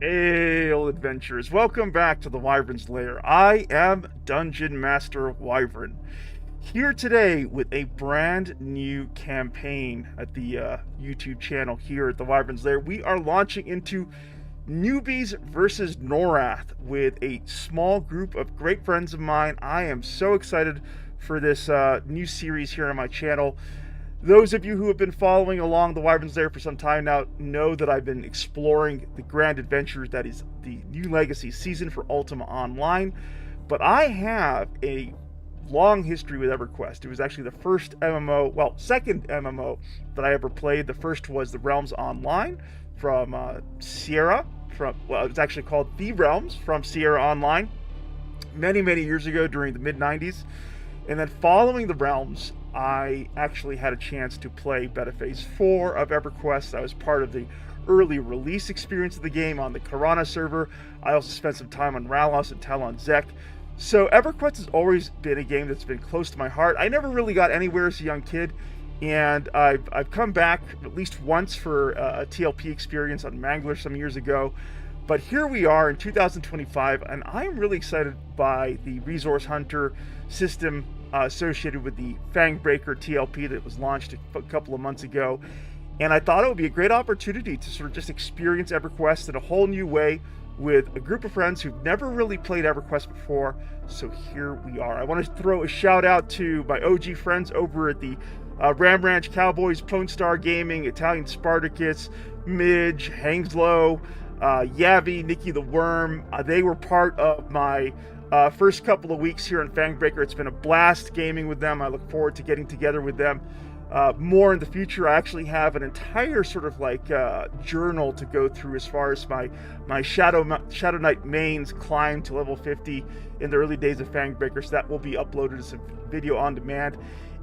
Hail, adventurers! Welcome back to the Wyvern's Lair. I am Dungeon Master Wyvern, here today with a brand new campaign at the YouTube channel here at the Wyvern's Lair. We are launching into Newbies versus Norrath with a small group of great friends of mine. I am so excited for this new series here on my channel. Those of you who have been following along the Wyvern's Lair for some time now know that I've been exploring the grand adventure that is the New Legacy season for Ultima Online. But I have a long history with EverQuest. It was actually the first MMO, well, second MMO that I ever played. The first was the Realms Online from Sierra. It was actually called The Realms from Sierra Online many years ago during the mid 90s. And then following the Realms, I actually had a chance to play Beta Phase 4 of EverQuest. I was part of the early release experience of the game on the Karana server. I also spent some time on Ralos and Talon Zek. So EverQuest has always been a game that's been close to my heart. I never really got anywhere as a young kid, and I've come back at least once for a TLP experience on Mangler some years ago. But here we are in 2025, and I'm really excited by the Resource Hunter system associated with the Fangbreaker TLP that was launched a couple of months ago. And I thought it would be a great opportunity to sort of just experience EverQuest in a whole new way with a group of friends who've never really played EverQuest before. So here we are. I want to throw a shout out to my OG friends over at the Ram Ranch Cowboys, Pone Star Gaming, Italian Spartacus, Midge, Hangslow, Yavi, Nikki the Worm. They were part of my first couple of weeks here on Fangbreaker. It's been a blast gaming with them. I look forward to getting together with them more in the future. I actually have an entire sort of like journal to go through as far as my Shadow Knight mains climb to level 50 in the early days of Fangbreaker. So that will be uploaded as a video on demand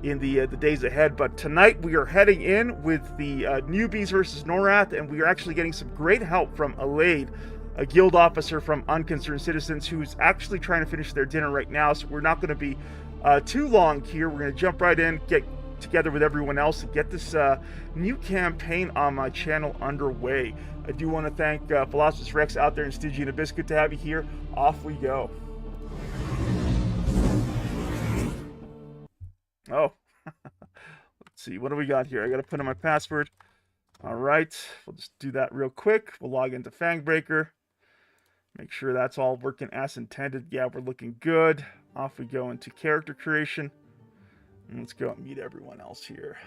in the days ahead. But tonight we are heading in with the Newbies versus Norrath, and we are actually getting some great help from Alade, a guild officer from Unconcerned Citizens, who's actually trying to finish their dinner right now. So we're not going to be too long here. We're going to jump right in, get together with everyone else, and get this new campaign on my channel underway. I do want to thank Philosopher's Rex out there in Stygian Abyss. Good to have you here. Off we go. Oh, let's see. What do we got here? I got to put in my password. All right. We'll just do that real quick. We'll log into Fangbreaker. Make sure that's all working as intended. Yeah, we're looking good. Off we go into character creation. And let's go and meet everyone else here.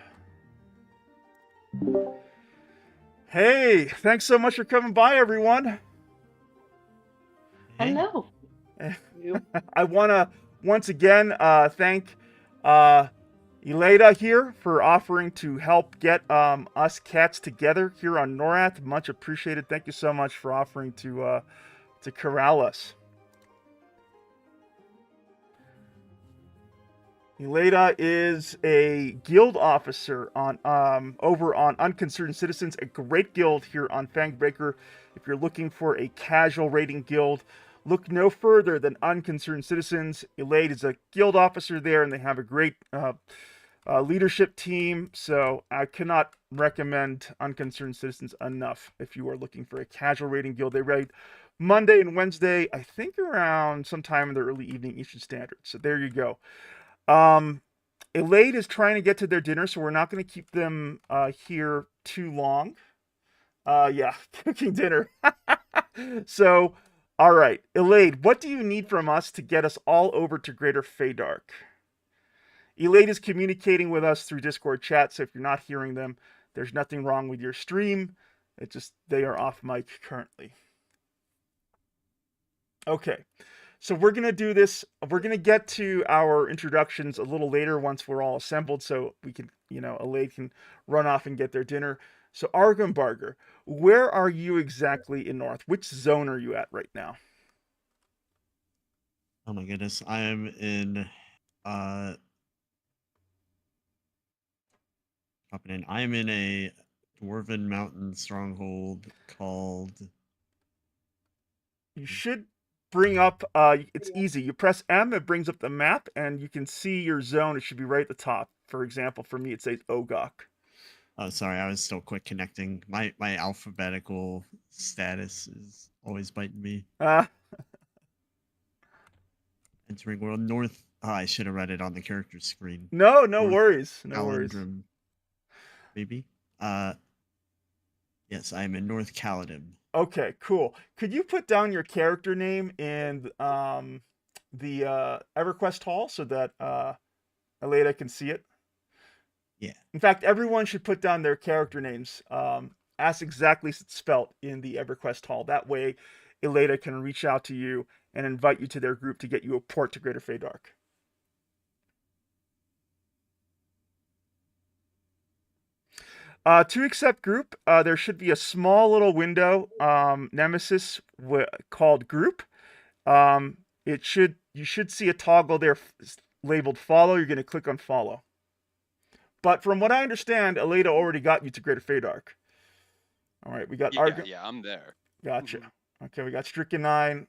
Hey, thanks so much for coming by, everyone. Hello. I want to once again thank Elada here for offering to help get us cats together here on Norrath. Much appreciated. Thank you so much for offering to corral us. Elada is a guild officer on over on Unconcerned Citizens, a great guild here on Fangbreaker. If you're looking for a casual raiding guild, look no further than Unconcerned Citizens. Elade is a guild officer there, and they have a great leadership team. So I cannot recommend Unconcerned Citizens enough if you are looking for a casual raiding guild. They raid Monday and Wednesday, I think around sometime in the early evening Eastern Standard. So there you go. Elade is trying to get to their dinner, so we're not going to keep them here too long. Yeah, cooking dinner. So, all right, Elade, what do you need from us to get us all over to Greater Feydark? Elade is communicating with us through Discord chat, so if you're not hearing them, there's nothing wrong with your stream. It's just they are off mic currently. Okay. So we're going to do this. We're going to get to our introductions a little later once we're all assembled, so we can, Alade can run off and get their dinner. So Argumbarger, where are you exactly in North? Which zone are you at right now? Oh my goodness. I am in I am in a dwarven mountain stronghold called. You should bring up, it's easy. You press M, it brings up the map, and you can see your zone. It should be right at the top. For example, for me, it says Ogok. Oh, sorry, I was still quick connecting. My alphabetical status is always biting me. Uh, Entering world north. Oh, I should have read it on the character screen. no, no North worries. No worries. Calendrum, maybe. Uh, yes, I am in North Caledon. Okay, cool. Could you put down your character name in the EverQuest hall so that Aleda can see it? Yeah. In fact, everyone should put down their character names as exactly as it's spelt in the EverQuest hall. That way, Eleda can reach out to you and invite you to their group to get you a port to Greater Feydark. To accept group, there should be a small little window, Nemesis, called group. You should see a toggle there labeled follow. You're going to click on follow. But from what I understand, Aleda already got you to Greater Feydark. All right, we got Yeah, I'm there. Gotcha. Okay, we got Stricken 9.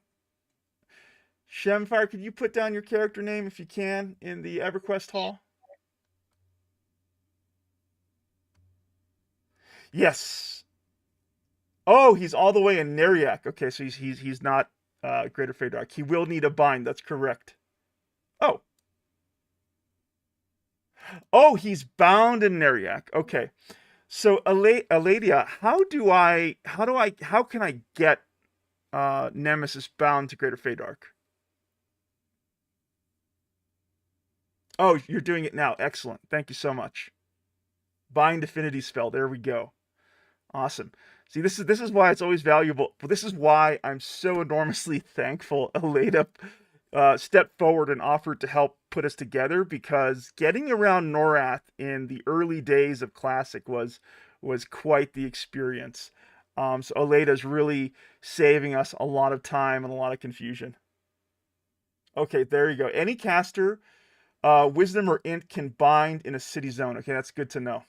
Shemfire, could you put down your character name if you can in the EverQuest hall? Yes. Oh, he's all the way in Neriak. Okay, so he's not Greater Feydark. He will need a bind. That's correct. Oh. Oh, he's bound in Neriak. Okay. So Aledia, how can I get Nemesis bound to Greater Feydark? Oh, you're doing it now. Excellent. Thank you so much. Bind affinity spell. There we go. Awesome. See, this is why it's always valuable. This is why I'm so enormously thankful Aleda stepped forward and offered to help put us together, because getting around Norrath in the early days of Classic was quite the experience. So Aleda's really saving us a lot of time and a lot of confusion. Okay, there you go. Any caster, Wisdom or Int can bind in a city zone. Okay, that's good to know.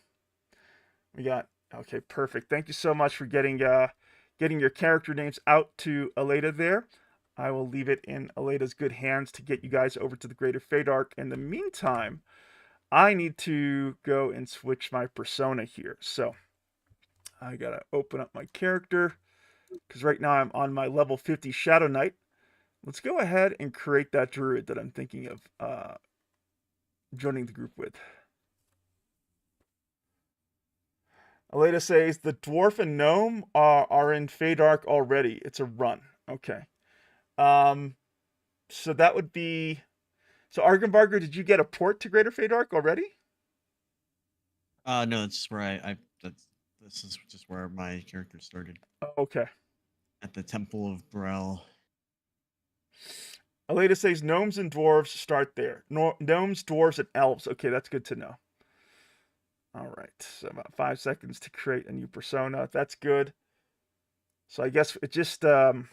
We got okay, perfect. Thank you so much for getting your character names out to Aleda there. I will leave it in Aleda's good hands to get you guys over to the Greater Feydark. In the meantime, I need to go and switch my persona here. So I gotta open up my character because right now I'm on my level 50 Shadow Knight. Let's go ahead and create that druid that I'm thinking of joining the group with. Aleda says the dwarf and gnome are in Feydark already. It's a run. Okay. So that would be. So Argenbarger, did you get a port to Greater Feydark already? No, it's where this is just where my character started. Okay. At the Temple of Brel. Aleda says gnomes and dwarves start there. Gnomes, dwarves, and elves. Okay, that's good to know. All right, so about 5 seconds to create a new persona. That's good. So I guess it just, oh,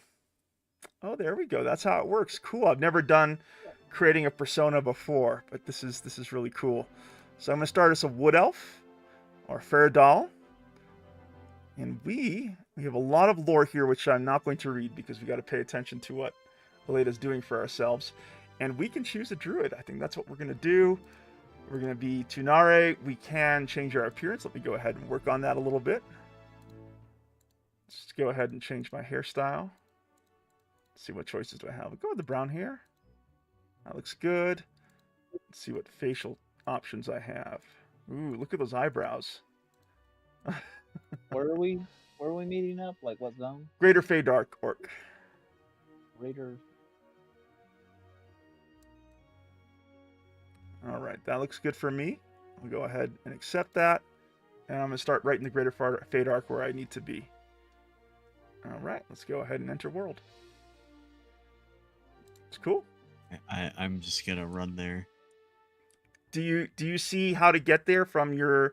there we go. That's how it works. Cool. I've never done creating a persona before, but this is really cool. So I'm gonna start as a wood elf or fair doll, and we have a lot of lore here, which I'm not going to read because we got to pay attention to what Aleda's doing for ourselves, and we can choose a druid. I think that's what we're gonna do. We're going to be Tunare. We can change our appearance. Let me go ahead and work on that a little bit. Let's go ahead and change my hairstyle. Let's see what choices do I have. I'll go with the brown hair. That looks good. Let's see what facial options I have. Ooh, look at those eyebrows. Where are we meeting up? Like what zone? Greater Feydark Orc. Greater. All right, that looks good for me. I'll go ahead and accept that. And I'm going to start right in the Greater Feydark where I need to be. All right, let's go ahead and enter world. It's cool. I'm just going to run there. Do you see how to get there from your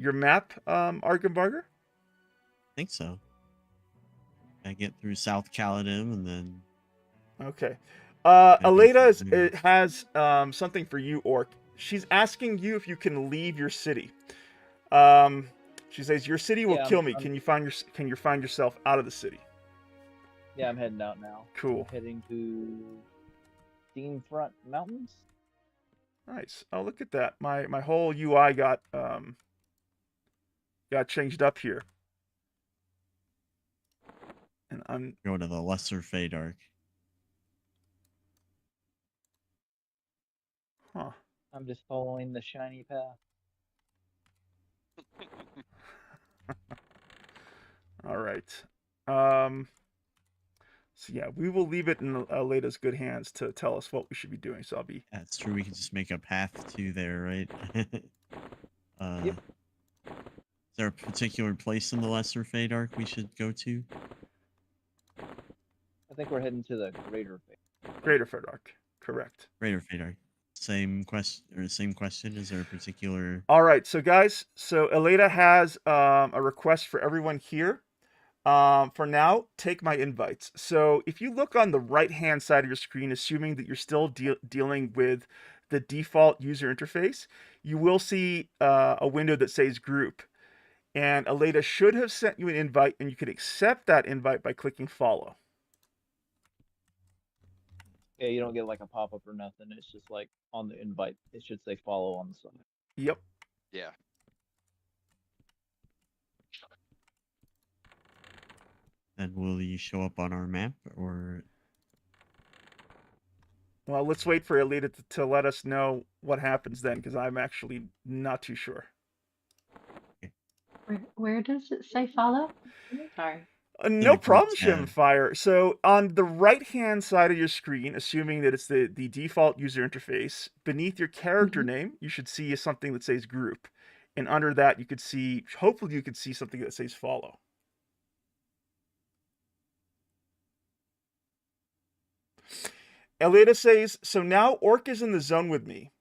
map, Argenbarger? I think so. I get through South Caledon and then... Okay. Aleda has something for you, Orc. She's asking you if you can leave your city. She says your city will kill me. Can you find yourself out of the city? Yeah, I'm heading out now. Cool. I'm heading to Steamfront Mountains. Nice. Oh, look at that. My whole UI got got changed up here. And I'm Go to the Lesser Feydark. huh. I'm just following the shiny path. All right. So yeah, we will leave it in Aleda's good hands to tell us what we should be doing. So I'll be. That's true. We can just make a path to there, right? Yep. Is there a particular place in the Lesser Feydark we should go to? I think we're heading to the greater phase. Greater Feydark. Correct. Greater Feydark. Same question. Is there a particular? All right, so guys, so Aleda has a request for everyone here. For now, take my invites. So if you look on the right-hand side of your screen, assuming that you're still dealing with the default user interface, you will see a window that says group. And Aleda should have sent you an invite, and you can accept that invite by clicking follow. Yeah, you don't get like a pop-up or nothing. It's just like on the invite. It should say follow on the side. Yep. Yeah. And will you show up on our map or? Well, let's wait for Aleda to let us know what happens then, because I'm actually not too sure. Where does it say follow? Sorry. No the problem, group tab. Shemfire. So on the right-hand side of your screen, assuming that it's the default user interface, beneath your character name, you should see something that says group. And under that, you could see, hopefully you could see something that says follow. Aleda says, so now Orc is in the zone with me.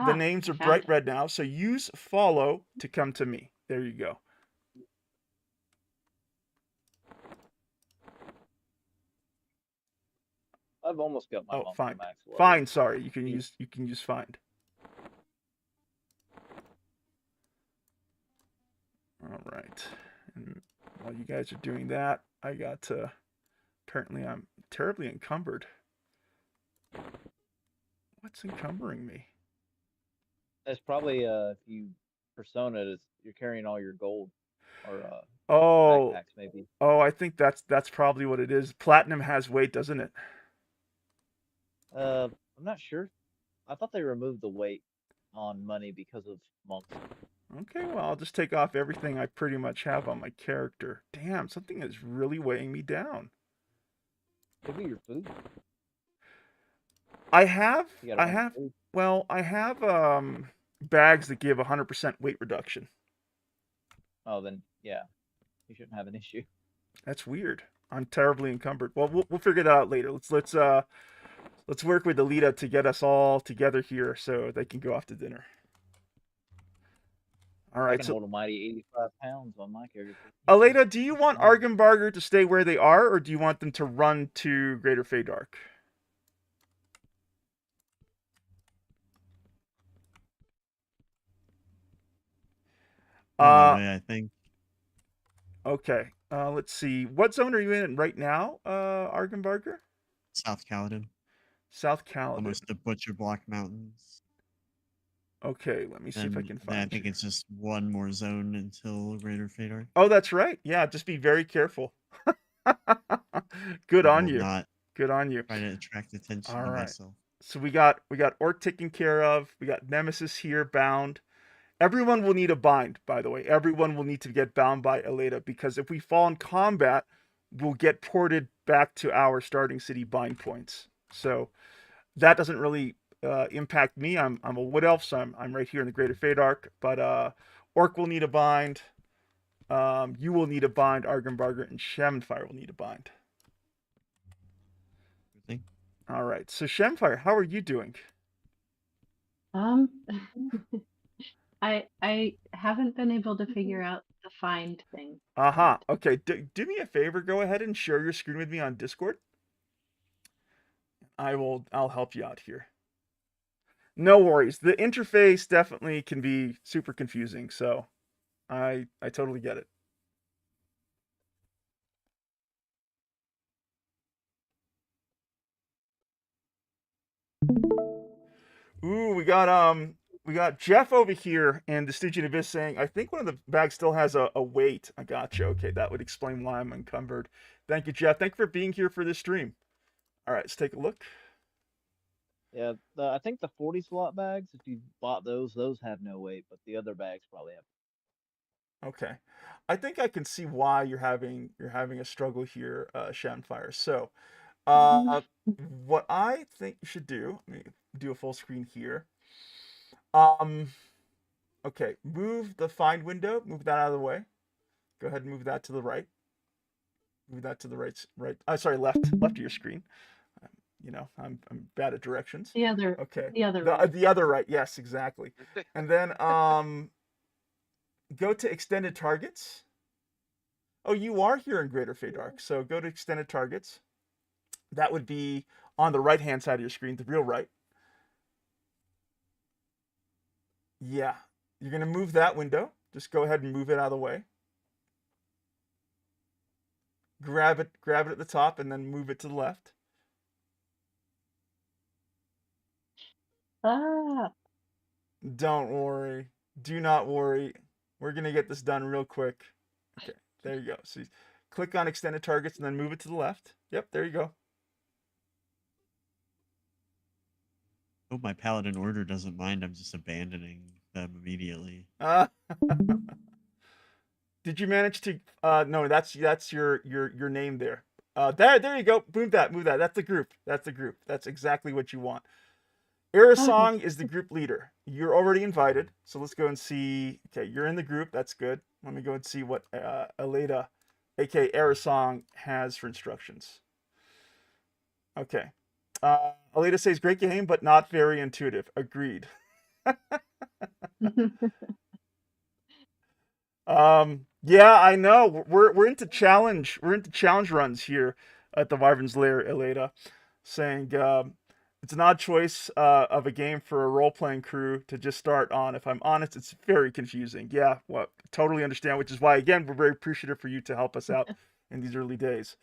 The names are bright red now, so use follow to come to me. There you go. I've almost got my Oh, monk fine. max level. Fine, sorry. You can use find. All right. And while you guys are doing that, I got to. Apparently, I'm terribly encumbered. What's encumbering me? That's probably if you persona it, you're carrying all your gold or Oh, backpacks maybe. oh, I think that's probably what it is. Platinum has weight, doesn't it? I'm not sure. I thought they removed the weight on money because of monks. Okay, well, I'll just take off everything I pretty much have on my character. Damn, something is really weighing me down. Maybe your food. I have You gotta food. well, I have bags that give 100% weight reduction. Oh, then yeah, you shouldn't have an issue. That's weird. I'm terribly encumbered. Well, we'll figure that out later. Let's work with Aleda to get us all together here so they can go off to dinner. All I right. can So, hold a mighty 85 pounds on my character. Aleda, do you want Argenbarger to stay where they are, or do you want them to run to Greater Feydark? I think. Okay. Let's see. What zone are you in right now, Argenbarger? South Caledon. South Caledon. Almost the Butcher Block Mountains. Okay, let me see if I can find I think it's just one more zone until Greater Feydark. Oh, that's right. Yeah, just be very careful. Good on you. Not Good on you. try to attract attention All to right. myself. So we got Orc taken care of. We got Nemesis here bound. Everyone will need a bind, by the way. Everyone will need to get bound by Aleda, because if we fall in combat, we'll get ported back to our starting city bind points. So that doesn't really impact me. I'm a wood elf, so I'm right here in the Greater Feydark. But Orc will need a bind. You will need a bind. Argenbarger and Shemfire will need a bind. Thing. All right. So Shemfire, how are you doing? I haven't been able to figure out the find thing. Aha. Okay. Do me a favor. Go ahead and share your screen with me on Discord. I'll help you out here. No worries. The interface definitely can be super confusing, so I totally get it. Ooh, we got We got Jeff over here in the Stygian Abyss saying, I think one of the bags still has a weight. I got you. Okay, that would explain why I'm encumbered. Thank you, Jeff. Thank you for being here for this stream. All right, let's take a look. Yeah, I think the 40 slot bags, if you bought those have no weight, but the other bags probably have. Okay, I think I can see why you're having a struggle here, Shanfire. So, what I think you should do, let me do a full screen here. Okay, move the find window, move that out of the way. Go ahead and move that to the right. Move that to the right. Sorry, left of your screen. You know, I'm bad at directions. The other. Okay. The other. Right. The other right. Yes, exactly. And then go to extended targets. Oh, you are here in Greater Feydark. So go to extended targets. That would be on the right-hand side of your screen, the real right. Yeah. You're going to move that window. Just go ahead and move it out of the way. Grab it at the top, and then move it to the left. Ah. Don't worry. Do not worry. We're going to get this done real quick. Okay, there you go. So you click on extended targets and then move it to the left. Yep, there you go. Hope my paladin order doesn't mind. I'm just abandoning them immediately. Did you manage to no, that's your name there. There you go. Move that. That's the group. That's exactly what you want. Aerosong is the group leader. You're already invited, so let's go and see. Okay, you're in the group. That's good. Let me go and see what Aleda, aka Aerosong, has for instructions. Okay. Aleda says, great game, but not very intuitive. Agreed. Yeah, I know. We're into challenge. We're into challenge runs here at the Wyvern's Lair, Aleda, saying it's an odd choice of a game for a role-playing crew to just start on. If I'm honest, it's very confusing. Yeah, well, totally understand, which is why, again, we're very appreciative for you to help us out in these early days.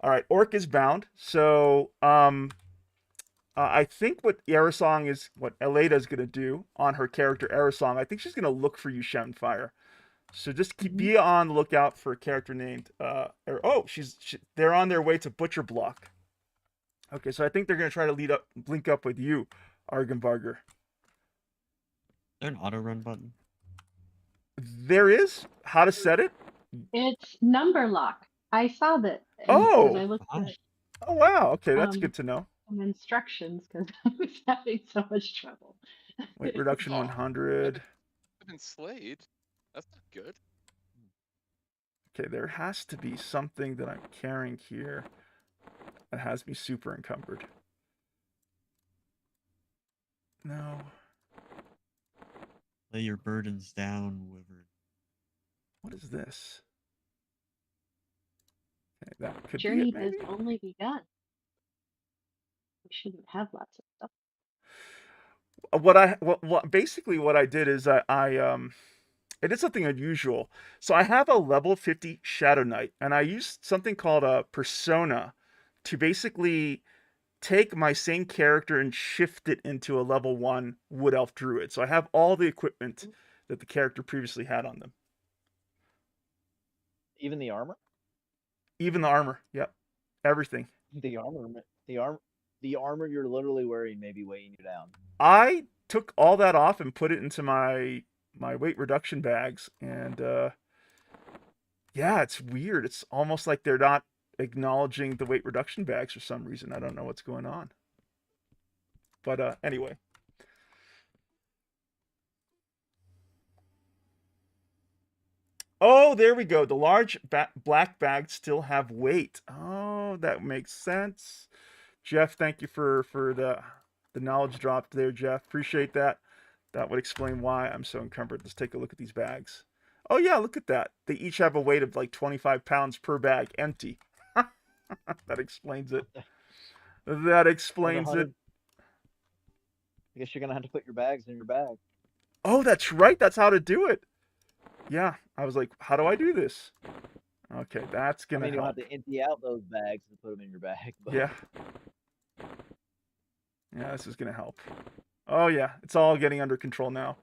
All right, Orc is bound. So I think what Aleda is going to do on her character, Aerosong, I think she's going to look for you, Shanfire. So just be on the lookout for a character named they're on their way to Butcher Block. Okay, so I think they're gonna try to link up with you, Argenvarger. Is there an auto run button? There is. How to set it? It's number lock. I saw that. Oh. I looked at Oh wow. Okay, that's good to know. some instructions because I was having so much trouble. Weight reduction 100. I've been slayed. That's not good. Okay, there has to be something that I'm carrying here that has me super encumbered. No. Lay your burdens down, Wyvern. What is this? Okay, that could Journey be it, has maybe? only begun. We shouldn't have lots of stuff. Basically what I did is I it is something unusual. So I have a level 50 Shadow Knight, and I used something called a persona to basically take my same character and shift it into a level 1 Wood Elf Druid. So I have all the equipment that the character previously had on them. Even the armor? Even the armor. Yep. Everything. The armor you're literally wearing may be weighing you down. I took all that off and put it into my weight reduction bags, and yeah, it's weird. It's almost like they're not acknowledging the weight reduction bags for some reason. I don't know what's going on. But anyway. Oh, there we go. The large black bags still have weight. Oh, that makes sense. Jeff, thank you for the knowledge drop there, Jeff. Appreciate that. That would explain why I'm so encumbered. Let's take a look at these bags. Oh yeah, look at that. They each have a weight of like 25 pounds per bag, empty. That explains it. That explains it. I guess you're gonna have to put your bags in your bag. Oh, that's right. That's how to do it. Yeah, I was like, how do I do this? Okay, that's gonna help. You'll have to empty out those bags and put them in your bag. But... Yeah. Yeah, this is gonna help. Oh yeah, it's all getting under control now.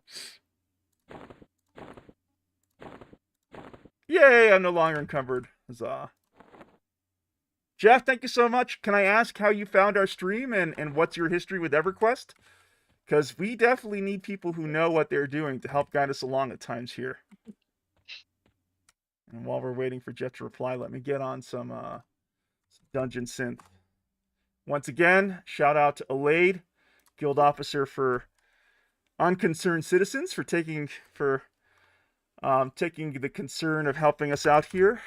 Yay, I'm no longer encumbered. Huzzah. Jeff, thank you so much. Can I ask how you found our stream and what's your history with EverQuest? Because we definitely need people who know what they're doing to help guide us along at times here. And while we're waiting for Jeff to reply, let me get on some Dungeon Synth. Once again, shout out to Alade, Guild Officer for Unconcerned Citizens, for taking the concern of helping us out here.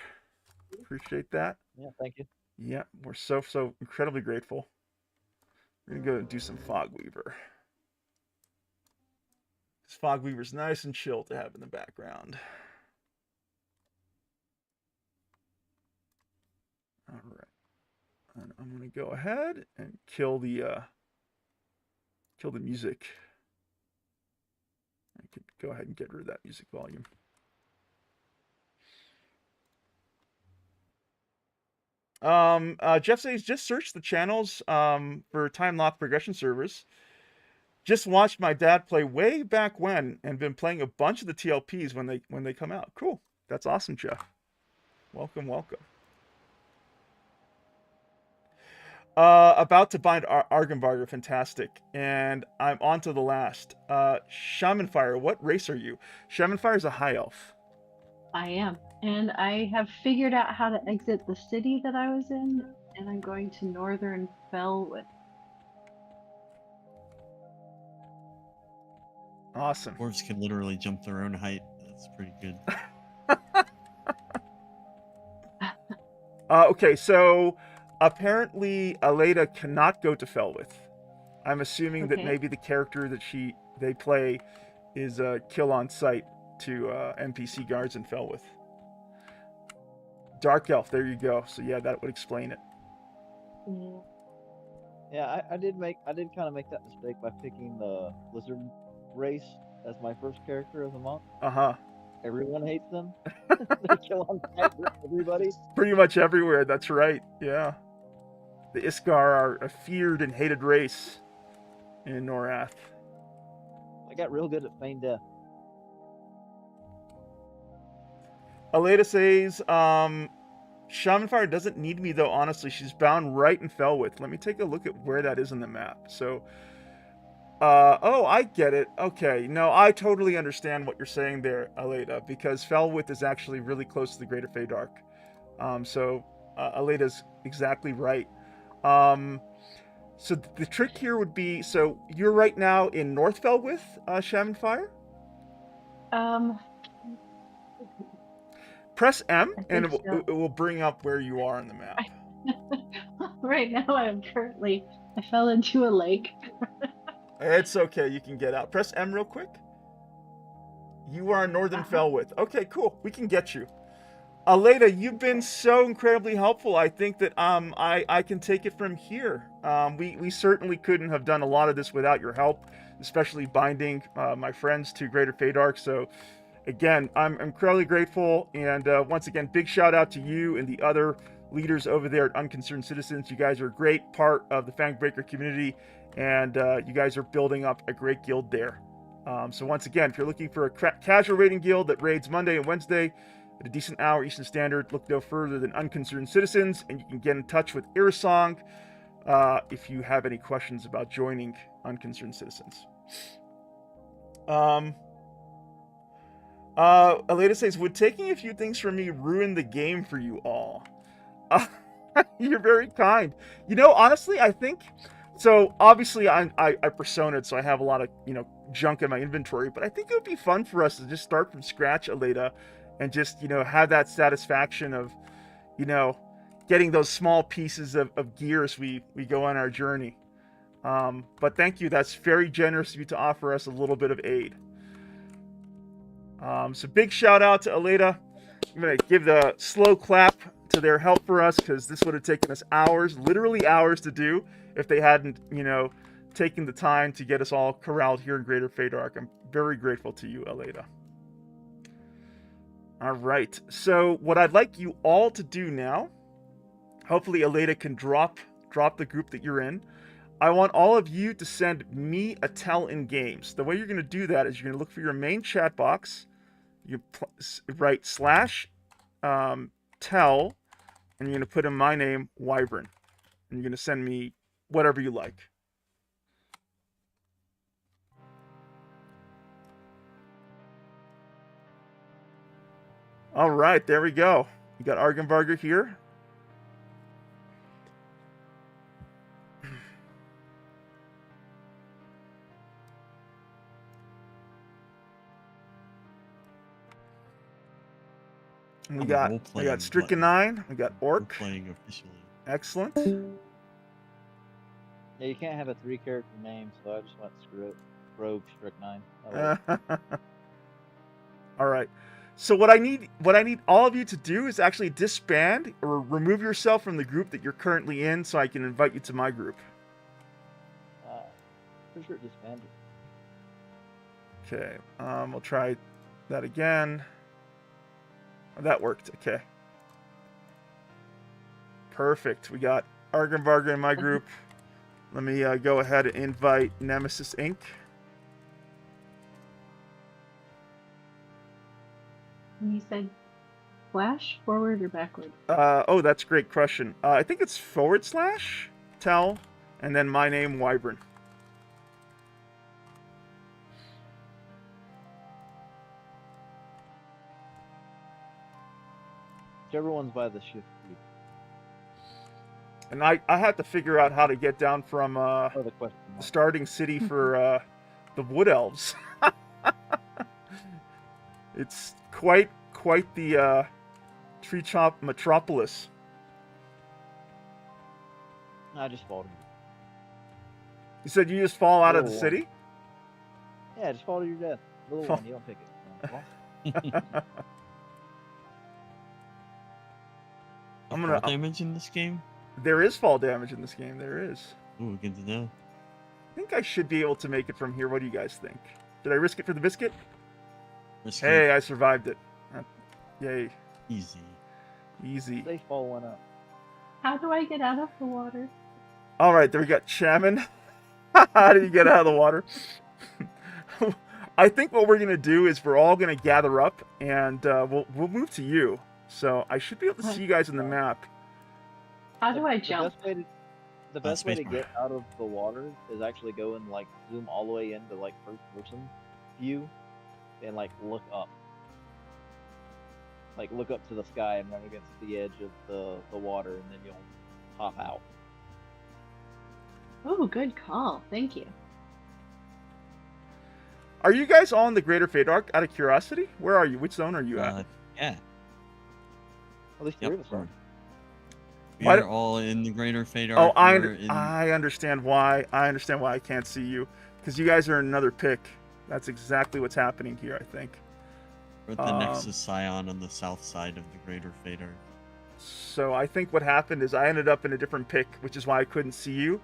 Appreciate that. Yeah, thank you. Yeah, we're so incredibly grateful. We're gonna go and do some Fogweaver. This Fogweaver's nice and chill to have in the background. All right, and I'm gonna go ahead and kill the music. I could go ahead and get rid of that music volume. Jeff says just search the channels for time lock progression servers. Just watched my dad play way back when and been playing a bunch of the TLPs when they come out. Cool. That's awesome, Jeff. Welcome. About to bind Argenbarger, fantastic. And I'm on to the last. Shaman Fire, what race are you? Shaman Fire is a high elf. I am. And I have figured out how to exit the city that I was in, and I'm going to Northern Felwood. Awesome. Dwarves can literally jump their own height. That's pretty good. Okay, so apparently Aleda cannot go to Felwith. I'm assuming that Okay. maybe the character that they play is kill on sight to NPC guards in Felwith. Dark Elf, there you go. So yeah, that would explain it. Yeah. Yeah, I did kind of make that mistake by picking the lizard race as my first character as a monk. Uh-huh. Everyone hates them. They kill on sight with everybody. Pretty much everywhere, that's right. Yeah. The Iskar are a feared and hated race in Norrath. I got real good at feign death. Aleda says, Shaman Fire doesn't need me though, honestly. She's bound right in Felwith. Let me take a look at where that is on the map. So, oh, I get it. Okay, no, I totally understand what you're saying there, Aleda, because Felwith is actually really close to the Greater Feydark. So, Aleda's exactly right. So the trick here would be, so you're right now in North Felwith, Shaman Fire? Press M, I and think so. it will bring up where you are on the map. Right now I fell into a lake. It's okay, you can get out. Press M real quick. You are in Northern Felwith. Okay, cool. We can get you. Aleda, you've been so incredibly helpful. I think that I can take it from here. We certainly couldn't have done a lot of this without your help, especially binding my friends to Greater Feydark. So again, I'm incredibly grateful. And once again, big shout out to you and the other leaders over there at Unconcerned Citizens. You guys are a great part of the Fangbreaker community, and you guys are building up a great guild there. So once again, if you're looking for a casual raiding guild that raids Monday and Wednesday at a decent hour Eastern Standard, look no further than Unconcerned Citizens, and you can get in touch with Irisong if you have any questions about joining Unconcerned Citizens. Aleda says, would taking a few things from me ruin the game for you all? You're very kind. You know, honestly, I think, so obviously I persona'd, so I have a lot of, junk in my inventory, but I think it would be fun for us to just start from scratch, Aleda, and just, have that satisfaction of, getting those small pieces of gear as we go on our journey. But thank you. That's very generous of you to offer us a little bit of aid. So big shout out to Aleda. I'm going to give the slow clap to their help for us, because this would have taken us hours, literally hours to do if they hadn't, taken the time to get us all corralled here in Greater Feydark. I'm very grateful to you, Aleda. All right. So what I'd like you all to do now, hopefully Aleda can drop the group that you're in. I want all of you to send me a tell in games. The way you're going to do that is you're going to look for your main chat box. You write /tell, and you're going to put in my name, Wyvern. And you're going to send me whatever you like. All right, there we go. We got Argenvarger here. We got Strychnine. We got Orc. Playing officially. Excellent. Yeah, you can't have a 3-character name, so I just went Rogue Strychnine. All right. So what I need all of you to do is actually disband or remove yourself from the group that you're currently in, so I can invite you to my group. Pretty sure it disbanded. Okay. We'll try that again. Oh, that worked. Okay. Perfect. We got Argenvarger in my group. Let me go ahead and invite Nemesis Inc. You said flash, forward, or backward? Oh, that's a great question. I think it's / tell, and then my name, Wyvern. Whichever one's by the shift key. And I have to figure out how to get down from Oh, the question the mark. starting city for the Wood Elves. It's quite the tree chop metropolis. I just followed you. You said you just fall out of the Little city? Yeah, just fall to your death. Little one, you don't pick it. I'm gonna. Fall damage in this game? There is fall damage in this game. There is. Ooh, good to know. I think I should be able to make it from here. What do you guys think? Did I risk it for the biscuit? Risk Hey, it. I survived it. Yay. Easy. Easy. Safe fall went up. How do I get out of the water? All right, there we got Shaman. How do you get out of the water? I think what we're gonna do is we're all gonna gather up and we'll move to you. So I should be able to see you guys on the map. How do I The jump? The best way to spacebar. get out of the water is actually go and like zoom all the way into like first person view and like look up. Like look up to the sky and run against the edge of the water and then you'll hop out. Oh, good call. Thank you. Are you guys all in the Greater Fate Arc? Out of curiosity, where are you? Which zone are you at? Yeah. At least Yep. three of us are. Why We're do- all in the Greater Fate Oh, Arc. I understand why. I understand why I can't see you, because you guys are in another pick. That's exactly what's happening here, I think. We're at the Nexus Scion on the south side of the Greater Fate Arc. So I think what happened is I ended up in a different pick, which is why I couldn't see you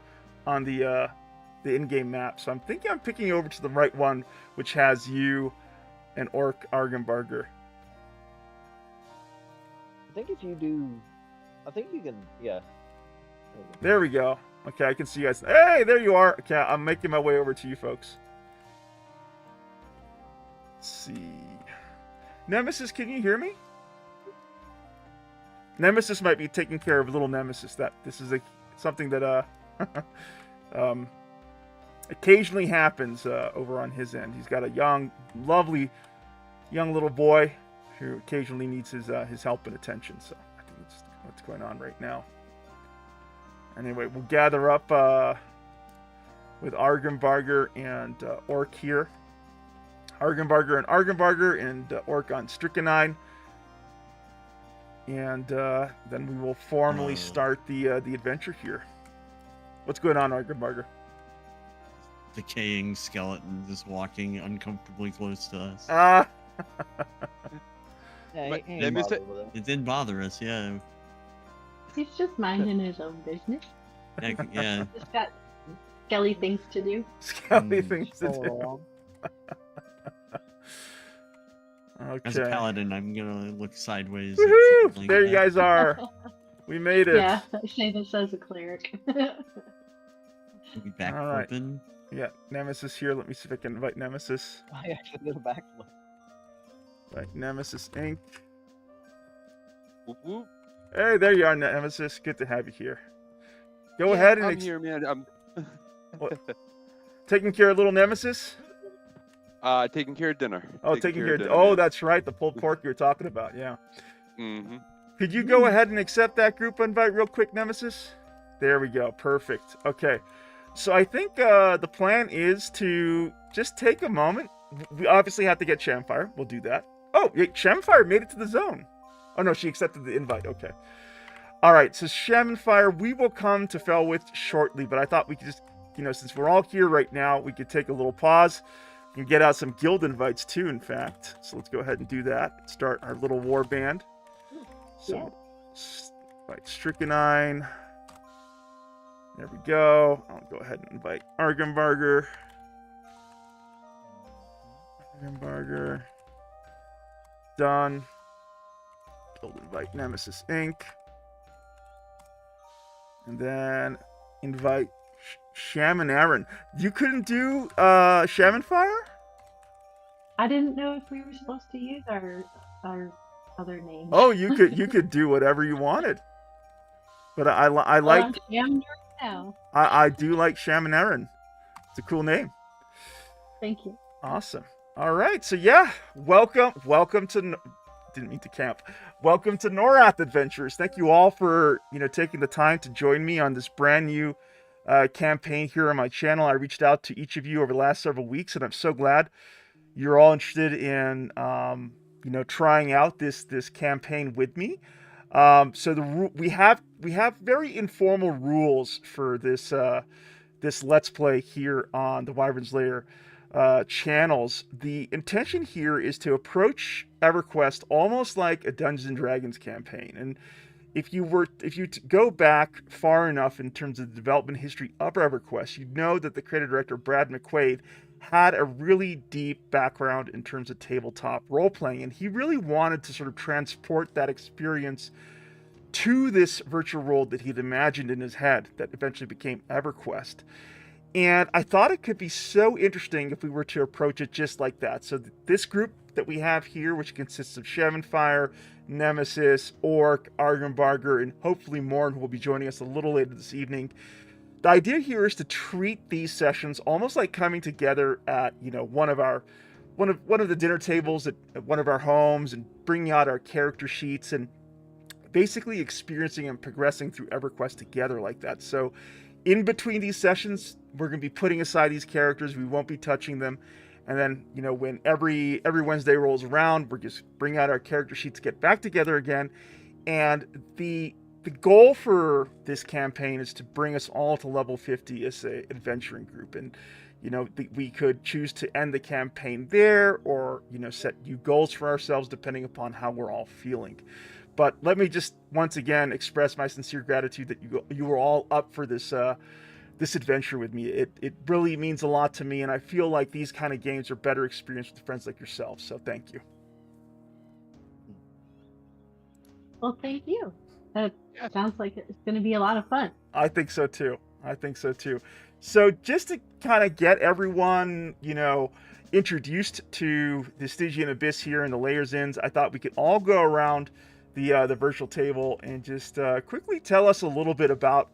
on the in-game map. So I'm thinking I'm picking over to the right one, which has you and Orc Argenvarger. I think if you do, I think you can. Yeah. There we go. Okay, I can see you guys. Hey, there you are. Okay, I'm making my way over to you folks. Let's see. Nemesis, can you hear me? Nemesis might be taking care of little Nemesis. That this is something that occasionally happens over on his end. He's got a young, lovely, young little boy who occasionally needs his help and attention. So I think that's what's going on right now. Anyway, we'll gather up with Argenvarger and Orc here. Argenvarger and Orc on Strychnine. And then we will formally start the adventure here. What's going on, Argenvarger? Decaying skeleton just walking uncomfortably close to us. Ah! Yeah, But he ain't them is bothered with it. It didn't bother us, yeah. He's just minding his own business. Yeah. Just got skelly things to do. Skelly Mm. things to Follow do. along. As a Okay. paladin, I'm gonna look sideways. Woohoo! At something There you like guys are. We made it. Yeah, I say this as a cleric. We'll be back All right. open. Yeah, Nemesis here. Let me see if I can invite Nemesis. I actually did a backflip. Right, Nemesis Inc. Whoop, whoop. Hey, there you are, Nemesis. Good to have you here. Go Yeah, ahead and I'm here, man. I'm taking care of little Nemesis. taking care of dinner. Oh, taking care of. dinner, Oh, man. that's right, the pulled pork you were talking about. Yeah. Mm-hmm. Could you go ahead and accept that group invite real quick, Nemesis? There we go. Perfect. Okay. So I think the plan is to just take a moment. We obviously have to get Shamfire. We'll do that. Oh, Shamfire made it to the zone. Oh, no, she accepted the invite. Okay. All right. So Shamfire, we will come to Felwith shortly, but I thought we could just, since we're all here right now, we could take a little pause and get out some guild invites too, in fact. So let's go ahead and do that. Start our little war band. So, right, Strychnine. There we go. I'll go ahead and invite Argenbarger. Done. Guild invite Nemesis Inc. And then invite Shaman Aaron. You couldn't do Shaman Fire? I didn't know if we were supposed to use our other names. Oh, you could do whatever you wanted. But I Well, like I'm Shaman right now. I do like Shaman Aaron. It's a cool name. Thank you. Awesome. All right. So yeah, welcome to didn't mean to camp. Welcome to Norrath Adventures. Thank you all for taking the time to join me on this brand new campaign here on my channel. I reached out to each of you over the last several weeks, and I'm so glad you're all interested in trying out this campaign with me. So we have very informal rules for this Let's Play here on the Wyvern's Lair channels. The intention here is to approach EverQuest almost like a Dungeons and Dragons campaign. And if you go back far enough in terms of the development history of EverQuest, you know that the creative director Brad McQuaid had a really deep background in terms of tabletop role-playing, and he really wanted to sort of transport that experience to this virtual world that he'd imagined in his head that eventually became EverQuest. And I thought it could be so interesting if we were to approach it just like that. So this group that we have here, which consists of Shamanfire, Nemesis, Orc, Argenbarger, and hopefully Morn, who will be joining us a little later this evening. The idea here is to treat these sessions almost like coming together at one of the dinner tables at one of our homes and bringing out our character sheets and basically experiencing and progressing through EverQuest together like that. So in between these sessions, we're going to be putting aside these characters. We won't be touching them. And then, when every Wednesday rolls around, we're just bring out our character sheets, get back together again. And the goal for this campaign is to bring us all to level 50 as an adventuring group. And, we could choose to end the campaign there or, set new goals for ourselves depending upon how we're all feeling. But let me just once again express my sincere gratitude that you were all up for this adventure with me. It really means a lot to me, and I feel like these kind of games are better experienced with friends like yourselves. So thank you. Well, thank you. That sounds like it's going to be a lot of fun. I think so too. So just to kind of get everyone, introduced to the Stygian Abyss here and the Layers Inns, I thought we could all go around the virtual table and just quickly tell us a little bit about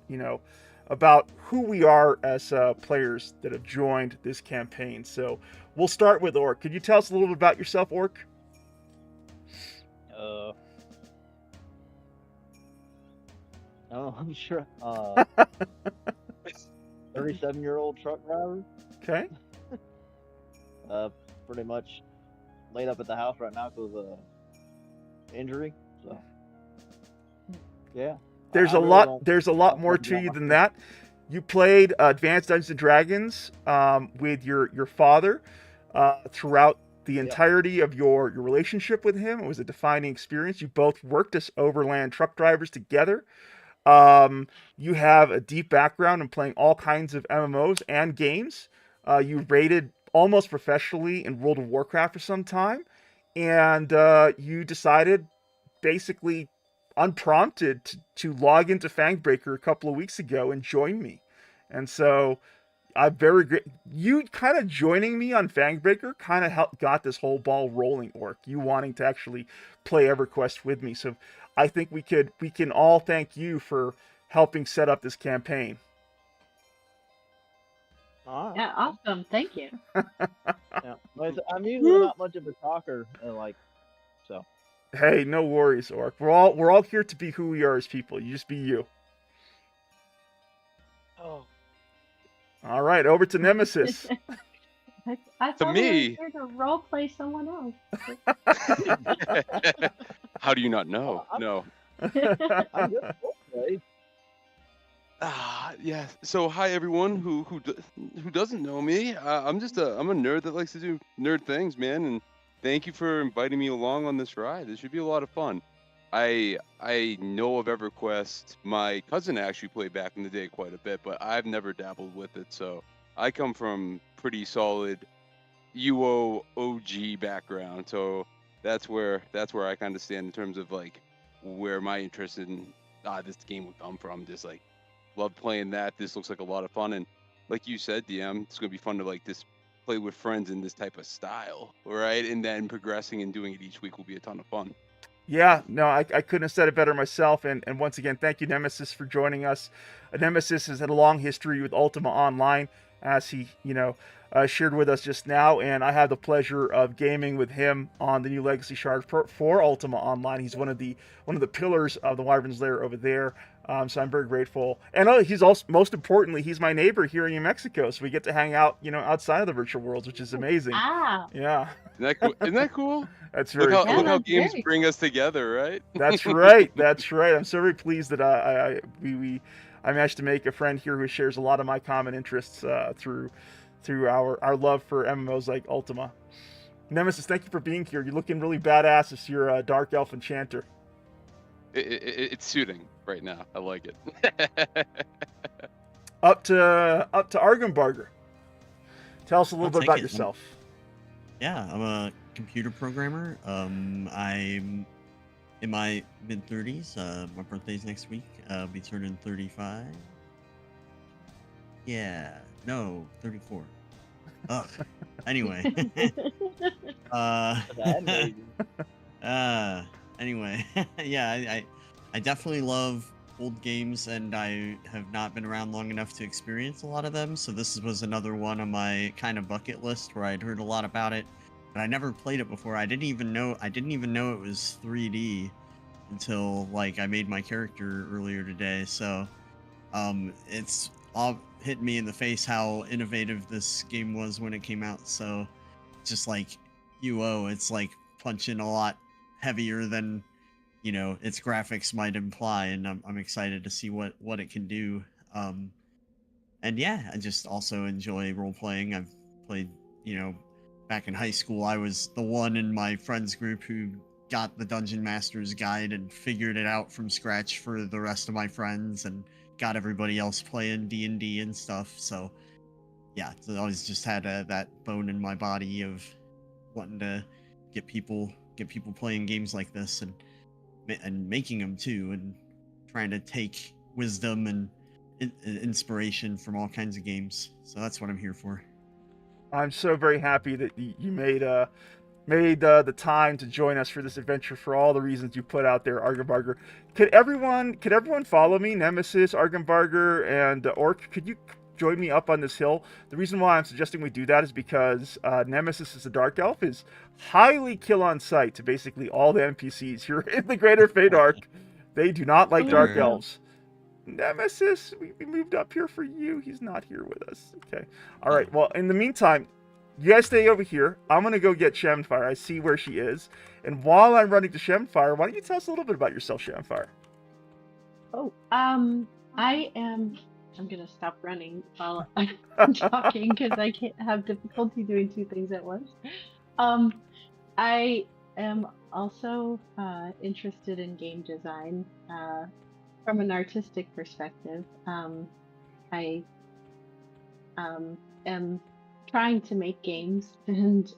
who we are as players that have joined this campaign. So we'll start with Orc. Could you tell us a little bit about yourself, Orc? Oh, I'm sure. 37-year-old truck driver. Okay. Pretty much laid up at the house right now because of injury. So, yeah. There's I a really lot. don't- There's a lot don't more think to about you my than that. You played Advanced Dungeons and Dragons with your father throughout the entirety of your relationship with him. It was a defining experience. You both worked as overland truck drivers together. You have a deep background in playing all kinds of MMOs and games. You raided almost professionally in World of Warcraft for some time, and you decided, basically unprompted, to log into Fangbreaker a couple of weeks ago and join me. And so I'm very great. You kind of joining me on Fangbreaker kind of helped got this whole ball rolling, Orc. You wanting to actually play EverQuest with me. So I think we can all thank you for helping set up this campaign. All right. Yeah, awesome. Thank you. Yeah. I'm usually not much of a talker, so. Hey, no worries, Orc. We're all here to be who we are as people. You just be you. Oh. All right, over to Nemesis. I thought me. we were here to role play someone else. How do you not know? I'm- No. I'm good. Right? Yeah. So hi everyone who doesn't know me. I'm a nerd that likes to do nerd things, man. And thank you for inviting me along on this ride. This should be a lot of fun. I know of EverQuest. My cousin actually played back in the day quite a bit, but I've never dabbled with it. So I come from pretty solid UO OG background. So that's where I kind of stand in terms of like where my interest in this game would come from. Just like love playing that. This looks like a lot of fun, and like you said, DM, it's gonna be fun to like just play with friends in this type of style, right? And then progressing and doing it each week will be a ton of fun. Yeah, no, I couldn't have said it better myself. And once again, thank you, Nemesis, for joining us. Nemesis has had a long history with Ultima Online, as he, shared with us just now. And I have the pleasure of gaming with him on the new Legacy Shard for Ultima Online. He's one of the pillars of the Wyvern's Lair over there. So I'm very grateful. And he's also, most importantly, he's my neighbor here in New Mexico. So we get to hang out, outside of the virtual worlds, which is amazing. Ah, Yeah, Isn't that cool? that's very Look cool. how that's games very bring us together, right? That's right. That's right. I'm so very pleased that I managed to make a friend here who shares a lot of my common interests through our love for MMOs like Ultima. Nemesis, thank you for being here. You're looking really badass as your dark elf enchanter. It's suiting right now. I like it. Up to Argenbarger. Tell us a little I'll bit take about it. yourself. Yeah, I'm a computer programmer. I'm in my mid-30s. My birthday's next week. I'll be turning 35. Yeah, no, 34. Ugh. Anyway. That maybe. Anyway, yeah, I definitely love old games, and I have not been around long enough to experience a lot of them. So this was another one on my kind of bucket list where I'd heard a lot about it, but I never played it before. I didn't even know it was 3D until like I made my character earlier today. So it's all hit me in the face how innovative this game was when it came out. So just like UO, it's like punching a lot heavier than its graphics might imply, and I'm excited to see what it can do. And yeah, I just also enjoy role playing. I've played, back in high school, I was the one in my friends group who got the Dungeon Master's Guide and figured it out from scratch for the rest of my friends, and got everybody else playing D&D and stuff. So yeah, I always just had that bone in my body of wanting to get people playing games like this, and making them too, and trying to take wisdom and inspiration from all kinds of games. So that's what I'm here for. I'm so very happy that you made the time to join us for this adventure for all the reasons you put out there, Argenbarger. Could everyone follow me? Nemesis, Argenbarger, and Orc, could you join me up on this hill? The reason why I'm suggesting we do that is because Nemesis as a dark elf is highly kill on sight to basically all the NPCs here in the Greater Fate Arc. They do not like dark Sure. elves. Nemesis, we moved up here for you. He's not here with us. Okay. All right. Well, in the meantime, you guys stay over here. I'm going to go get Shamfire. I see where she is. And while I'm running to Shamfire, why don't you tell us a little bit about yourself, Shamfire? Oh, I'm gonna stop running while I'm talking because I can't have difficulty doing two things at once. I am also interested in game design from an artistic perspective. I am trying to make games, and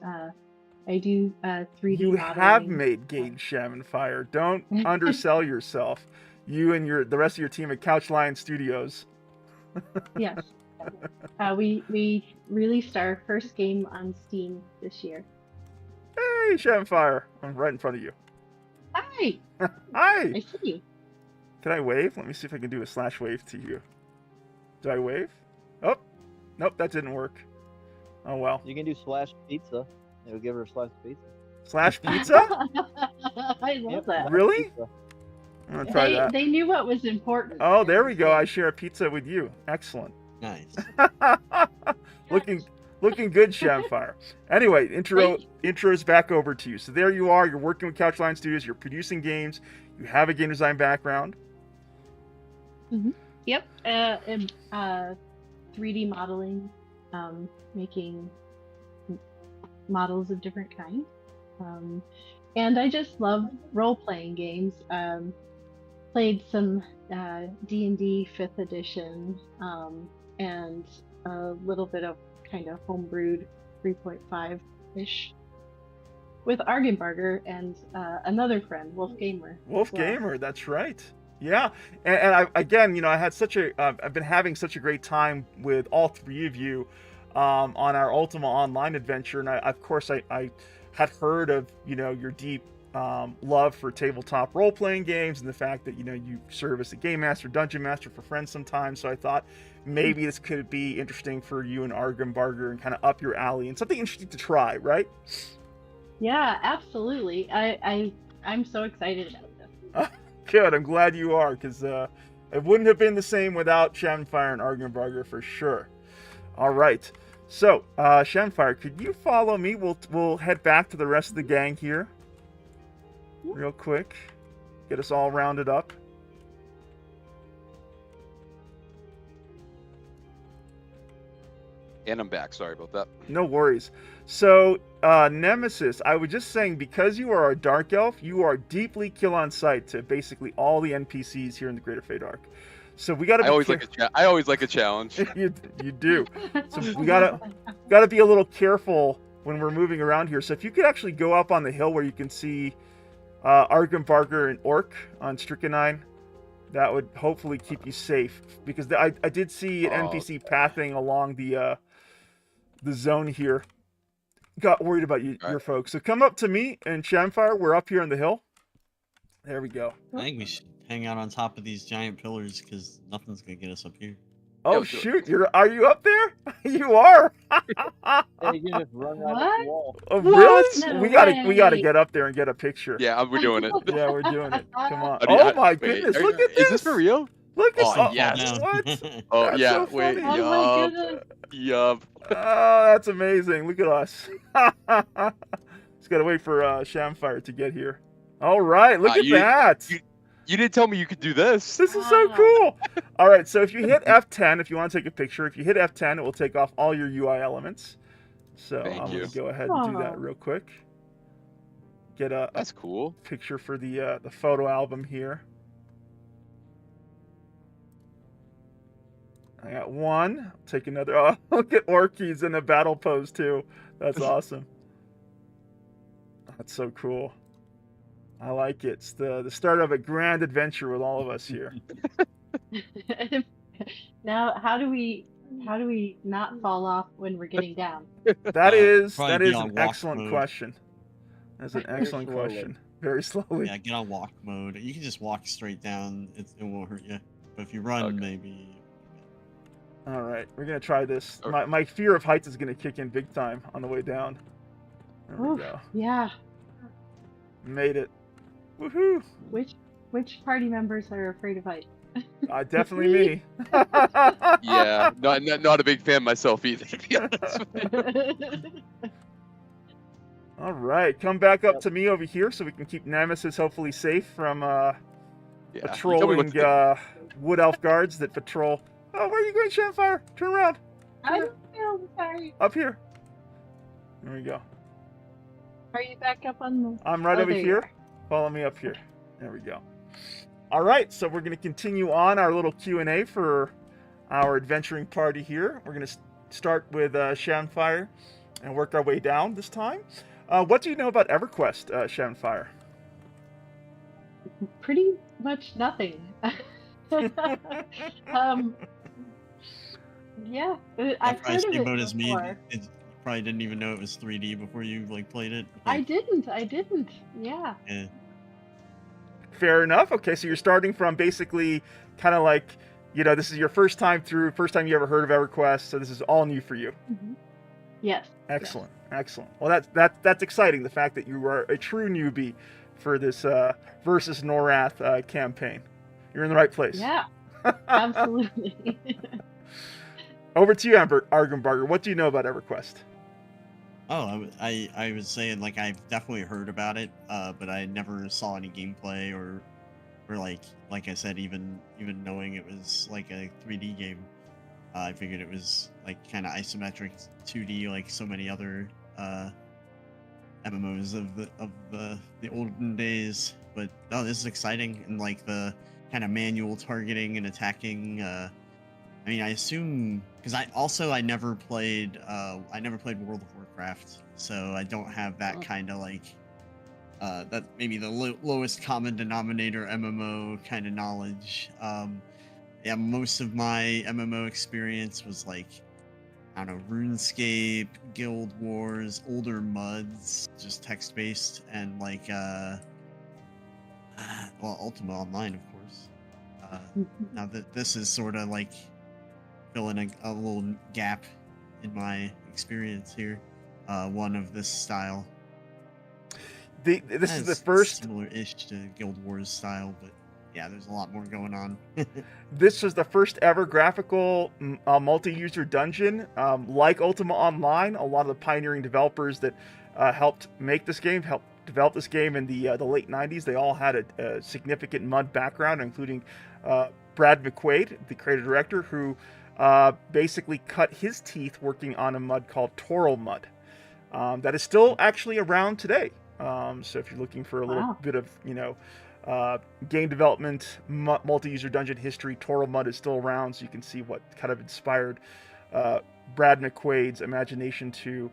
I do 3D You modeling. have made games, Shamfire. Don't undersell yourself. You and the rest of your team at Couch Lion Studios. Yes. We released our first game on Steam this year. Hey, Shamfire. I'm right in front of you. Hi! Hi! I see you. Can I wave? Let me see if I can do a slash wave to you. Do I wave? Oh, nope, that didn't work. Oh well. You can do slash pizza. It'll give her a slice of pizza. Slash pizza? I love Yep, that. slash Really? pizza. I'm gonna try that. They knew what was important. Oh, there we go. I share a pizza with you. Excellent. Nice. looking good, Shamfire. Anyway, intro's back over to you. So there you are. You're working with Couchline Studios. You're producing games. You have a game design background. Yep. And 3D modeling, making models of different kinds. And I just love role-playing games. Played some D&D 5th edition, and a little bit of kind of homebrewed 3.5-ish with Argenbarger and another friend, Wolf Gamer. Wolf as well. Gamer, that's right. Yeah, and I, again, I had I've been having such a great time with all three of you on our Ultima Online adventure, and of course I had heard of your deep love for tabletop role-playing games and the fact that you serve as a game master, dungeon master for friends sometimes. So I thought maybe this could be interesting for you and Argenbarger and kind of up your alley and something interesting to try, right? Yeah, absolutely. I'm so excited about this. Good, I'm glad you are, because it wouldn't have been the same without Shamfire and Argenbarger for sure. All right, so Shamfire, could you follow me? We'll head back to the rest of the gang here real quick. Get us all rounded up. And I'm back. Sorry about that. No worries. So, Nemesis, I was just saying, because you are a Dark Elf, you are deeply kill on sight to basically all the NPCs here in the Greater Feydark. So we gotta. I always like a challenge. you do. So we gotta be a little careful when we're moving around here. So if you could actually go up on the hill where you can see Argenbarger and Orc on Strychnine, that would hopefully keep you safe. Because I did see an NPC pathing along the zone here. Got worried about your folks. So come up to me and Shamfire. We're up here on the hill. There we go. I think we should hang out on top of these giant pillars because nothing's gonna get us up here. Oh Yo, shoot! Are you up there? You are. Yeah, you can just run right up the wall. Oh, really? No we gotta way. get up there and get a picture. Yeah, we're doing it. Yeah, we're doing it. Come on. How do Oh my wait, goodness! Look at this. Is this for real? Look at Oh, this. yes. What? Oh That's yeah. so Wait. funny. Oh my goodness. Yup. Oh, that's amazing. Look at us. Just gotta wait for Shamfire to get here. All right. Look at that. You didn't tell me you could do this. This is so Wow. cool. All right, so if you hit F10, if you want to take a picture, if you hit F10, it will take off all your UI elements. So Thank I'm going you. to go ahead and do that Aw. real quick. Get a That's cool. picture for the photo album here. I got one. Take another. Oh, look at Orkies in a battle pose too. That's awesome. That's so cool. I like it. It's the start of a grand adventure with all of us here. Now, how do we not fall off when we're getting down? That is Probably be on an walk excellent mode. question. That's an excellent slowly. question. Very slowly. Yeah, get on walk mode. You can just walk straight down. It won't hurt you. But if you run, Okay. maybe. All right, we're gonna try this. Okay. My fear of heights is gonna kick in big time on the way down. There we Oof, go. yeah. Made it. Woohoo! Which party members are afraid of heights? Definitely me. Yeah. Not a big fan myself either. To be honest with you. All right, come back up to me over here so we can keep Nemesis hopefully safe from Yeah. You tell me patrolling what to do. wood elf guards that patrol. Oh, where are you going, Shamfire? Turn around. I don't know. Sorry. Up here. There we go. Are you back up on the? I'm right Oh, over there you here. are. Follow me up here. There we go. All right, so we're going to continue on our little Q&A for our adventuring party here. We're going to start with Shamfire and work our way down this time. What do you know about EverQuest, Shamfire? Pretty much nothing. um, Yeah, That I've probably heard of same it boat as me. before. You probably didn't even know it was 3D before you like played it. I Like, didn't. I didn't. Yeah. yeah. Fair enough. Okay, so you're starting from basically kind of like, this is your first time through, first time you ever heard of EverQuest, so this is all new for you. Hmm. Yes. Excellent, excellent. Well, that's exciting. The fact that you are a true newbie for this versus Norrath campaign. You're in the right place. Yeah. Absolutely. Over to you, Argenbarger. What do you know about EverQuest? Oh, I was saying like I've definitely heard about it, but I never saw any gameplay or like I said, even knowing it was like a 3D game. I figured it was like kind of isometric 2D, like so many other MMOs of the olden days. But no, this is exciting, and like the kind of manual targeting and attacking. I mean, I assume because I never played World of Warcraft, so I don't have that kind of like that maybe the lowest common denominator MMO kind of knowledge. Yeah, most of my MMO experience was like, I don't know, RuneScape, Guild Wars, older MUDs, just text-based, and like, well, Ultima Online, of course. Now that this is sort of like filling a little gap in my experience here, one of this style. This is the first similar-ish to Guild Wars style, but yeah, there's a lot more going on. This was the first ever graphical multi-user dungeon, like Ultima Online. A lot of the pioneering developers that helped make this game, helped develop this game in the late 90s, they all had a significant MUD background, including Brad McQuaid, the creative director, who basically cut his teeth working on a MUD called Toral MUD. That is still actually around today. So if you're looking for a little bit of, game development, multi-user dungeon history, Toral MUD is still around, so you can see what kind of inspired Brad McQuaid's imagination to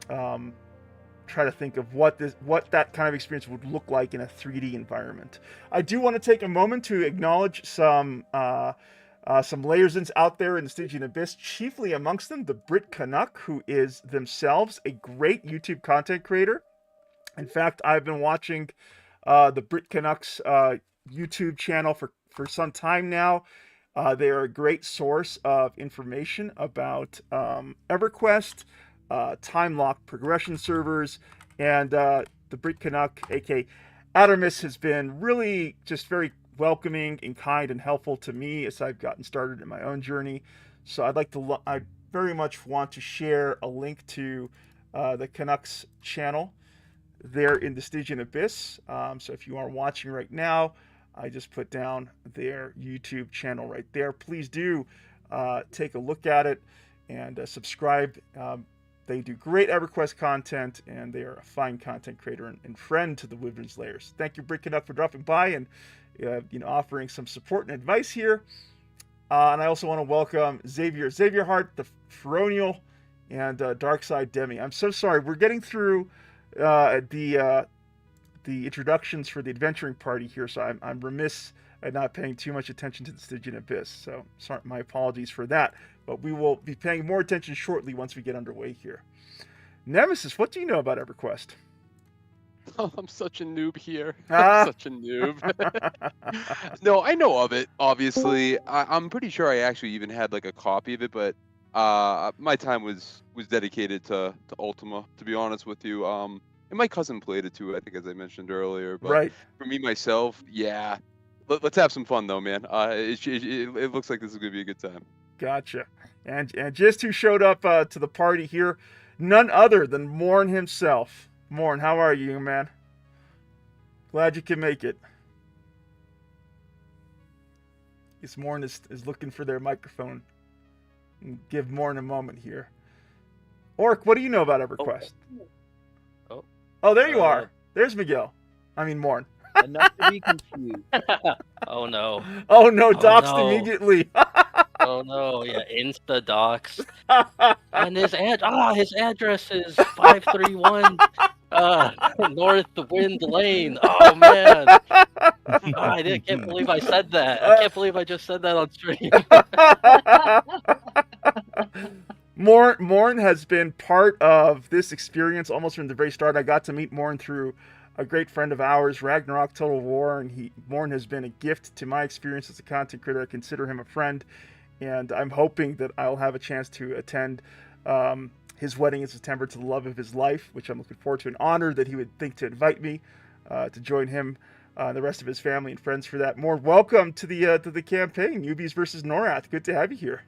try to think of what that kind of experience would look like in a 3D environment. I do want to take a moment to acknowledge some Layersins out there in the Stygian Abyss, chiefly amongst them the Brit Canuck, who is themselves a great YouTube content creator. In fact, I've been watching the Brit Canucks YouTube channel for some time now. They are a great source of information about EverQuest, time-locked progression servers, and the Brit Canuck, aka Adamus, has been really just very welcoming and kind and helpful to me as I've gotten started in my own journey. So I very much want to share a link to the Canucks channel there in the Stygian Abyss. So if you are watching right now, I just put down their YouTube channel right there. Please do take a look at it and subscribe. They do great EverQuest content, and they are a fine content creator and friend to the Wyvern's Layers. Thank you, Brit Canuck, for dropping by and offering some support and advice here. And I also want to welcome Xavier Hart, the Feronial, and Darkside Demi. I'm so sorry. We're getting through the introductions for the adventuring party here, so I'm remiss at not paying too much attention to the Stygian Abyss. So sorry, my apologies for that. But we will be paying more attention shortly once we get underway here. Nemesis, what do you know about EverQuest? Oh, I'm such a noob here. I'm such a noob. No, I know of it, obviously. I'm pretty sure I actually even had like a copy of it, but my time was dedicated to Ultima, to be honest with you. And my cousin played it too, I think, as I mentioned earlier. But right. For me, myself, yeah. Let's have some fun, though, man. It looks like this is going to be a good time. Gotcha. And just who showed up to the party here, none other than Morn himself. Morn, how are you, man? Glad you can make it. Guess Morn is looking for their microphone. Give Morn a moment here. Orc, what do you know about EverQuest? Oh, there you are. There's Miguel. I mean, Morn. Enough to be confused. Oh no. Oh no, doxed no. immediately. Oh no, yeah, insta docs. And his address is 531 North Wind Lane. Oh man. I can't believe I said that. I can't believe I just said that on stream. Morn has been part of this experience almost from the very start. I got to meet Morn through a great friend of ours, Ragnarok Total War, and Morn has been a gift to my experience as a content creator. I consider him a friend, and I'm hoping that I'll have a chance to attend his wedding in September to the love of his life, which I'm looking forward to. An honor that he would think to invite me to join him and the rest of his family and friends for that. Morn, welcome to the campaign, Newbies versus Norrath. Good to have you here.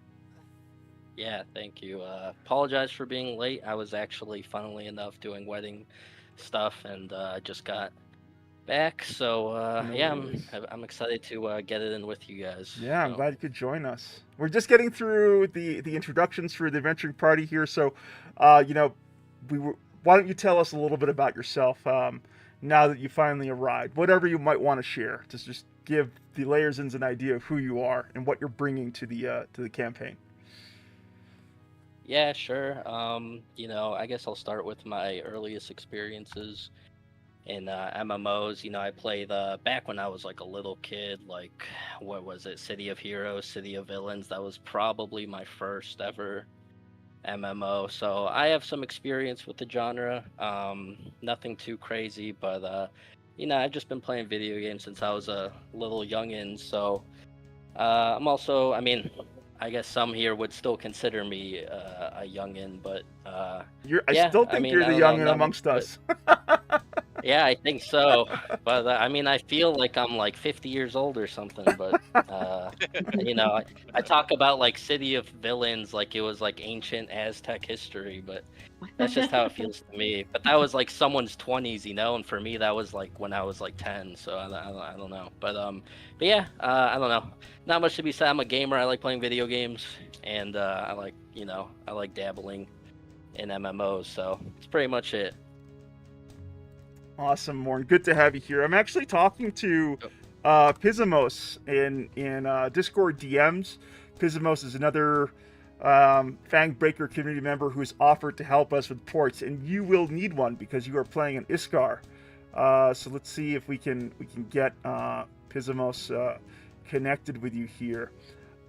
Yeah, thank you. Apologize for being late. I was actually, funnily enough, doing wedding stuff, and I just got back. So No yeah, worries. I'm excited to get it in with you guys. Yeah, I'm So, glad you could join us. We're just getting through the introductions for the adventuring party here, so you know, why don't you tell us a little bit about yourself now that you finally arrived? Whatever you might want to share, just give the Layersons an idea of who you are and what you're bringing to the campaign. yeah, sure. You know, I guess I'll start with my earliest experiences in MMOs. You know, I played back when I was like a little kid, like what was it, City of Heroes, City of Villains. That was probably my first ever MMO. So I have some experience with the genre. Nothing too crazy, but you know, I've just been playing video games since I was a little youngin. So I'm also, I mean, I guess some here would still consider me a youngin, but I yeah, still I think mean, you're I the don't know, youngin amongst us. yeah, I think so. But I mean, I feel like I'm like 50 years old or something. But you know, I talk about like City of Villains like it was like ancient Aztec history, but that's just how it feels to me. But that was like someone's 20s, you know, and for me that was like when I was like 10. So I don't know. But yeah, I don't know. Not much to be said. I'm a gamer. I like playing video games, and I like, you know, I like dabbling in MMOs. So it's pretty much it. Awesome, Morn. Good to have you here. I'm actually talking to Pisamos in Discord DMs. Pisamos is another Fangbreaker community member who's offered to help us with ports, and you will need one because you are playing an Iskar. So let's see if we can get Pisamos connected with you here.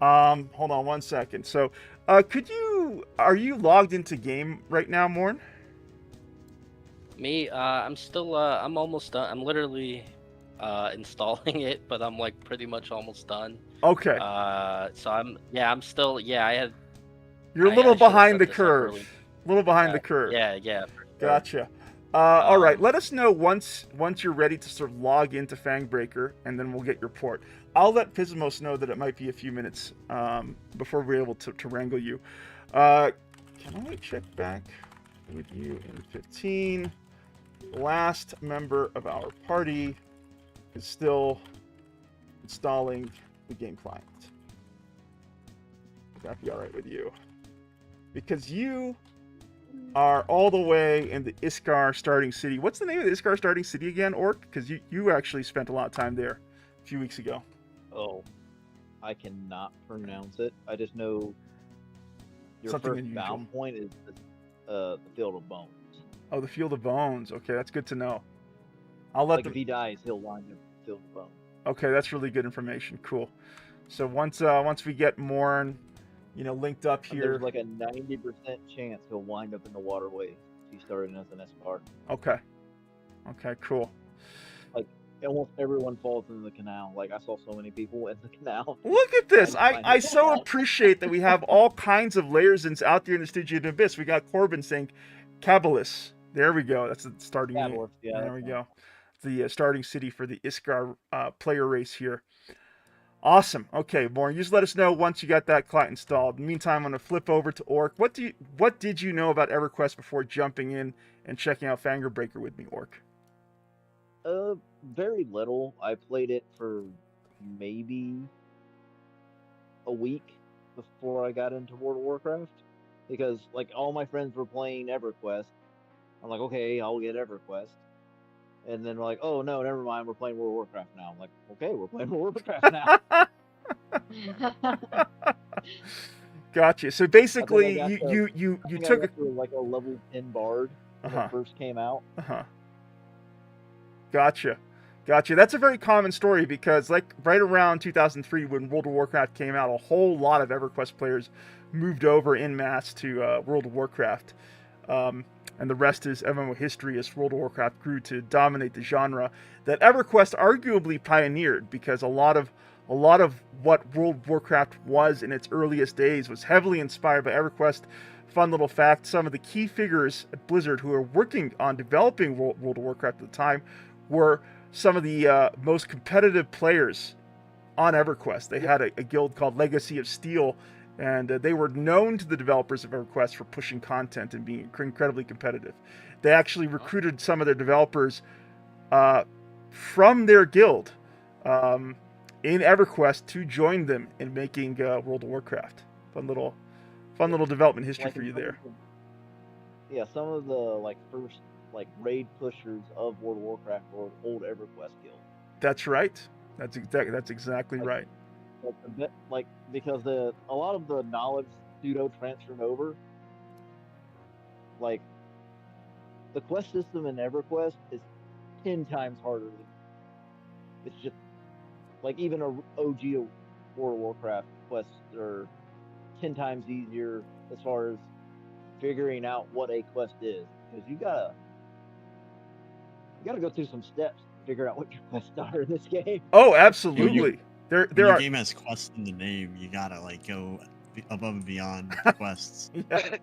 Hold on one second. So, are you logged into game right now, Morn? Me, I'm still, I'm almost done. I'm literally installing it, but I'm like pretty much almost done. Okay. So I'm still, yeah, You're a I little should have behind set the this up curve. early. A little behind Yeah, the curve. yeah, for sure. Gotcha. All right. Um, Let us know once you're ready to sort of log into Fangbreaker, and then we'll get your port. I'll let Pisamos know that it might be a few minutes before we're able to wrangle you. Can I check back with you in 15? Last member of our party is still installing the game client. Would that be all right with you? Because you are all the way in the Iskar starting city. What's the name of the Iskar starting city again, Orc? Because you actually spent a lot of time there a few weeks ago. Oh, I cannot pronounce it. I just know your Something first unusual. bound point is the Field of Bones. Oh, the Field of Bones. Okay, that's good to know. I'll let Like if he dies, he'll wind up in the Field of Bones. Okay, that's really good information. Cool. So once we get Morn, linked up And here. there's like a 90% chance he'll wind up in the waterway if he started as an SR. Okay. Okay, cool. Like almost everyone falls into the canal. Like I saw so many people in the canal. Look at this. I I so appreciate that we have all kinds of Layersons out there in the Stygian Abyss. We got Corbin saying Cabalus. There we go. That's the starting name. Catalyst, yeah. There we go. The starting city for the Iskar player race here. Awesome. Okay, Morn, you just let us know once you got that client installed. In the meantime, I'm going to flip over to Orc. What did you know about EverQuest before jumping in and checking out Fangbreaker with me, Orc? Very little. I played it for maybe a week before I got into World of Warcraft because like all my friends were playing EverQuest. I'm like, okay, I'll get EverQuest. And then we're like, oh no, never mind, we're playing World of Warcraft now. I'm like, okay, we're playing World of Warcraft now. Gotcha. So basically, I you think took I got to like a level 10 bard when it first came out. Gotcha. That's a very common story because, like, right around 2003, when World of Warcraft came out, a whole lot of EverQuest players moved over in mass to World of Warcraft. And the rest is MMO history as World of Warcraft grew to dominate the genre that EverQuest arguably pioneered, because a lot of what World of Warcraft was in its earliest days was heavily inspired by EverQuest. Fun little fact, some of the key figures at Blizzard who were working on developing World of Warcraft at the time were some of the most competitive players on EverQuest. They had a guild called Legacy of Steel, and they were known to the developers of EverQuest for pushing content and being incredibly competitive. They actually recruited some of their developers from their guild in EverQuest to join them in making World of Warcraft. Fun little development history Like for you there. Yeah, some of the like first like raid pushers of World of Warcraft were old EverQuest guild. That's right. That's exactly Like, right. like because a lot of the knowledge pseudo transferred over. Like the quest system in EverQuest is 10 times harder than it's just like even a OG World of Warcraft quests are 10 times easier as far as figuring out what a quest is, because you gotta go through some steps to figure out what your quests are in this game. Oh, absolutely. When There your are. game has quests in the name, you gotta like go above and beyond quests. Yeah,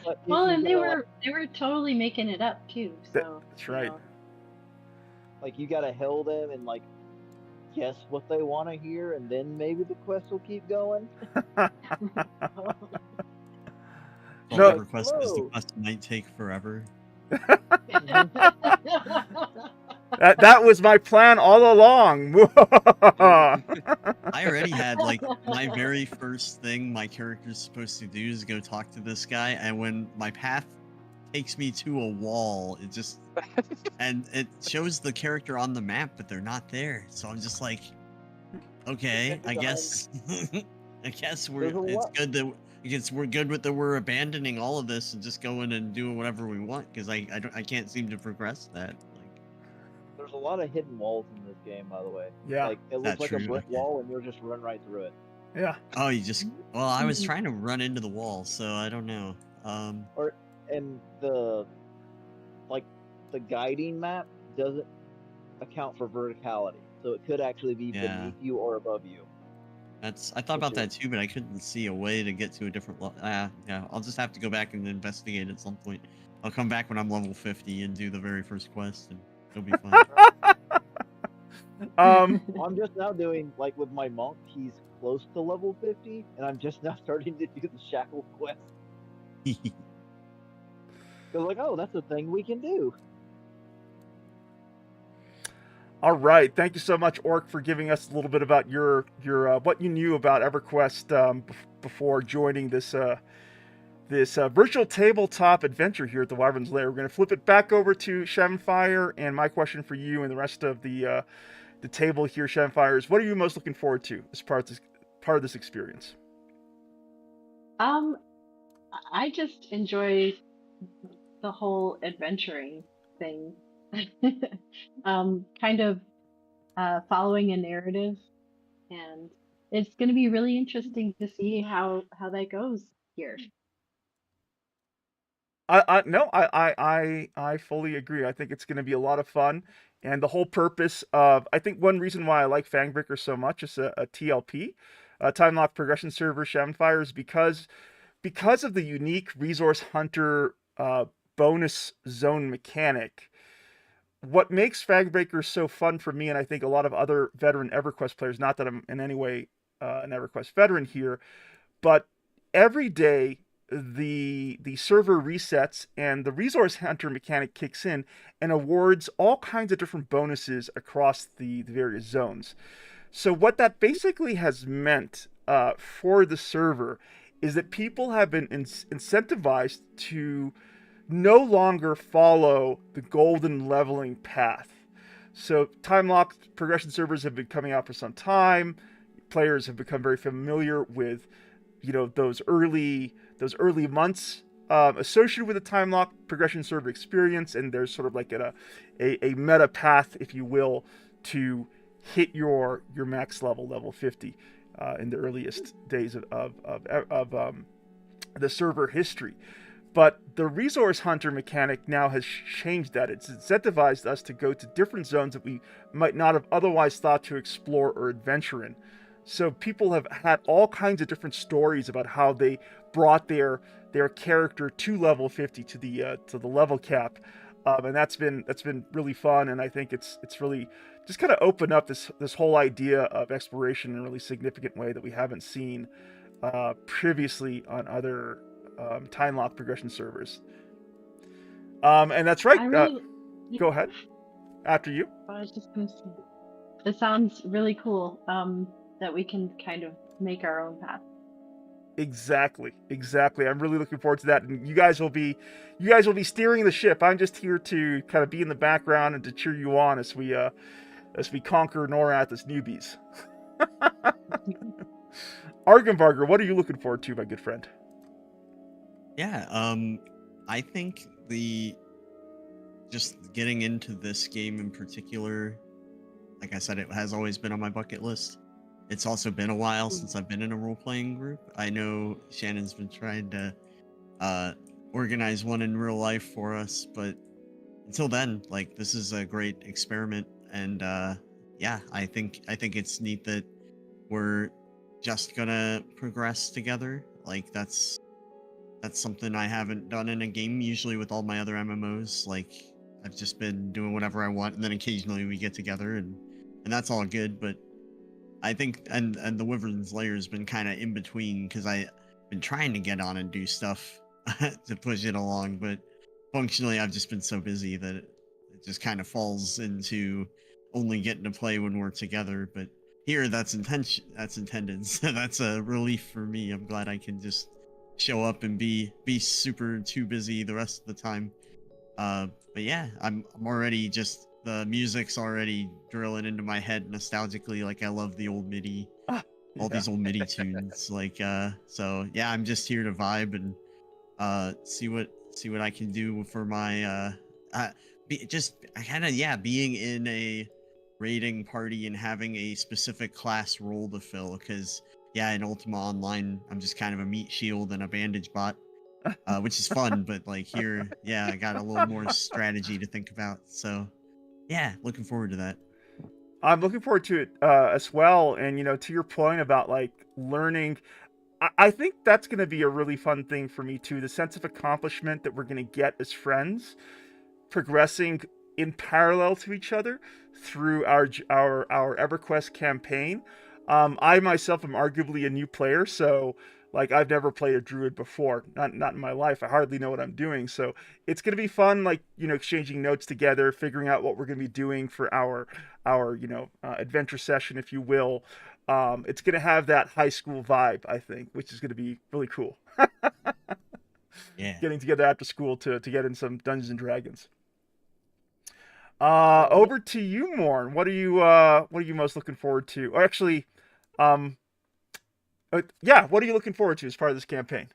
But Well, you and they gotta, were totally making it up too. So that's right. like you gotta hail them and like guess what they want to hear, and then maybe the quest will keep going. Well, No. EverQuest because the Hello. quest might take forever. That was my plan all along. I already had like my very first thing my character's supposed to do is go talk to this guy, and when my path takes me to a wall, it just and it shows the character on the map, but they're not there. So I'm just like, okay, I guess we're we're good with we're abandoning all of this and just going and doing whatever we want, because I can't seem to progress that. Like, There's a lot of hidden walls in this game, by the way. Yeah. Like it looks That's like a true, brick okay. wall, and you'll just run right through it. Yeah. oh, you just well, I was trying to run into the wall, so I don't know. And the guiding map doesn't account for verticality, so it could actually be Yeah. beneath you or above you. I thought about that too, but I couldn't see a way to get to a different level. Yeah, I'll just have to go back and investigate at some point. I'll come back when I'm level 50 and do the very first quest, and it'll be fun. I'm just now doing like with my monk. He's close to level 50, and I'm just now starting to do the shackle quest. Because like, oh, that's a thing we can do. All right. Thank you so much, Orc, for giving us a little bit about your what you knew about EverQuest before joining this virtual tabletop adventure here at the Wyvern's Lair. We're going to flip it back over to Shamfire, and my question for you and the rest of the table here, Shamfire, is what are you most looking forward to as part of this experience? I just enjoy the whole adventuring thing. Kind of following a narrative, and it's going to be really interesting to see how that goes here. I fully agree. I think it's going to be a lot of fun, and the whole purpose of I think one reason why I like Fangbreaker so much is a TLP, time lock progression server, Shamfire, is because of the unique resource hunter bonus zone mechanic. What makes Fangbreaker so fun for me, and I think a lot of other veteran EverQuest players, not that I'm in any way an EverQuest veteran here, but every day the server resets and the resource hunter mechanic kicks in and awards all kinds of different bonuses across the various zones. So what that basically has meant for the server is that people have been incentivized to no longer follow the golden leveling path. So time locked progression servers have been coming out for some time. Players have become very familiar with, those early months associated with the time locked progression server experience, and there's sort of like a meta path, if you will, to hit your max level 50. in the earliest days of the server history. But the resource hunter mechanic now has changed that. It's incentivized us to go to different zones that we might not have otherwise thought to explore or adventure in. So people have had all kinds of different stories about how they brought their character to level 50 to the level cap, and that's been really fun. And I think it's really just kind of opened up this whole idea of exploration in a really significant way that we haven't seen previously on other time lock progression servers. And that's right. I really, Go ahead. After you. I was just gonna say, it sounds really cool. That we can kind of make our own path. Exactly. I'm really looking forward to that, and you guys will be steering the ship. I'm just here to kind of be in the background and to cheer you on as we conquer Norrath as newbies. Argenvarger, what are you looking forward to, my good friend? Yeah, I think just getting into this game in particular, like I said, it has always been on my bucket list. It's also been a while since I've been in a role-playing group. I know Shannon's been trying to organize one in real life for us, but until then, like, this is a great experiment, and yeah, I think it's neat that we're just gonna progress together. Like, that's something I haven't done in a game. Usually with all my other MMOs, like, I've just been doing whatever I want, and then occasionally we get together, and that's all good. But I think, and the Wyvern's Lair has been kind of in between, because I've been trying to get on and do stuff to push it along, but functionally I've just been so busy that it just kind of falls into only getting to play when we're together. But here, that's intended, so that's a relief for me. I'm glad I can just show up and be super too busy the rest of the time. But yeah, I'm already just, the music's already drilling into my head nostalgically. Like, I love the old MIDI, all these old MIDI tunes. Like, so yeah, I'm just here to vibe and see what I can do for my being in a raiding party and having a specific class role to fill. Because yeah, in Ultima Online, I'm just kind of a meat shield and a bandage bot, which is fun. But like here, yeah, I got a little more strategy to think about. So yeah, looking forward to that. I'm looking forward to it as well. And, to your point about, like, learning, I think that's going to be a really fun thing for me too. The sense of accomplishment that we're going to get as friends, progressing in parallel to each other through our EverQuest campaign. I myself am arguably a new player, so, like, I've never played a druid before, not in my life. I hardly know what I'm doing, so it's gonna be fun, like, exchanging notes together, figuring out what we're gonna be doing for our adventure session, if you will. It's gonna have that high school vibe, I think, which is gonna be really cool. Yeah. Getting together after school to get in some Dungeons and Dragons. Over to you, Morn. What are you most looking forward to? Or actually, yeah, what are you looking forward to as part of this campaign?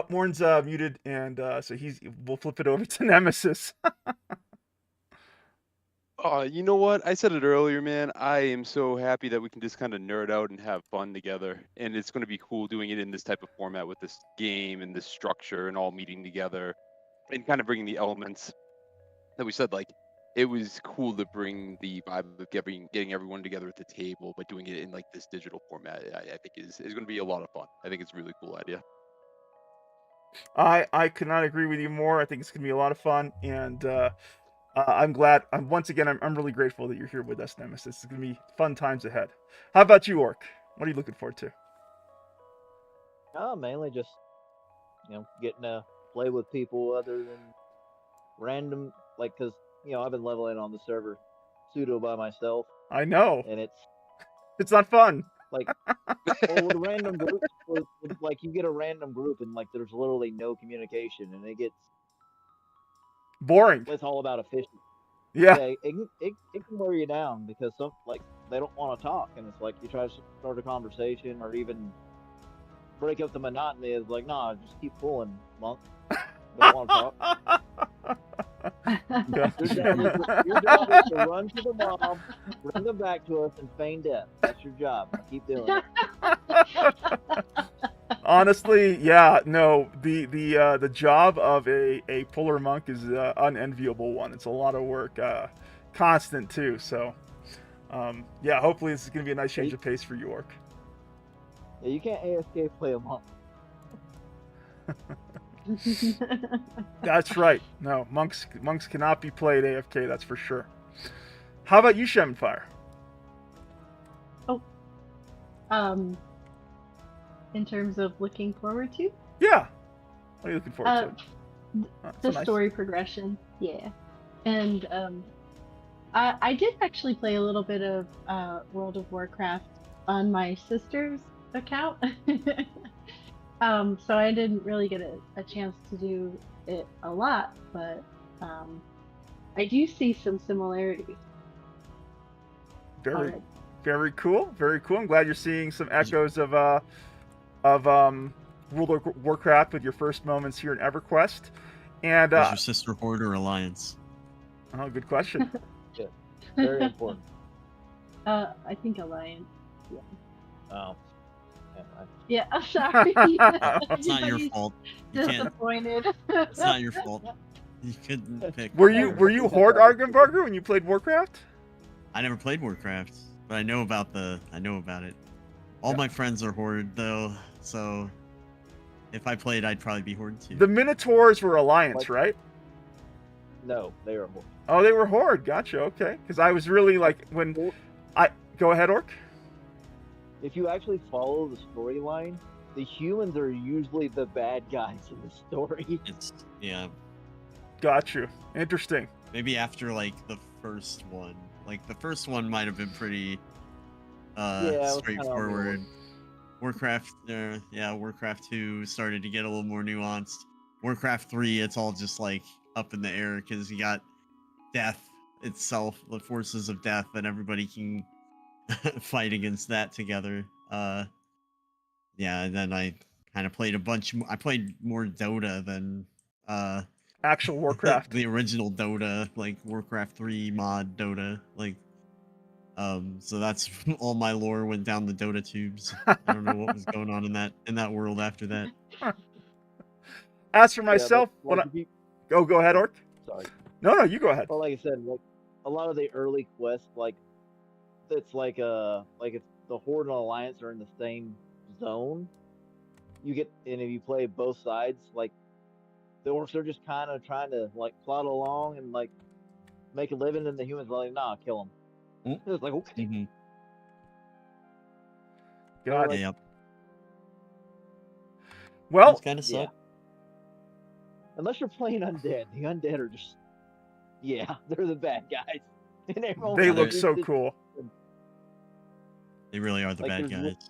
Morn's muted, and so we'll flip it over to Nemesis. You know what? I said it earlier, man. I am so happy that we can just kind of nerd out and have fun together. And it's going to be cool doing it in this type of format with this game and this structure and all meeting together and kind of bringing the elements that we said. Like, it was cool to bring the vibe of getting everyone together at the table, but doing it in, like, this digital format, I think is going to be a lot of fun. I think it's a really cool idea. I could not agree with you more. I think it's going to be a lot of fun, and I'm glad. I'm really grateful that you're here with us, Nemesis. It's going to be fun times ahead. How about you, Orc? What are you looking forward to? Mainly just, getting to play with people other than random, like, because, I've been leveling on the server pseudo by myself, I know. and It's not fun. like, well, with random groups, like, you get a random group and, like, there's literally no communication, and it gets Boring. it's all about efficiency. Yeah. It can wear you down because they don't want to talk, and it's like you try to start a conversation or even break up the monotony. It's like, nah, just keep pulling, monk. Don't want to talk. Yeah. Your job is to run to the mom, bring them back to us, and feign death. That's your job. Keep doing it. Honestly, yeah, no, the job of a puller monk is an unenviable one. It's a lot of work, constant too. So, yeah, hopefully this is gonna be a nice change of pace for York. Yeah, you can't AFK play a monk. That's right. No, monks cannot be played AFK. That's for sure. How about you, Sheminfire? In terms of looking forward to, Yeah. What are you looking forward uh, to? That's the nice. story progression, yeah, and I did actually play a little bit of World of Warcraft on my sister's account. So I didn't really get a chance to do it a lot, but I do see some similarities. Very, already. very cool. Very cool. I'm glad you're seeing some echoes of World of Warcraft with your first moments here in EverQuest. And Is your sister Horde or Alliance? oh, good question. Very important. I think Alliance. Yeah. Oh. Never mind. Yeah, I'm sorry. It's not your fault. You can't. Disappointed. It's not your fault. You couldn't pick. Were you Horde Argenbarger when you played Warcraft? I never played Warcraft, but I know about it. All Yeah. my friends are Horde though, so if I played, I'd probably be Horde too. The Minotaurs were Alliance, What? right? No, they are more. Oh, they were Horde. Gotcha. Okay. Because I was really like when I go ahead, Orc. If you actually follow the storyline, the humans are usually the bad guys in the story. It's yeah, Got you. Interesting. maybe after like the first one. Like the first one might have been pretty it was kinda straightforward. Warcraft, Warcraft 2 started to get a little more nuanced. Warcraft 3, it's all just like up in the air because you got death itself, the forces of death, and everybody can fight against that together. Yeah, and then I kind of played I played more Dota than Actual Warcraft. the original Dota, like Warcraft 3 mod Dota, like so that's all my lore went down the Dota tubes. I don't know what was going on in that world after that. As for Yeah, myself, but, when like, if you- go ahead, Orc. sorry. No, you go ahead. Well, like I said, like a lot of the early quests, like it's like if the Horde and Alliance are in the same zone, and if you play both sides, like the orcs are just kind of trying to like plod along and like make a living, and the humans are like, nah, kill them. It's like, okay. Mm-hmm. Got like- it. Yep. Well, It's kind of Yeah. suck. Unless you're playing undead, the undead are just, yeah, they're the bad guys. And everyone they kinda look treats so it- cool. They really are the Like, bad there's guys.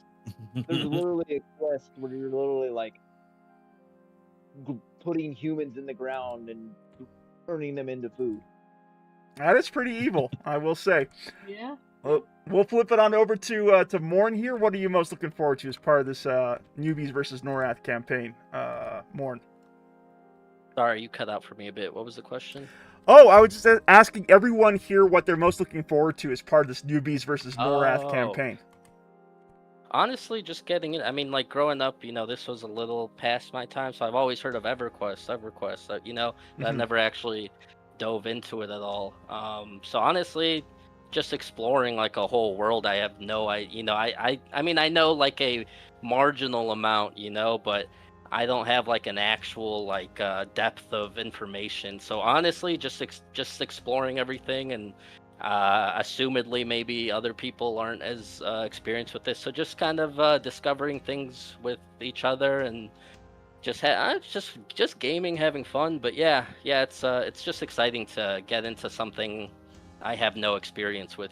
There's literally a quest where you're literally like putting humans in the ground and turning them into food. That is pretty evil, I will say. Yeah. We'll flip it on over to Morn here. What are you most looking forward to as part of this Newbies versus Norrath campaign, Morn? Sorry, you cut out for me a bit. What was the question? Oh, I was just asking everyone here what they're most looking forward to as part of this Newbies versus Norrath Oh. campaign. Honestly, just getting it. I mean, like growing up, this was a little past my time, so I've always heard of EverQuest, but I've Mhm. never actually dove into it at all. So honestly, just exploring like a whole world. I have no idea. I mean, I know like a marginal amount, but I don't have like an actual like depth of information. So honestly, just exploring everything and. Assumedly, maybe other people aren't as experienced with this, so just kind of discovering things with each other and just just gaming, having fun. But yeah, it's just exciting to get into something I have no experience with.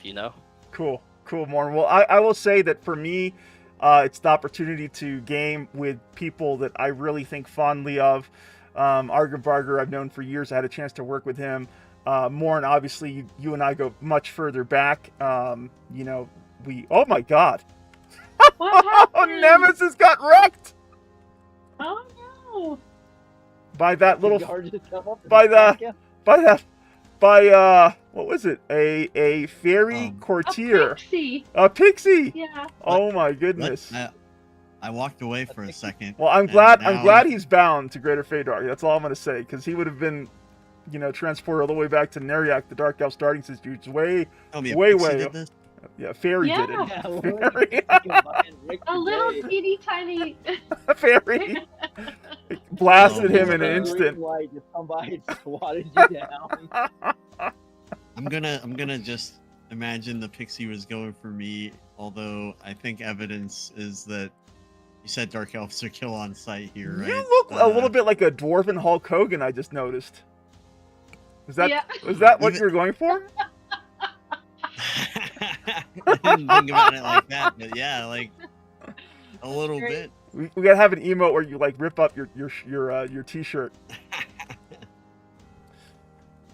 Cool, Morn. Well, I will say that for me, it's the opportunity to game with people that I really think fondly of. Argenbarger, I've known for years. I had a chance to work with him. Morn, obviously, you and I go much further back. Oh my God. What happened? Nemesis got wrecked Oh no. by that little, Guard just come up and by the- attack ya? by by what was it? A fairy courtier. Pixie. A pixie. Yeah. Oh my goodness. I walked away for a second. Well, I'm and glad now- he's bound to Greater Fadar. That's all I'm gonna say, because he would have been, transported all the way back to Neriak, the Dark Elf starting siege. Way, Tell me, way, Pixie way. did this? Yeah, fairy did Yeah. it. Yeah, well, Fairy. A little teeny tiny. Fairy blasted Oh, him in an Green instant. light just come by and swatted you down. I'm gonna just imagine the Pixie was going for me, although I think evidence is that you said Dark Elves are kill on sight here, right? You look a little bit like a dwarven Hulk Hogan. I just noticed. Was that Yeah. what Even- you were going for? I didn't think about it like that, but yeah, like a little Great. bit. We gotta have an emote where you like rip up your t-shirt.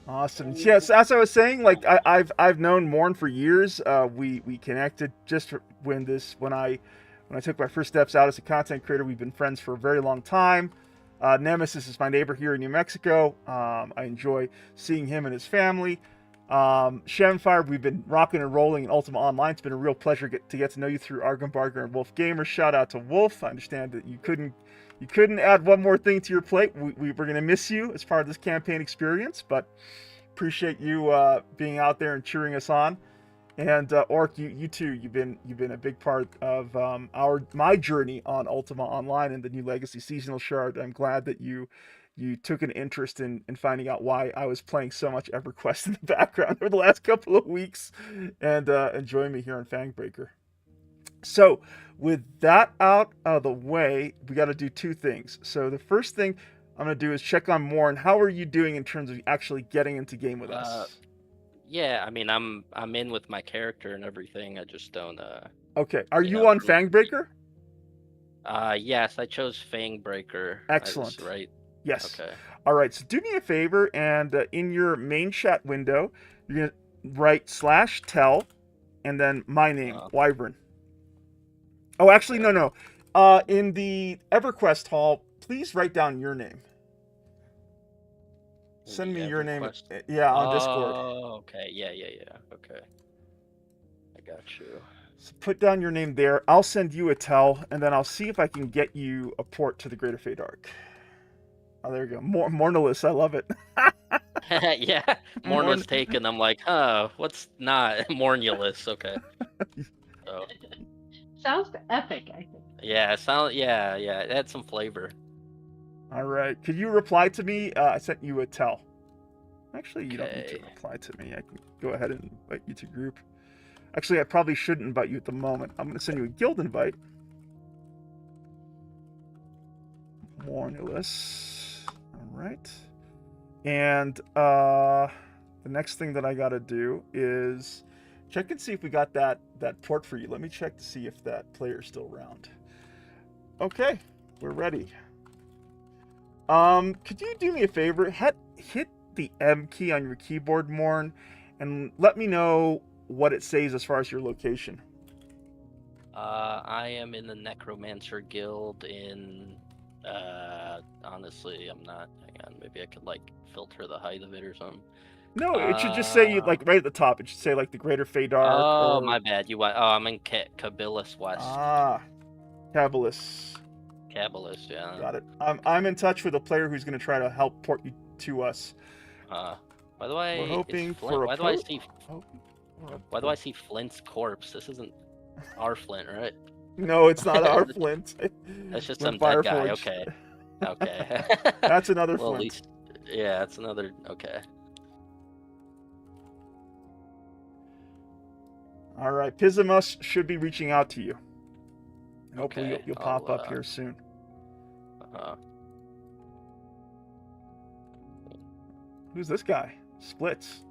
Awesome. Yes, as I was saying, like I've known Morn for years. We connected just when I took my first steps out as a content creator. We've been friends for a very long time. Nemesis is my neighbor here in New Mexico. I enjoy seeing him and his family. Shamfire, we've been rocking and rolling in Ultima Online. It's been a real pleasure to get to know you through Argenbarger and Wolf Gamer. Shout out to Wolf. I understand that you couldn't add one more thing to your plate. We're going to miss you as part of this campaign experience, but appreciate you being out there and cheering us on. And Orc, you too. You've been a big part of my journey on Ultima Online and the new Legacy Seasonal Shard. I'm glad that you took an interest in finding out why I was playing so much EverQuest in the background over the last couple of weeks, and join me here on Fangbreaker. So, with that out of the way, we got to do two things. So, the first thing I'm going to do is check on Morn. How are you doing in terms of actually getting into game with us? Yeah, I mean, I'm in with my character and everything. I just don't. Okay, are you yeah, on Fangbreaker? Yes, I chose Fangbreaker. Excellent. Right. Yes. Okay. All right, so do me a favor, and in your main chat window, you're going to write /tell, and then my name, Wyvern. Oh, actually, no. In the EverQuest hall, please write down your name. Send me your name. EverQuest? Yeah, on Discord. Oh, okay. Yeah. Okay. I got you. So put down your name there. I'll send you a tell, and then I'll see if I can get you a port to the Greater Fadark. Oh, there you go. Mornalist, I love it. Yeah, Morn was taken. I'm like, what's not Mornulus? Okay. So, Sounds epic, I think. yeah, it had some flavor. All right. Could you reply to me? I sent you a tell. Actually, you don't need to Okay. reply to me. I can go ahead and invite you to group. Actually, I probably shouldn't invite you at the moment. I'm going to send you a guild invite. Mornulus. All right. And the next thing that I got to do is check and see if we got that port for you. Let me check to see if that player's still around. Okay, we're ready. Could you do me a favor? Hit the M key on your keyboard, Morn, and let me know what it says as far as your location. I am in the Necromancer Guild in. Honestly, I'm not. Hang on, maybe I could like filter the height of it or something. No, it should just say like right at the top. It should say like the Greater Fadark. Oh, or... my bad. I'm in Cabilis West. Cabilis. Cabilis, yeah. Got it. I'm in touch with a player who's going to try to help port you to us. By the way, We're hoping Flint, for a why do I see? Oh, Why do I see Flint's corpse? This isn't our Flint, right? No, it's not our Flint. That's just Flint some dead guy. Fireforge. Okay. Okay. That's another well, Flint. at least, yeah, it's another. Okay. All right, Pisimus should be reaching out to you. And hopefully Okay, you'll pop I'll, up here soon. Who's this guy? Splits.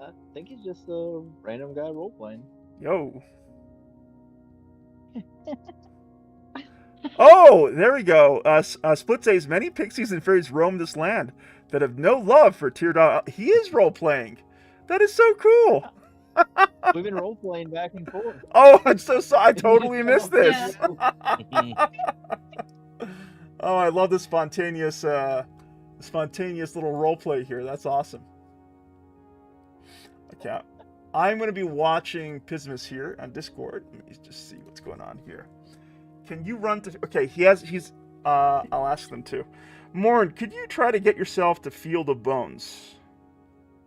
I think he's just a random guy role playing. Yo. Oh, there we go. Split says many pixies and fairies roam this land that have no love for Teardog. He is role playing. That is so cool. We've been role playing back and forth. Oh, I'm so sorry. I totally missed this. Oh, I love the spontaneous little role play here. That's awesome. account. I'm going to be watching Pismus here on Discord. Let me just see what's going on here. Can you run to... Okay, I'll ask them to. Morn, could you try to get yourself to Field of Bones?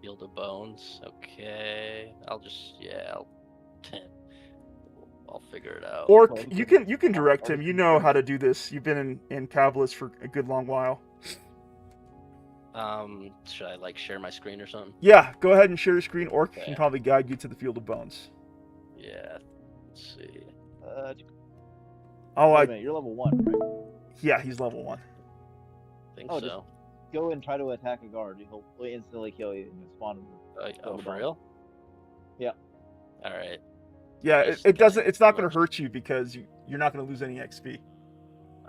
Field of Bones. Okay. I'll figure it out. Or you can direct him. You know how to do this. You've been in Cavalis for a good long while. Should I like share my screen or something? Yeah, go ahead and share your screen. Orc Okay. can probably guide you to the Field of Bones. Yeah. Let's see. Oh, Wait a minute, you're level 1, right? yeah, he's level 1. I think Oh, so. Go and try to attack a guard. He'll instantly kill you and spawn him. Oh, for real? Yeah. All right. Yeah, Just it doesn't. gotta It's not going look. to hurt you because you're not going to lose any XP.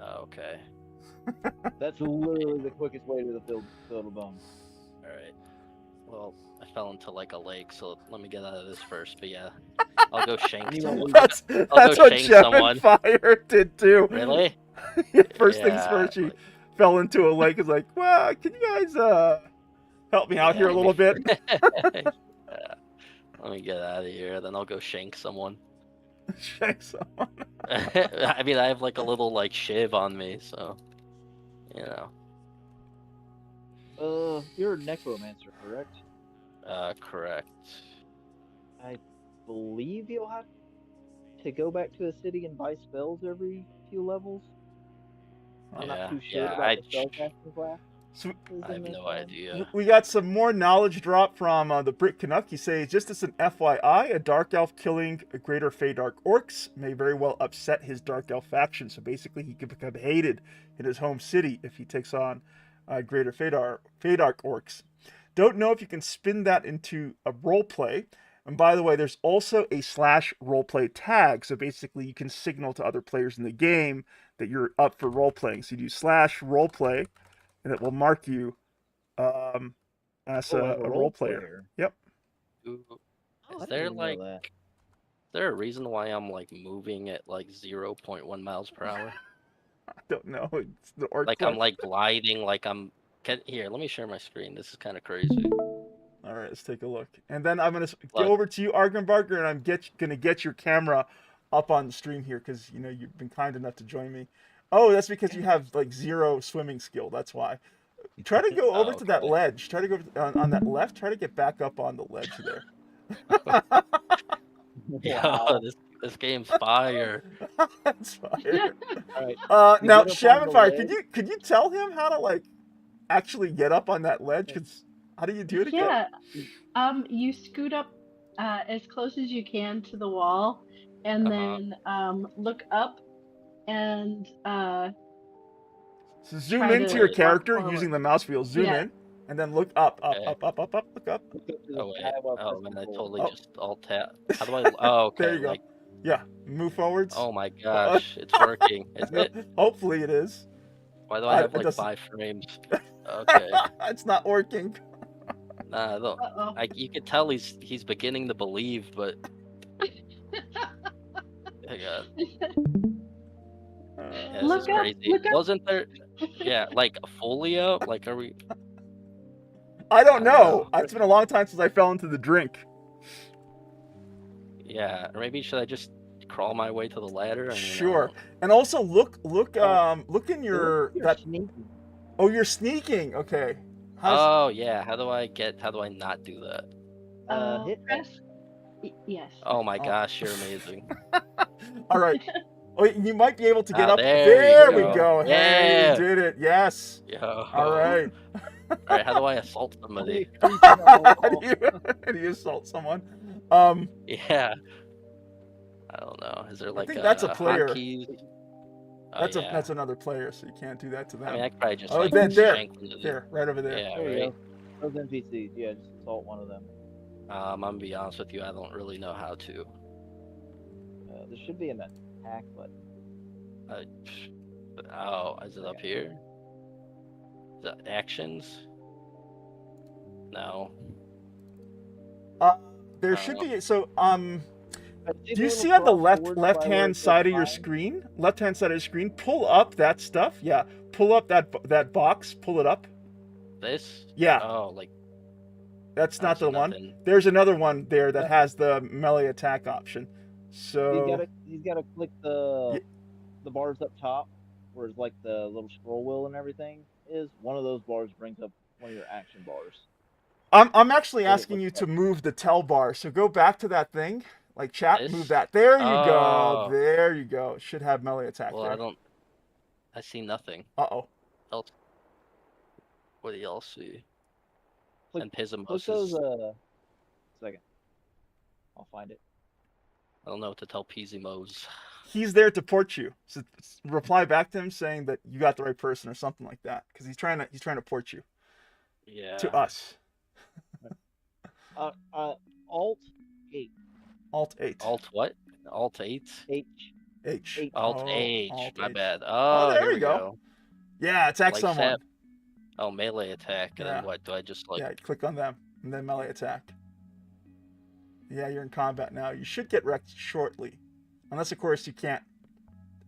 Okay. That's literally the quickest way to the field of bones. All right. Well, I fell into like a lake, so let me get out of this first. But yeah, I'll go shank You someone. know, That's go what shank Gem someone. and Fire did too. Really? First things Yeah, first, she like- fell into a lake. Is like, well, can you guys help me out here a little bit? Yeah. Let me get out of here, then I'll go shank someone. Shank someone. I mean, I have like a little like shiv on me, so you know. You're a necromancer, correct? Correct. I believe you'll have to go back to the city and buy spells every few levels. I'm Yeah, not too sure yeah, about the spellcasting class. So I have no idea. we got some more knowledge drop from the Brit Canuck. He says, just as an FYI, a Dark Elf killing a Greater Feydark Orcs may very well upset his Dark Elf faction. So basically, he could become hated in his home city if he takes on Greater Feydark Orcs. Don't know if you can spin that into a roleplay. And by the way, there's also a /roleplay tag. So basically, you can signal to other players in the game that you're up for roleplaying. So you do /roleplay, and it will mark you as a role player. Yep. Ooh, Oh, I Is didn't there even know like, that. is there a reason why I'm like moving at like 0.1 miles per hour? I don't know. It's the orc. Like I'm like gliding, like I'm. Here, let me share my screen. This is kind of crazy. All right, let's take a look. And then I'm gonna Look. go over to you, Argon Barker, and I'm gonna get your camera up on the stream here because you know you've been kind enough to join me. Oh, that's because you have like 0 swimming skill. That's why. Try to go over to that Okay. ledge. Try to go on that left. Try to get back up on the ledge there. Yo, this game's fire. That's fire. All right. Now, get up on Shaman the Fire, ledge. could you tell him how to like actually get up on that ledge? 'Cause how do you do it again? Yeah. You scoot up as close as you can to the wall, and then look up and So zoom try into to your walk character forward. using the mouse wheel. Zoom Yeah. in, and then look up, Okay. look up. Look up to the Oh wait. sky while Oh pressing man, I forward. totally Oh. just alt tap. How do I? Oh, okay. There you go. Like, Yeah, move forwards. oh my gosh, it's working, isn't it? Hopefully it is. Why do I have it like doesn't- 5 frames? Okay. It's not working. Nah, I don't. Uh-oh. You could tell he's beginning to believe, but I got. Yeah, this Look is up, crazy. look up. Wasn't there? Yeah, like a folio. Like, are we? I don't I don't know. know. It's been a long time since I fell into the drink. Yeah, or maybe should I just crawl my way to the ladder? I mean, I Sure. don't- And also look in your You're that. sneaky. Oh, you're sneaking. Okay. How's, Oh yeah. How do I not do that? Hit press. Yes. Oh my Oh. gosh, you're amazing. all right. Oh, you might be able to get Ah, up. there you we go. go. Hey, Yeah. you did it. Yes. Yo. All right. All right. How do I assault somebody? How do you assault someone? Yeah. I don't know. Is there like think that's a player. hotkeys? Oh, yeah. That's another player, so you can't do that to them. I mean, I could probably just Oh, like there. shank them to the- There, right over there. Yeah, There you right. go. Those NPCs, yeah, just assault one of them. I'm gonna be honest with you. I don't really know how to. There should be an attack button. Oh, is it up here? Is that actions? No. There should be so Do do you see on the left hand side of your screen? Left hand side of your screen, pull up that stuff. Yeah. Pull up that box, pull it up. This? Yeah. Oh, like That's I not see the one. nothing. There's another one there that has the melee attack option. So He's gotta click the bars up top, where it's like the little scroll wheel and everything is. One of those bars brings up one of your action bars. I'm actually What it asking looks you like. to move the tel bar. So go back to that thing, like chat, This? move that. There you go. Oh. There you go. It should have melee attack Well, there. I see nothing. Uh-oh. Else. What do y'all see? Click, And click Pisamos those. is. Second, I'll find it. I don't know what to tell Pisamos. He's there to port you. So reply back to him saying that you got the right person or something like that, because he's trying to port you Yeah. to us. Alt 8. Alt 8. Alt what? Alt 8? H. H. Alt Oh, H. Alt My H. bad. Oh, Oh, there here we we go. go. Yeah, attack Like someone. Sap. Oh, melee attack. And Yeah. then what? Do I just like. Yeah, click on them and then melee attack. Yeah, you're in combat now. You should get wrecked shortly, unless of course you can't.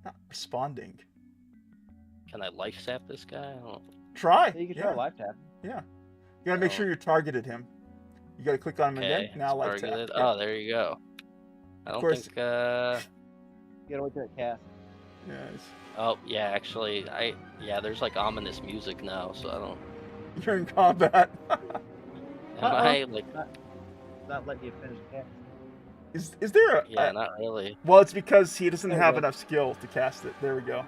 Not responding. Can I life sap this guy? I don't. Try. You can yeah. try life tap. Yeah. You gotta make Oh. sure you targeted him. You gotta click on him Okay. again. Now life tap. Targeted. Yeah. Oh, there you go. I don't course. think. You gotta wait till it casts. Yes. Oh, yeah, actually, there's like ominous music now, so I don't. You're in combat. Am I like. Not letting you finish the cast. Is there a? Yeah, not really. Well, it's because he doesn't There we have go. enough skill to cast it. There we go.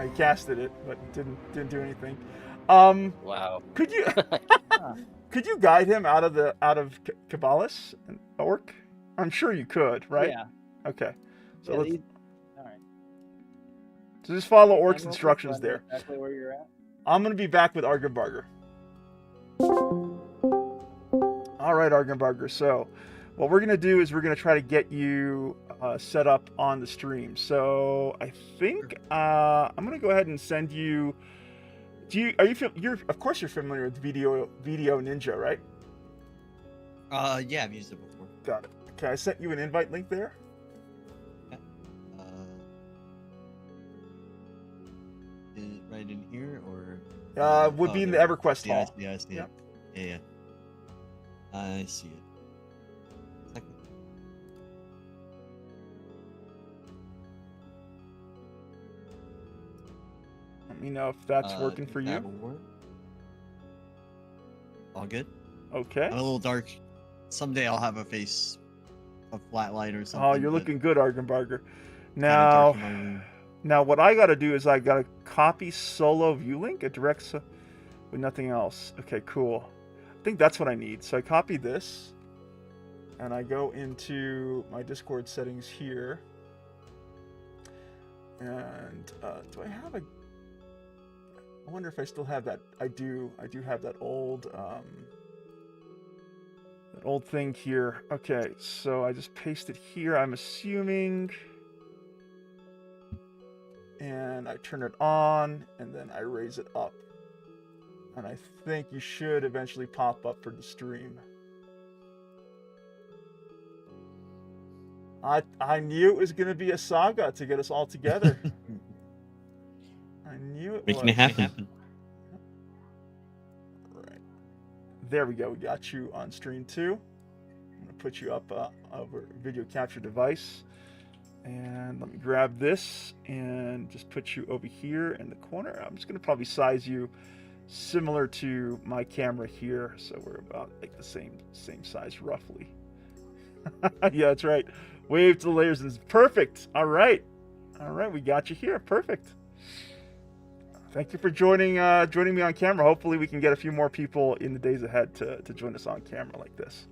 He casted it, but didn't do anything. Wow. Could you Huh. could you guide him out of Cabalus, an orc? I'm sure you could, right? Yeah. Okay. So Yeah, let's all right. so just follow Hang orc's real quick instructions so I know there. Exactly where you're at. I'm gonna be back with Argenbarger. All right, Argenbarger. So, what we're gonna do is we're gonna try to get you set up on the stream. So I think I'm gonna go ahead and send you. You're of course you're familiar with Video Ninja, right? Yeah, I've used it before. Got it. Okay, I sent you an invite link there. Is it right in here or? Would be in the there we go. EverQuest Yeah, hall. I see it. Yep. Yeah. I see it. Second. Let me know if that's working I for think you. that'll work. All good. Okay. I'm a little dark. Someday I'll have a face, a flat light or something. Oh, you're but looking good, Argenbarger. kinda dark in Now, my room. now what I got to do is I got to copy solo view link, a direct with nothing else. Okay, cool. I think that's what I need. So I copy this, and I go into my Discord settings here. And do I have a? I wonder if I still have that. I do. I do have that old thing here. Okay, so I just paste it here. I'm assuming. And I turn it on, and then I raise it up. And I think you should eventually pop up for the stream. I knew it was going to be a saga to get us all together. I knew it Making was. it happen. Right. There we go. We got you on stream too. I'm going to put you up over video capture device. And let me grab this and just put you over here in the corner. I'm just going to probably size you similar to my camera here. So we're about like the same size roughly. Yeah, that's right. Wave to the layers is perfect. All right. We got you here. Perfect. Thank you for joining me on camera. Hopefully we can get a few more people in the days ahead to join us on camera like this.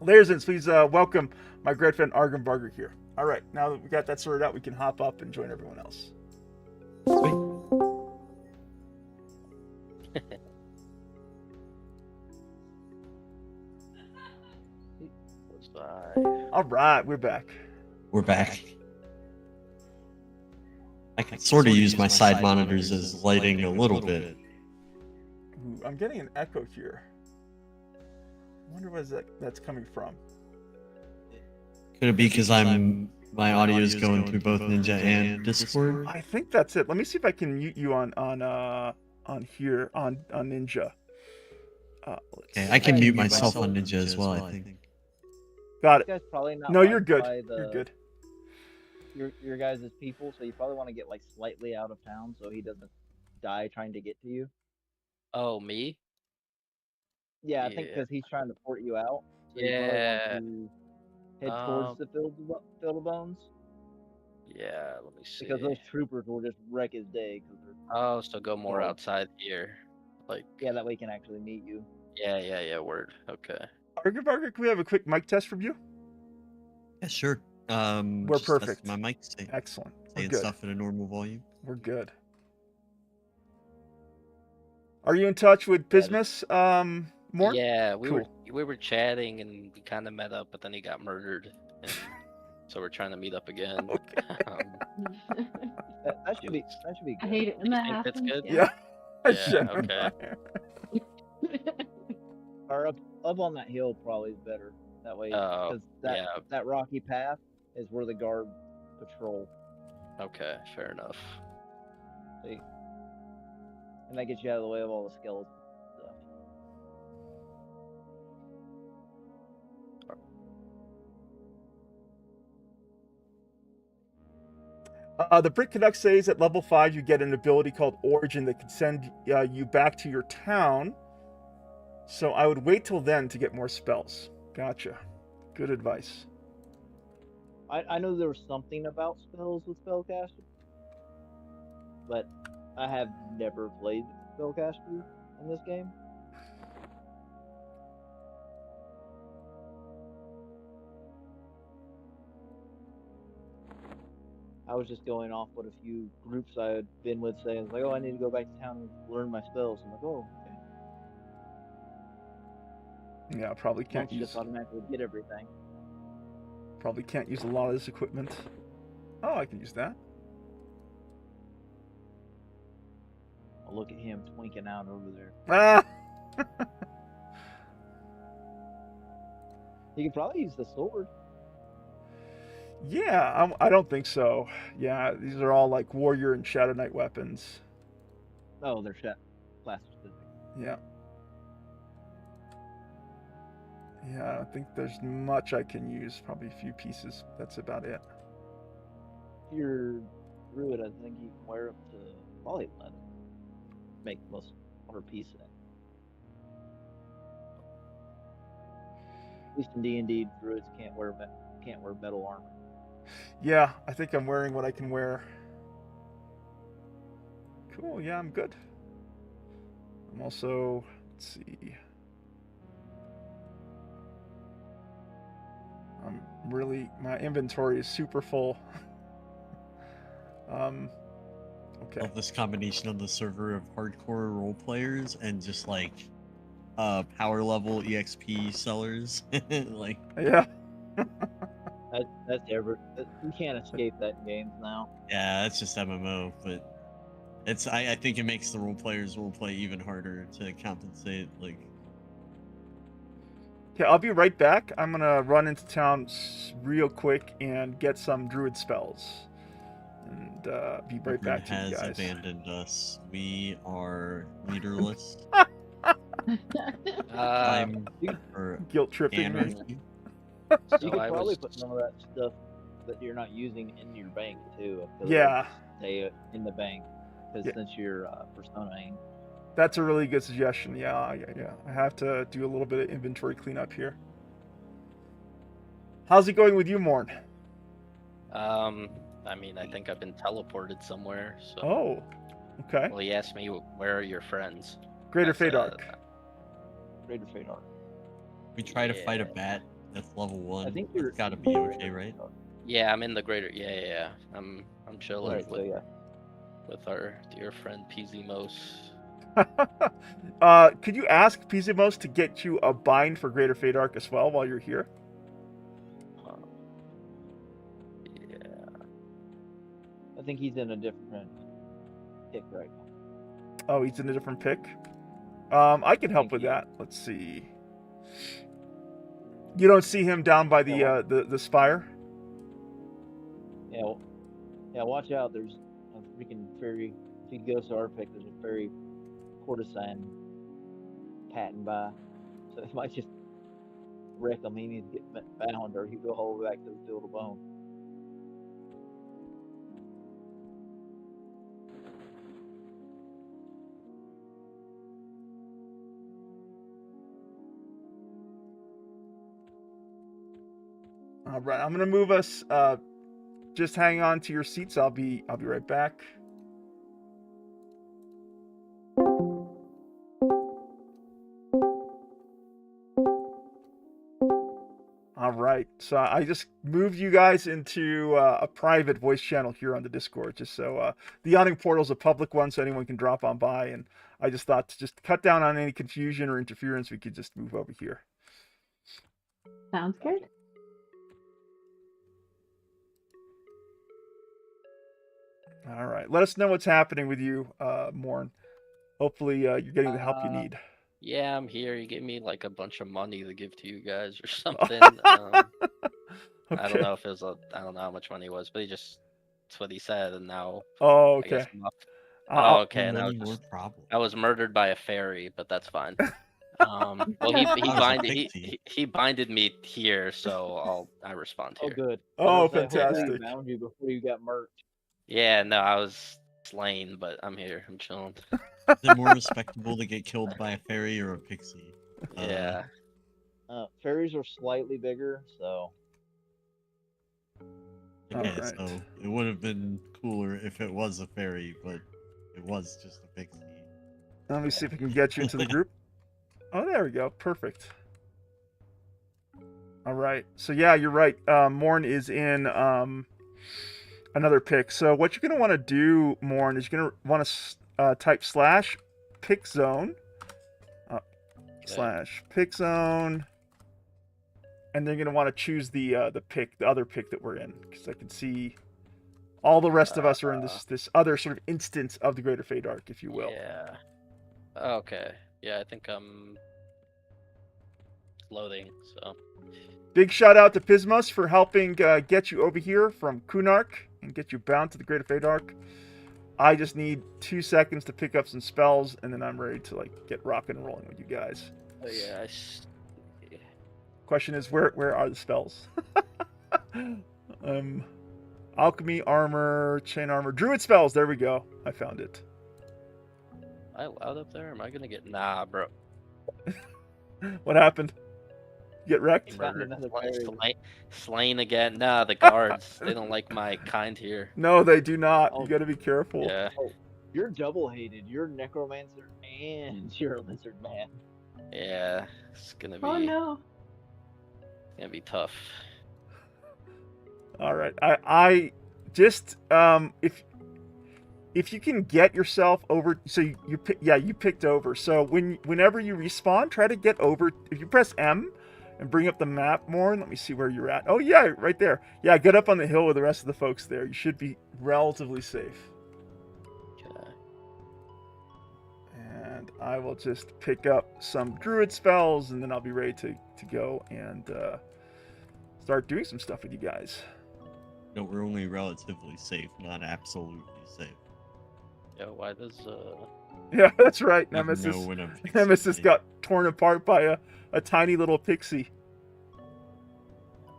Layersins, please welcome my great friend Argenbarger here. All right, now that we got that sorted out, we can hop up and join everyone else. Sweet. All right, we're back. We're back. I can sort of use my side monitors as lighting a little bit. Ooh, I'm getting an echo here. I wonder where that's coming from. Could it be because my audio is going through both Ninja and Discord? I think that's it. Let me see if I can mute you on here on Ninja. Okay, I can Yeah, mute you myself might- on Ninja as well, I think. Got You it. guys probably not No, you're liked good. by You're good. your guys' people, so you probably want to get like slightly out of town so he doesn't die trying to get to you. Oh, me? Yeah, I think Yeah. because he's trying to port you out, so you probably want Yeah. to head towards Um. the field of bones Yeah. Let me see. because those troopers will just wreck his day because they're Oh, so go more Well- outside here. Like. yeah, that way he can actually meet you. Yeah. Word. Okay. Barker, can we have a quick mic test from you? Yeah, sure. We're just test perfect. my mic, saying Excellent. We're saying good. stuff at a normal volume. We're good. Are you in touch with Yeah, just- Pismus, Morn? Yeah, we Cool. were chatting and we kind of met up, but then he got murdered, and so we're trying to meet up again. Okay. that should be I good. hate it when that think that's happens. good? Yeah. Yeah, Shit. okay. Or up on that hill probably is better. That way, Oh, because that yeah. that rocky path is where the guard patrol. Okay, fair enough. See? And that gets you out of the way of all the skeletons and stuff. The Brick Canuck says at level 5 you get an ability called Origin that can send you back to your town. So I would wait till then to get more spells. Gotcha. Good advice. I know there was something about spells with spellcaster, but I have never played spellcaster in this game. I was just going off what a few groups I had been with saying, like, oh, I need to go back to town and learn my spells. I'm like, oh, okay. Yeah, probably can't Monks just use automatically get everything. a lot of this equipment. Oh, I can use that. I'll look at him twinking out over there. Ah! You could probably use the sword. Yeah, I don't think so. Yeah, these are all like warrior and shadow knight weapons. Oh, they're class specific. Yeah. Yeah, I don't think there's much I can use. Probably a few pieces. That's about it. If you're druid, I think you can wear them to probably leather. Make most of her piece in. At least in D&D, druids can't wear metal armor. Yeah, I think I'm wearing what I can wear. Cool, yeah, I'm good. I'm also, let's see. My inventory is super full. Okay. Love this combination on the server of hardcore role players and just like power level EXP sellers. Like, Yeah. You can't escape that in games now. yeah, that's just MMO, but I think it makes the role players roleplay even harder to compensate. Like, Okay, I'll be right back. I'm gonna run into town real quick and get some druid spells, and be right Ruben back to you has guys. abandoned us. We are leaderless. Uh, Time for Guilt tripping me. anarchy. so You could I probably was. put some of that stuff that you're not using in your bank too. I feel Yeah. like stay in the bank because Yeah. since you're personaing. That's a really good suggestion. Yeah. I have to do a little bit of inventory cleanup here. How's it going with you, Morn? I mean, I think I've been teleported somewhere. So. Oh, okay. Well, he asked me, "Where are your friends?" Greater I said, Fadark. Greater Fate Art. We try to fight a Yeah. bat. That's level 1. I think It's you're gotta be okay, right? Yeah, I'm in the greater. Yeah. I'm chilling Alright, so yeah. with our dear friend Pizimos. Could you ask Pizimos to get you a bind for Greater Fadark as well while you're here? Yeah. I think he's in a different pick right now. Oh, he's in a different pick. I can help Thank with you. that. Let's see. You don't see him down by the spire? Yeah, watch out. There's a freaking fairy. If he goes to our pick, there's a fairy courtesan patting by. So it might just wreck him. He needs to get found, or he go all the way back to the field of bone. All right, I'm gonna move us. Just hang on to your seats. I'll be right back. All right, so I just moved you guys into a private voice channel here on the Discord, just so the yawning portal is a public one, so anyone can drop on by. And I just thought to just cut down on any confusion or interference, we could just move over here. Sounds good. All right, let us know what's happening with you, Morn. Hopefully, you're getting the help you need. Yeah, I'm here. He gave me like a bunch of money to give to you guys or something. I don't know if it was I don't know how much money it was, but that's what he said, and now Oh, I guess okay. I'm up. I'll- Oh, okay. And More problem. I was murdered by a fairy, but that's fine. Well, he binded me here, so I respond Oh, here. good. Oh, Hopefully fantastic. he found you before you got murked. Yeah, no, I was slain, but I'm here. I'm chilling. Is it more respectable to get killed by a fairy or a pixie? Yeah. Fairies are slightly bigger, so. Okay, Alright. so it would have been cooler if it was a fairy, but it was just a pixie. Let me see if I can get you into the group. Oh, there we go. Perfect. All right. So yeah, you're right. Morn is in another pick. So what you're gonna want to do, Morn, is you're gonna want to type slash pick zone slash pick zone, and then you're gonna want to choose the other pick that we're in, because I can see all the rest of us are in this other sort of instance of the Greater Feydark, if you will. Yeah. Okay. Yeah, I think I'm loading. So. Big shout out to Pismos for helping get you over here from Kunark and get you bound to the Greater Feydark. I just need 2 seconds to pick up some spells, and then I'm ready to get rocking and rolling with you guys. Oh yeah. Question is, where are the spells? Alchemy, armor, chain armor, druid spells. There we go. I found it. Am I allowed up there? Am I gonna get bro? What happened? Get wrecked? Murdered. Slain again. Nah, the guards. They don't like my kind here. No, they do not. Oh. You got to be careful. Yeah. Oh, you're double-hated. You're necromancer and you're a lizard man. Yeah. It's gonna be. Oh no. Oh, be tough. All right. I just if you can get yourself over, so you picked over. So whenever you respawn, try to get over. If you press M and bring up the map more, let me see where you're at. Oh yeah, right there. Yeah, get up on the hill with the rest of the folks there. You should be relatively safe. Okay. And I will just pick up some druid spells, and then I'll be ready to go and start doing some stuff with you guys. No, we're only relatively safe, not absolutely safe. Yeah, why does Yeah, that's right. Never Nemesis. know when a pixie Nemesis might- got torn apart by a tiny little pixie.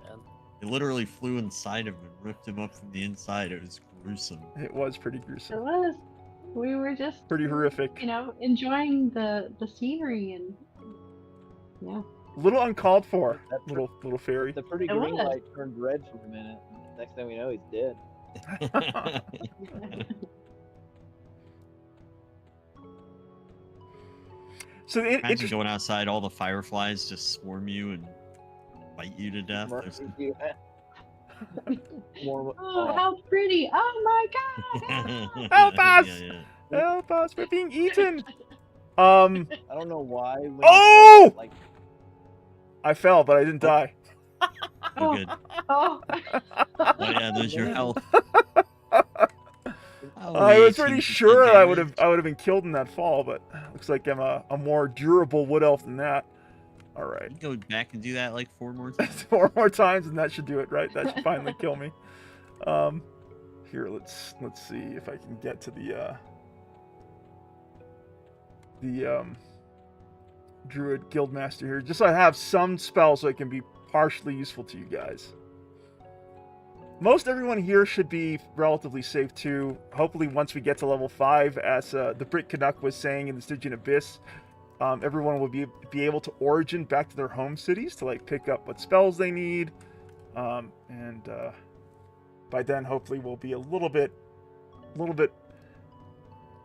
man? It literally flew inside him and ripped him up from the inside. It was gruesome. It was pretty It gruesome. was. We were just Pretty horrific. enjoying the scenery and yeah. A little uncalled for. That Little fairy. The pretty It green was. light turned red for a minute. Next thing we know, he's dead. So Imagine going outside, all the fireflies just swarm you and bite you to death. There's- Oh, how pretty! Oh my god! Help us! Yeah. Help us! We're being eaten. I don't know why. When Oh! Like, I fell, but I didn't die. Oh, good. Oh. Oh yeah, there's your health. I was pretty sure I would have been killed in that fall, but looks like I'm a more durable wood elf than that. All right. Go back and do that like 4 more times. 4 more times, and that should do it, right? That should finally kill me. Here, let's see if I can get to druid guildmaster here, just so I have some spells so it can be partially useful to you guys. Most everyone here should be relatively safe too. Hopefully, once we get to level 5, as the Brit Canuck was saying in the Stygian Abyss, everyone will be able to origin back to their home cities to like pick up what spells they need, and by then hopefully we'll be a little bit,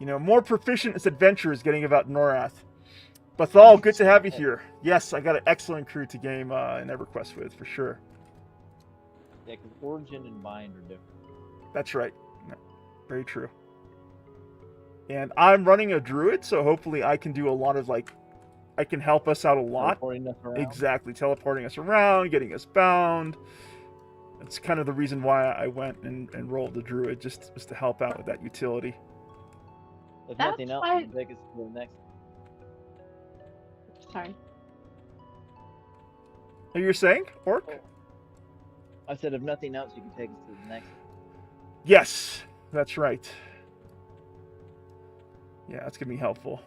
more proficient as adventurers getting about Norrath. Bathal, good to have you here. Yes, I got an excellent crew to game in EverQuest with, for sure. Yeah, because Origin and Bind are different. That's right. No, very true. And I'm running a druid, so hopefully I can do a lot of, I can help us out a lot. Teleporting us around. Exactly, teleporting us around, getting us bound. That's kind of the reason why I went and rolled the druid, just to help out with that utility. If That's nothing else, why- you can take us to the next. Sorry. Are you saying, Orc? I said, if nothing else, you can take us to the next. Yes, that's right. Yeah, that's gonna be helpful.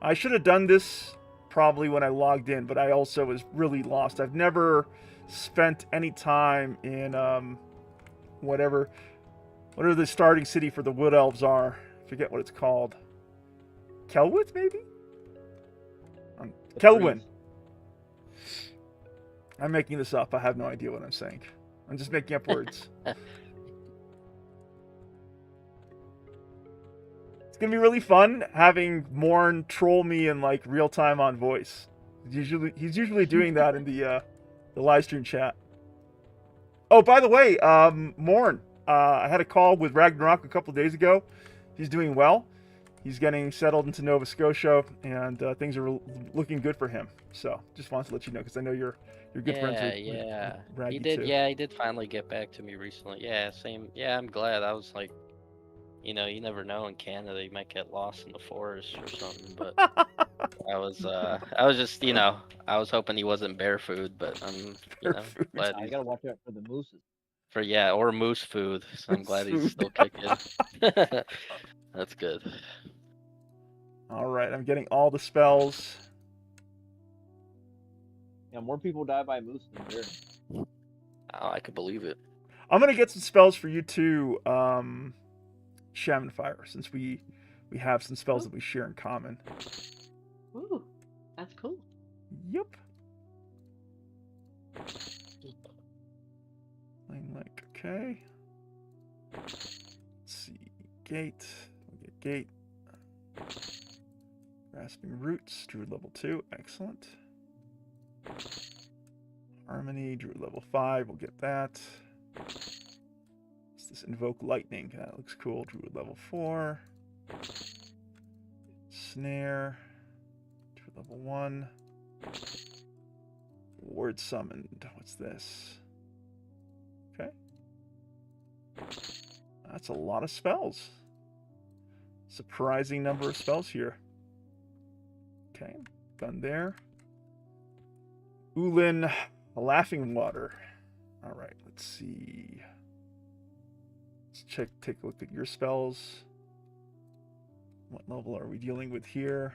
I should have done this probably when I logged in, but I also was really lost. I've never spent any time in whatever the starting city for the Wood Elves are. I forget what it's called. Kelwith, maybe? The Kelwyn. trees. I'm making this up. I have no idea what I'm saying. I'm just making up words. It's gonna be really fun having Morn troll me in like real time on voice. He's usually doing that in the live stream chat. Oh, by the way, Morn, I had a call with Ragnarok a couple days ago. He's doing well. He's getting settled into Nova Scotia, and things are looking good for him. So, just wanted to let you know because I know you're good friends with Raggy He did. too. Yeah, he did finally get back to me recently. Yeah, same. Yeah, I'm glad. I was like, you never know in Canada, you might get lost in the forest or something. But I was just, I was hoping he wasn't bear food, but I'm, Bear food. glad I he's gotta watch out for the mooses. or moose food. So I'm Moose glad he's food. still kicking. That's good. All right, I'm getting all the spells. Yeah, more people die by moose than bear. Oh, I could believe it. I'm gonna get some spells for you too, Shaman Fire, since we have some spells that we share in common. Ooh, that's cool. Yep. Flame Link, okay. Let's see. Gate. We'll get Gate. Grasping Roots, Druid level 2, excellent. Harmony, Druid level 5, we'll get that. What's this? Invoke Lightning, that looks cool. Druid level 4. Snare, Druid level 1. Ward Summoned, what's this? Okay. That's a lot of spells. Surprising number of spells here. Okay, done there. Ulin, Laughing Water. All right, let's see. Let's take a look at your spells. What level are we dealing with here?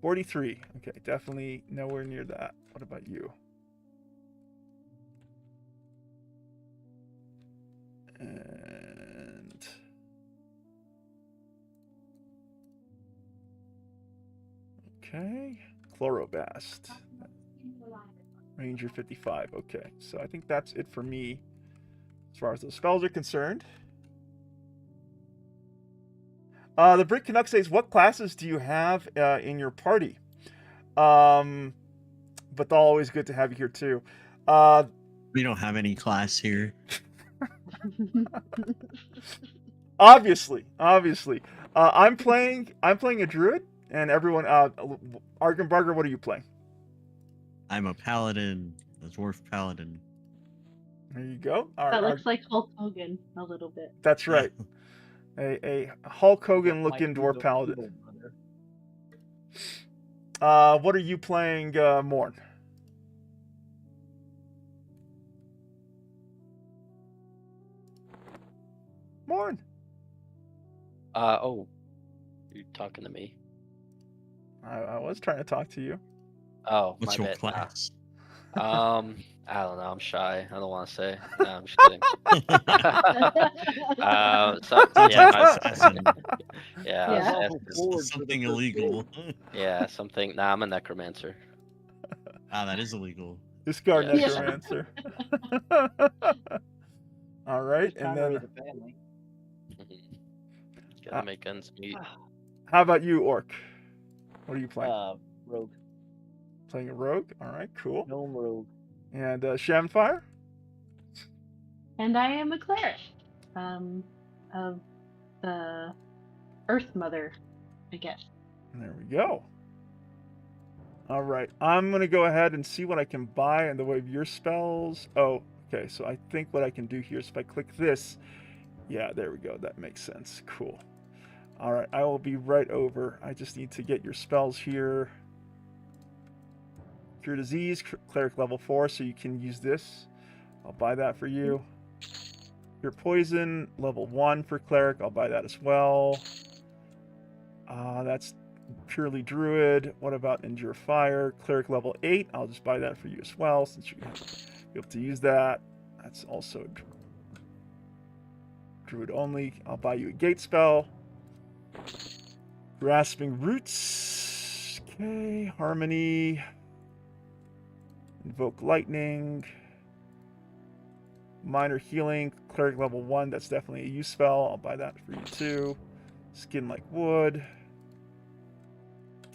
43. Okay, definitely nowhere near that. What about you? And okay, Chlorobast. Ranger 55. Okay, so I think that's it for me as far as the spells are concerned. The Brit Canuck says, what classes do you have in your party? But always good to have you here too. We don't have any class here. Obviously. I'm playing a druid, and everyone. Argenbarger, what are you playing? I'm a paladin, a dwarf paladin. There you go. That looks like Hulk Hogan a little bit. That's right. A Hulk Hogan Might looking be dwarf the paladin. evil brother. What are you playing, Morn? Morn. Oh, you're talking to me. I was trying to talk to you. Oh, What's my your bad. Nah. class? I don't know. I'm shy. I don't want to say. No, I'm just kidding. So Sounds yeah, like my assassin. yeah, Yeah. I was Awful asking. forward for the Something first illegal. day. Yeah, something. Nah, I'm a necromancer. Ah, that is illegal. Discard Yes. necromancer. All right, Just and primary then the family. Gotta make ends meet. how about you, Orc? What are you playing? Rogue. Playing a rogue? All right, cool. Gnome rogue. And Shamfire? And I am a cleric of the Earth Mother, I guess. There we go. All right, I'm going to go ahead and see what I can buy in the way of your spells. Oh, okay, so I think what I can do here is if I click this, yeah, there we go. That makes sense. Cool. All right, I will be right over. I just need to get your spells here. Cure Disease, Cleric level 4, so you can use this. I'll buy that for you. Cure Poison, level 1 for Cleric. I'll buy that as well. That's purely Druid. What about Endure Fire? Cleric level 8. I'll just buy that for you as well, since you're going to be able to use that. That's also Druid only. I'll buy you a Gate spell. Grasping Roots. Okay. Harmony. Invoke Lightning. Minor Healing. Cleric level 1. That's definitely a use spell. I'll buy that for you too. Skin Like Wood.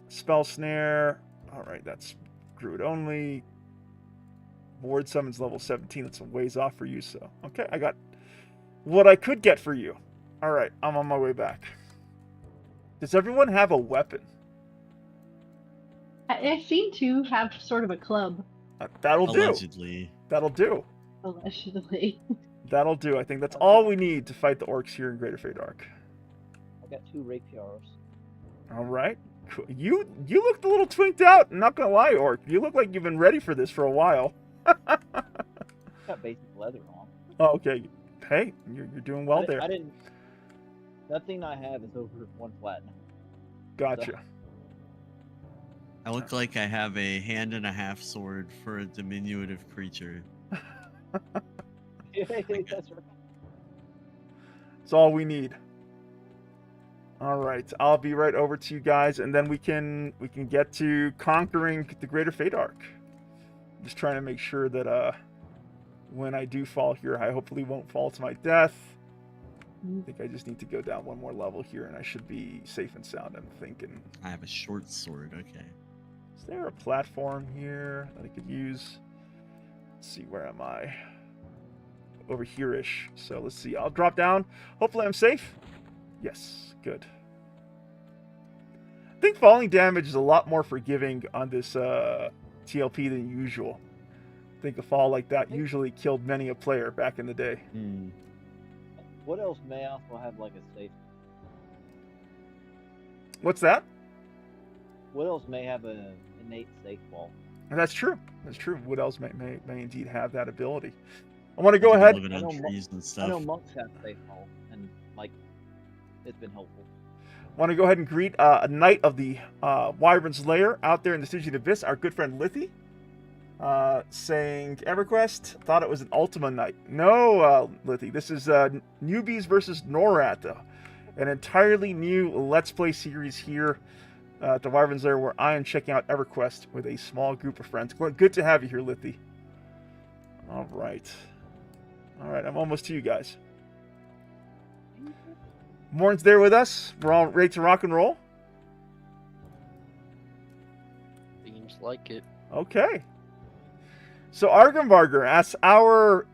Spell Snare. Alright, that's Druid only. Ward Summons level 17. That's a ways off for you, so. Okay, I got what I could get for you. Alright, I'm on my way back. Does everyone have a weapon? I seem to have sort of a club, That'll do. Allegedly. That'll do. allegedly. That'll do. I think that's all we need to fight the orcs here in Greater Feydark. I got 2 rapiers. Alright. Cool. You looked a little twinked out, not gonna lie, Orc. You look like you've been ready for this for a while. Got basic leather on. Oh, okay. Hey, you're doing well there. I didn't. Nothing I have is over 1 platinum. Gotcha. I look like I have a hand and a half sword for a diminutive creature. That's right. It's all we need. All right, I'll be right over to you guys, and then we can get to conquering the Greater Feydark. Just trying to make sure that when I do fall here, I hopefully won't fall to my death. I think I just need to go down 1 more level here, and I should be safe and sound. I'm thinking. I have a short sword, okay. Is there a platform here that I could use? Let's see, where am I? Over here-ish. So let's see. I'll drop down. Hopefully I'm safe. Yes, good. I think falling damage is a lot more forgiving on this TLP than usual. I think a fall like that usually killed many a player back in the day. What else may also have like a safe? What's that? What else may have an innate safe wall? That's true. That's true. What else may indeed have that ability? I want to go ahead. Living I know on trees and I stuff. know monks have safe wall, and like it's been helpful. Want to go ahead and greet a knight of the Wyvern's Lair out there in the Stygian Abyss, our good friend Lithy, saying, EverQuest, thought it was an Ultima Knight. No, Lithy, this is Newbies versus Norrath, an entirely new Let's Play series here at the Wyvern's Lair, where I am checking out EverQuest with a small group of friends. Good to have you here, Lithy. All right. All right, I'm almost to you guys. Morn's there with us. We're all ready to rock and roll. Seems like it. Okay. So Argenvarger asks our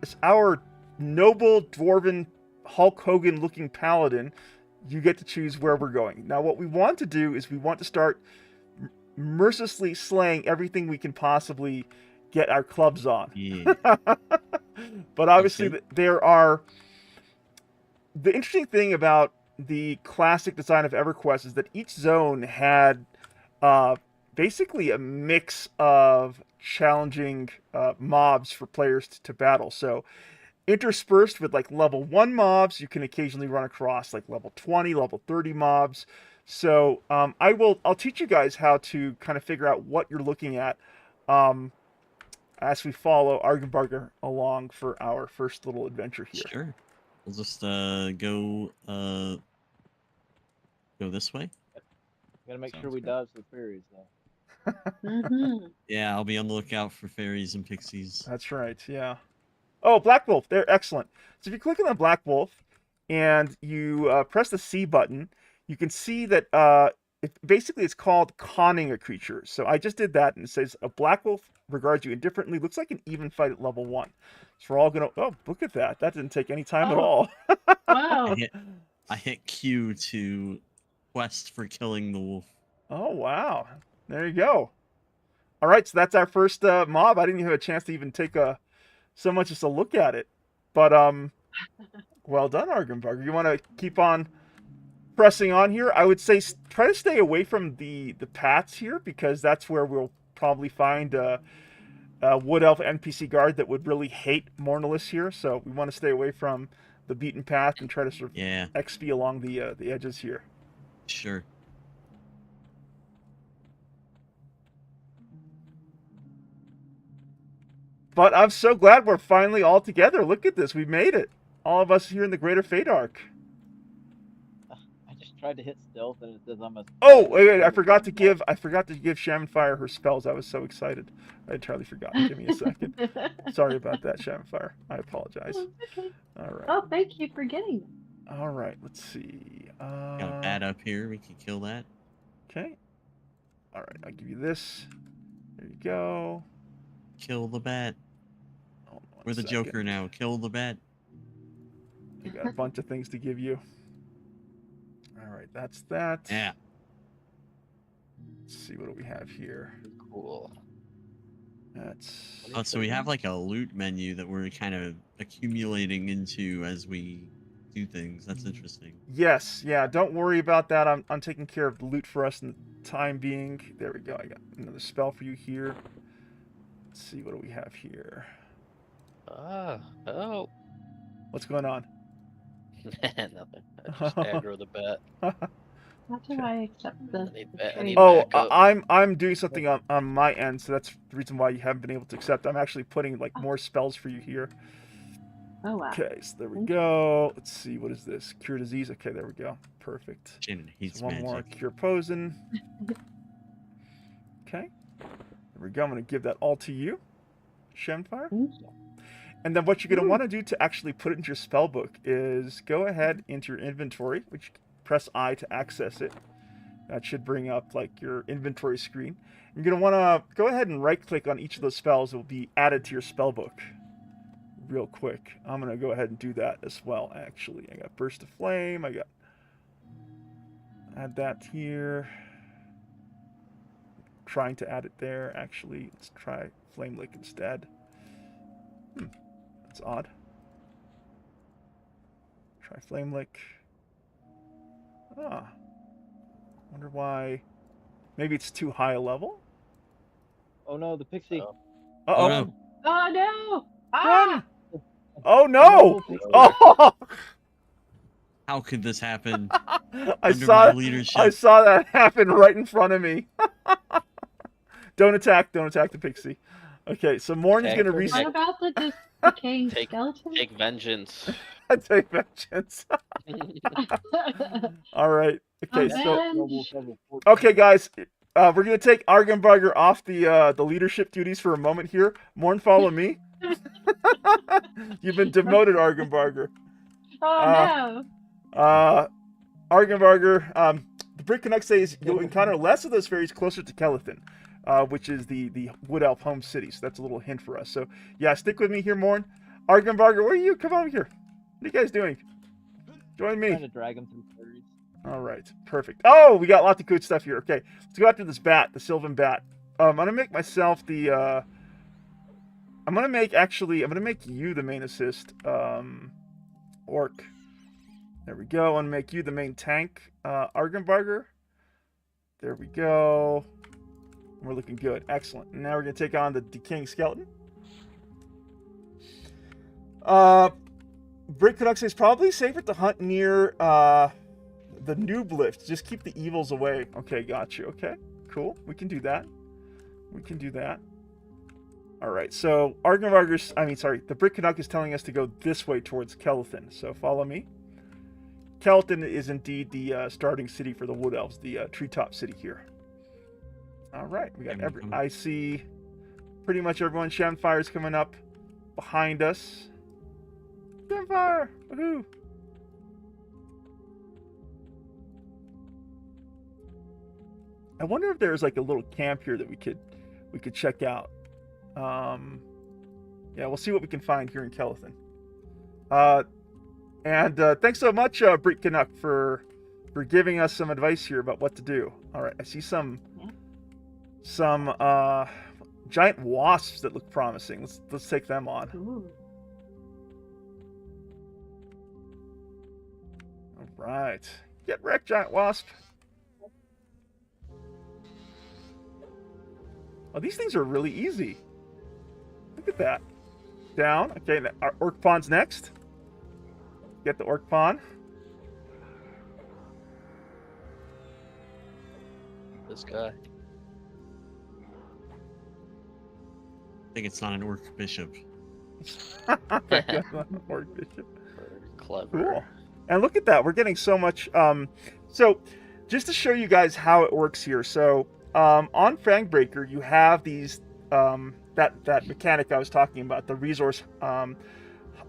noble dwarven Hulk Hogan looking paladin, you get to choose where we're going. Now what we want to do is we want to start mercilessly slaying everything we can possibly get our clubs on. Yeah. But obviously Okay. there are... The interesting thing about the classic design of EverQuest is that each zone had basically a mix of challenging mobs for players to battle. So interspersed with like level 1 mobs, you can occasionally run across like level 20, level 30 mobs. So I'll teach you guys how to kind of figure out what you're looking at as we follow Argenbarger along for our first little adventure here. Sure. We'll just go this way. Gotta make Sounds sure we good. dodge the fairies though. Mm-hmm. Yeah, I'll be on the lookout for fairies and pixies. That's right, yeah. Oh, Black Wolf, they're excellent. So if you click on the Black Wolf and you press the C button, you can see that basically it's called conning a creature. So I just did that, and it says a Black Wolf regards you indifferently. Looks like an even fight at level 1. So we're all gonna. Oh, look at that! That didn't take any time at Oh. all. Wow. I hit Q to quest for killing the wolf. Oh wow! There you go. All right, so that's our first mob. I didn't even have a chance to even take so much as a look at it, but well done, Argenbarger. You want to keep on pressing on here? I would say try to stay away from the paths here, because that's where we'll probably find a wood elf NPC guard that would really hate Mornalis here. So we want to stay away from the beaten path and try to sort of Yeah, XP along the edges here. sure. But I'm so glad we're finally all together. Look at this. We made it. All of us here in the Greater Fadark. I just tried to hit stealth and it says I'm a. Oh, wait, I forgot to give Shaman Fire her spells. I was so excited. I entirely forgot. Give me a second. Sorry about that, Shaman Fire. I apologize. Oh, okay. All right. Oh, thank you for getting them. All right. Let's see. Got a bat up here. We can kill that. Okay. All right. I'll give you this. There you go. Kill the bat. Hold on We're a the second. Joker now. Kill the bat. I got a bunch of things to give you. All right. That's that. Yeah. Let's see. What do we have here? Cool. That's. Oh, so we have like a loot menu that we're kind of accumulating into as we do things. That's interesting. Yes, yeah, don't worry about that. I'm taking care of the loot for us in the time being. There we go. I got another spell for you here. Let's see, what do we have here? Oh. What's going on? Nothing. I just aggro the bat. How do I accept the? I need Oh, backup. I'm doing something on my end, so that's the reason why you haven't been able to accept. I'm actually putting like more spells for you here. Oh wow. Okay, so there we go. Let's see, what is this? Cure disease. Okay, there we go. Perfect. Shannon hates So one magic. more cure poison. Okay, there we go. I'm gonna give that all to you, Shenfire. Thank you. And then what you're going to want to do to actually put it into your spell book is go ahead into your inventory, which press I to access it. That should bring up like your inventory screen. You're going to want to go ahead and right click on each of those spells. It will be added to your spell book real quick. I'm going to go ahead and do that as well, actually. I got Burst of Flame. I got add that here. Trying to add it there, actually. Let's try Flame Lick instead. That's odd. Try Flame Lick. Ah. Wonder why. Maybe it's too high a level? Oh no, the pixie. Oh. Uh-oh. Oh, no. Oh no! Run! Ah! Oh no! Pixie. Oh! How could this happen I under saw my leadership? I saw that happen right in front of me. Don't attack the pixie. Okay, so Morn's Attack gonna the reset. What about the decaying Take- skeleton? Take vengeance. Take vengeance. All right. Okay, so Avenge! okay, guys, we're gonna take Argenbarger off the leadership duties for a moment here. Morn, follow me. You've been demoted, Argenbarger. Oh no! Argenbarger, the Brick Canuck says you'll encounter less of those fairies closer to Kellethan, which is the Wood Elf home city. So that's a little hint for us. So yeah, stick with me here, Morn. Argenbarger, where are you? Come over here. What are you guys doing? Join me. Trying to drag him through fairies. All right, perfect. Oh, we got lots of good stuff here. Okay, let's go after this bat, the Sylvan bat. I'm gonna make myself the. I'm gonna make you the main assist, orc. There we go. I'm gonna make you the main tank, Argenbarger. There we go. We're looking good. Excellent. And now we're gonna take on the decaying skeleton. Brick Canuck says probably safer to hunt near the noob lift. Just keep the evils away. Okay, got you. Okay, cool. We can do that. We can do that. All right. So the Brick Canuck is telling us to go this way towards Kelethin. So follow me. Kelethin is indeed the starting city for the Wood Elves, the treetop city here. All right. We got I see pretty much everyone. Shamfire's coming up behind us. Shamfire! Woohoo! I wonder if there's like a little camp here that we could check out. Yeah, we'll see what we can find here in Kelethin. And thanks so much, Brick Canuck, for giving us some advice here about what to do. All right, I see some giant wasps that look promising. Let's take them on. Ooh. All right, get wrecked, giant wasp. Oh, these things are really easy. Look at that. Down. Okay, our orc pawn's next. Get the orc pawn. This guy. I think it's not an orc bishop. Orc bishop. Clever. Cool. And look at that. We're getting so much. So, just to show you guys how it works here. So, on Fangbreaker, you have these that mechanic I was talking about, the resource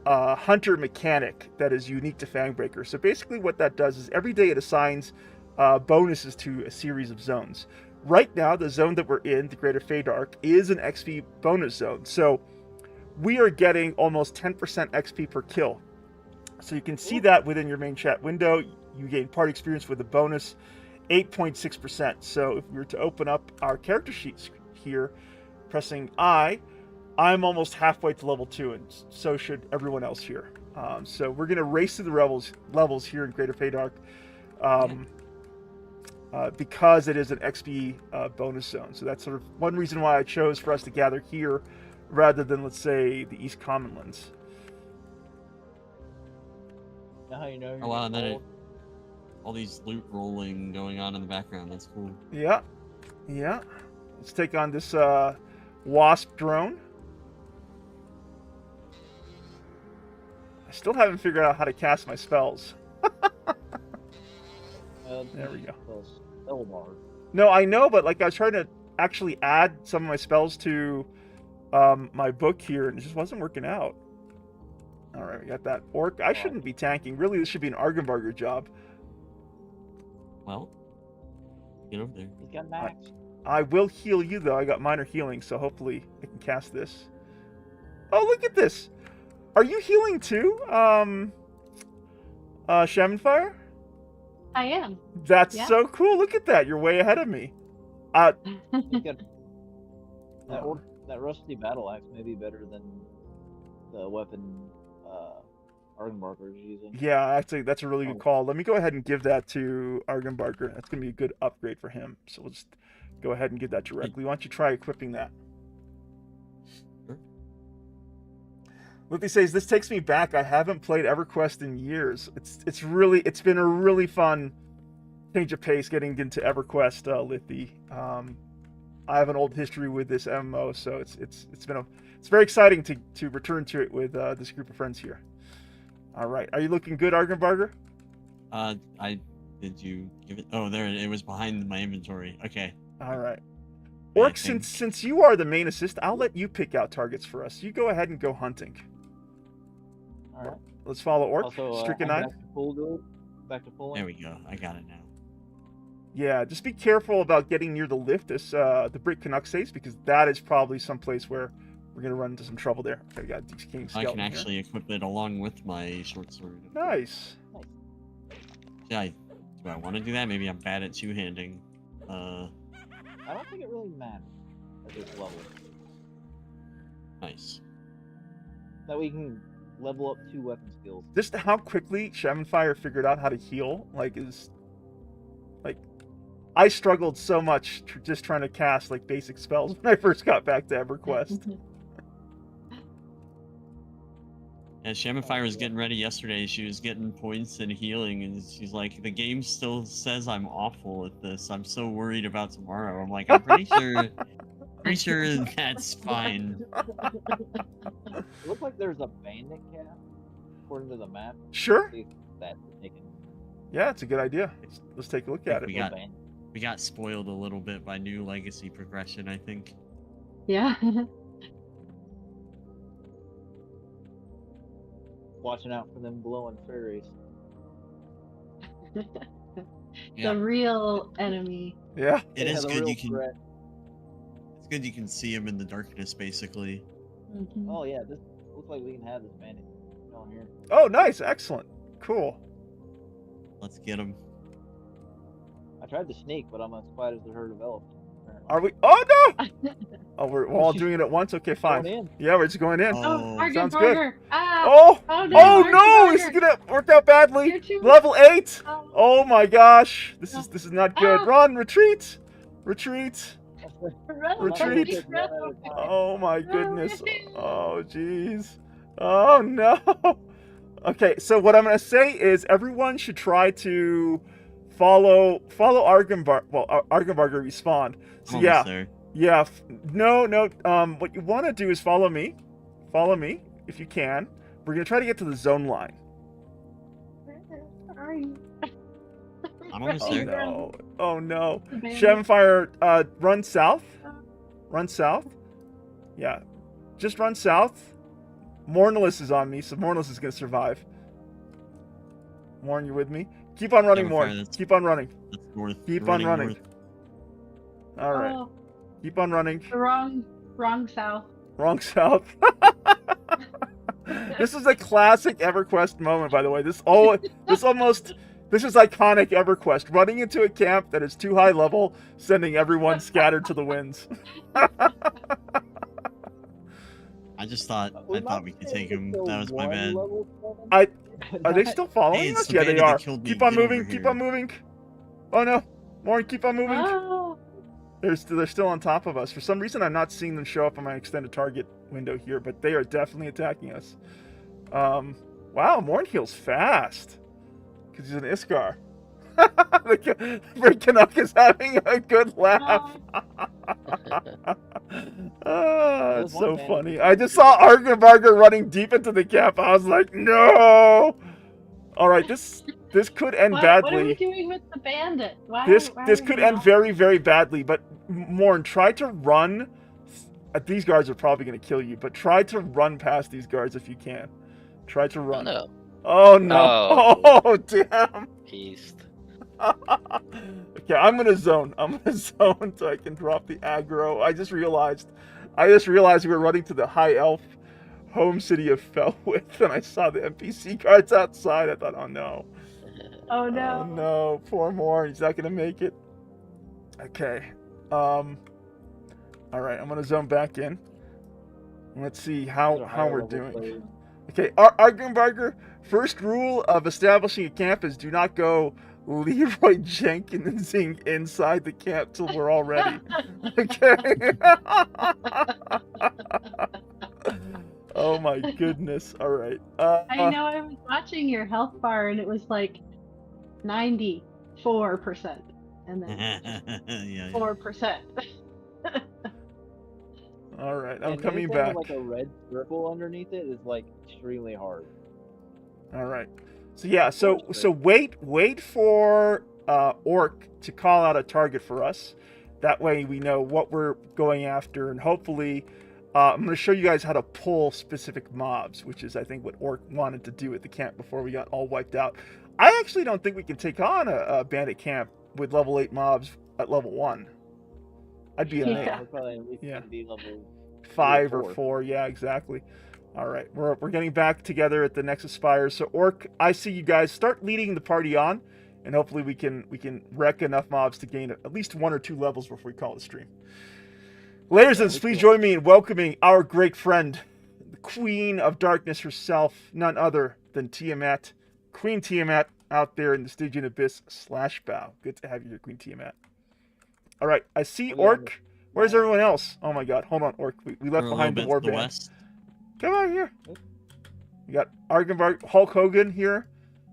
hunter mechanic that is unique to Fangbreaker. So basically, what that does is every day it assigns bonuses to a series of zones. Right now, the zone that we're in, the Greater Feydark, is an XP bonus zone. So we are getting almost 10% XP per kill. So you can see that within your main chat window. You gain party experience with a bonus 8.6%. So if we were to open up our character sheets here, pressing I, I'm almost halfway to level 2, and so should everyone else here. So we're going to race through the levels here in Greater Feydark because it is an XP bonus zone. So that's sort of one reason why I chose for us to gather here rather than, let's say, the East Commonlands. Now you know. Oh wow, and then all these loot rolling going on in the background. That's cool. Yeah. Let's take on this wasp drone. I still haven't figured out how to cast my spells. There we go. Spell bar. No, I know, but like I was trying to actually add some of my spells to my book here, and it just wasn't working out. All right, we got that orc. I shouldn't be tanking. Really, this should be an Argenbarger job. Well, get over there. He's got max. I will heal you, though. I got minor healing, so hopefully I can cast this. Oh, look at this. Are you healing too, Shamanfire? I am. That's Yeah. so cool. Look at that. You're way ahead of me. He's got that rusty battle axe may be better than the weapon Argenbarger is using. Yeah, actually, that's a really good call. Let me go ahead and give that to Argenbarger. That's going to be a good upgrade for him. So we'll just go ahead and give that directly. Why don't you try equipping that? Lithia says, this takes me back. I haven't played EverQuest in years. It's been a really fun change of pace getting into EverQuest, Lithia. I have an old history with this MMO, so it's very exciting to return to it with this group of friends here. All right, are you looking good, Argenbarger? Did you give it? Oh, there it was behind my inventory. Okay. All right. Orc, since you are the main assist, I'll let you pick out targets for us. You go ahead and go hunting. All right. Let's follow Orc. Also, Stricken I'm Eye. back to full. There we go. I got it now. Yeah, just be careful about getting near the lift, as the Brick Canuck says, because that is probably someplace where we're going to run into some trouble there. Okay, got Deeks King I Skeleton can actually equip it along with my short sword. Nice. Yeah, do I want to do that? Maybe I'm bad at two-handing. I don't think it really matters at this level. Nice. That we can level up 2 weapon skills. Just how quickly Shamanfire figured out how to heal, I struggled so much just trying to cast basic spells when I first got back to EverQuest. Yeah, Shamify was getting ready yesterday. She was getting points and healing, and she's like, "The game still says I'm awful at this. I'm so worried about tomorrow." I'm like, "I'm pretty sure that's fine." It looks like there's a bandit cap according to the map. Sure. See if that's taken. Yeah, it's a good idea. Let's take a look at it. We got spoiled a little bit by new legacy progression, I think. Yeah. Watching out for them glowing fairies. Yeah. The real enemy. Yeah. It Yeah, is the good real you can. threat. It's good you can see him in the darkness, basically. Mhm. Oh yeah, this looks like we can have this bandit down here. Oh, nice. Excellent. Cool. Let's get him. I tried to sneak, but I'm as quiet as the herd of elephants. apparently. Are we? Oh no! Oh, we're all doing it at once. Okay, fine. Going in. Yeah, we're just going in. Oh. Oh, Argon sounds good. Burger. Ah, Oh! oh no! Oh Argon no! This is Burger. gonna work out badly. You're too- Level 8. Oh. Oh my gosh! This is not good. Ah. Run! Retreat! Retreat! Run, Retreat. baby, run. Oh my goodness! Oh jeez! Oh no! Okay, so what I'm gonna say is everyone should try to follow Argenbarger. Well, Argenbarger respawned. So I'm yeah. almost there. Yeah, no. What you want to do is follow me. Follow me, if you can. We're going to try to get to the zone line. Where are you? I'm almost Oh, there. no. Oh, no. The bandit. Shamfire, run south. Run south. Yeah. Just run south. Mornless is on me, so Mornless is going to survive. Morn, you with me? Keep on running, Shamfire, Morn. that's- Keep on running. That's north. Keep We're on running. north. All right. Oh, Keep on running. the wrong south. Wrong south. This is a classic EverQuest moment, by the way. This is iconic EverQuest. Running into a camp that is too high level, sending everyone scattered to the winds. I just thought We I thought we could take him. That was my bad. Are they still following Hey, it's us? the Yeah, they bandit that are. killed me. Keep on Get over moving. Keep here. on moving. Oh no, Warren, keep on moving. Oh, They're still on top of us. For some reason, I'm not seeing them show up on my extended target window here, but they are definitely attacking us. Wow, Morn heals fast because he's an Iskar. Canuck is having a good laugh. Oh, it's so funny. I just saw Argenbarger running deep into the camp. I was like, no. All right, this could end What are we badly. doing with the bandit? Why This are could we end not- very, very badly. But Morn, try to run. These guards are probably going to kill you, but try to run past these guards if you can. Try to Oh, run. no. Oh no! Oh. Oh damn! Beast. Okay, I'm gonna zone. I'm gonna zone so I can drop the aggro. I just realized we were running to the high elf home city of Felwith, and I saw the NPC guards outside. I thought, oh no. Oh no. Oh no, poor Moore. He's not gonna make it. Okay. All right, I'm gonna zone back in. Let's see how we're doing. Okay, Argenbarger, first rule of establishing a camp is do not go Leroy Jenkinsing inside the camp till we're all ready. Okay. Oh my goodness. All right. I know I was watching your health bar and it was like 94%. And then Yeah. 4%. All right. I'm And coming anything back. with, like a red circle underneath it is like extremely hard. All right. So yeah. So wait for Orc to call out a target for us. That way we know what we're going after, and hopefully, I'm going to show you guys how to pull specific mobs, which is I think what Orc wanted to do at the camp before we got all wiped out. I actually don't think we can take on a bandit camp with level 8 mobs at level 1. I'd be amazed. Yeah. We're probably at least Yeah. gonna be level 5 or four. 4, yeah, exactly. All right, we're getting back together at the Nexus Spires. So Orc, I see you guys start leading the party on, and hopefully we can wreck enough mobs to gain at least 1 or 2 levels before we call it a stream. Layersons, please join me in welcoming our great friend, the Queen of Darkness herself, none other than Tiamat, Queen Tiamat, out there in the Stygian Abyss /bow. Good to have you here, Queen Tiamat. All right, I see Oh, yeah, Orc. Where's everyone else? Oh my God, hold on, Orc. We left We're a behind the little bit to warband. west. Come on here. We got Argenbark, Hulk Hogan here.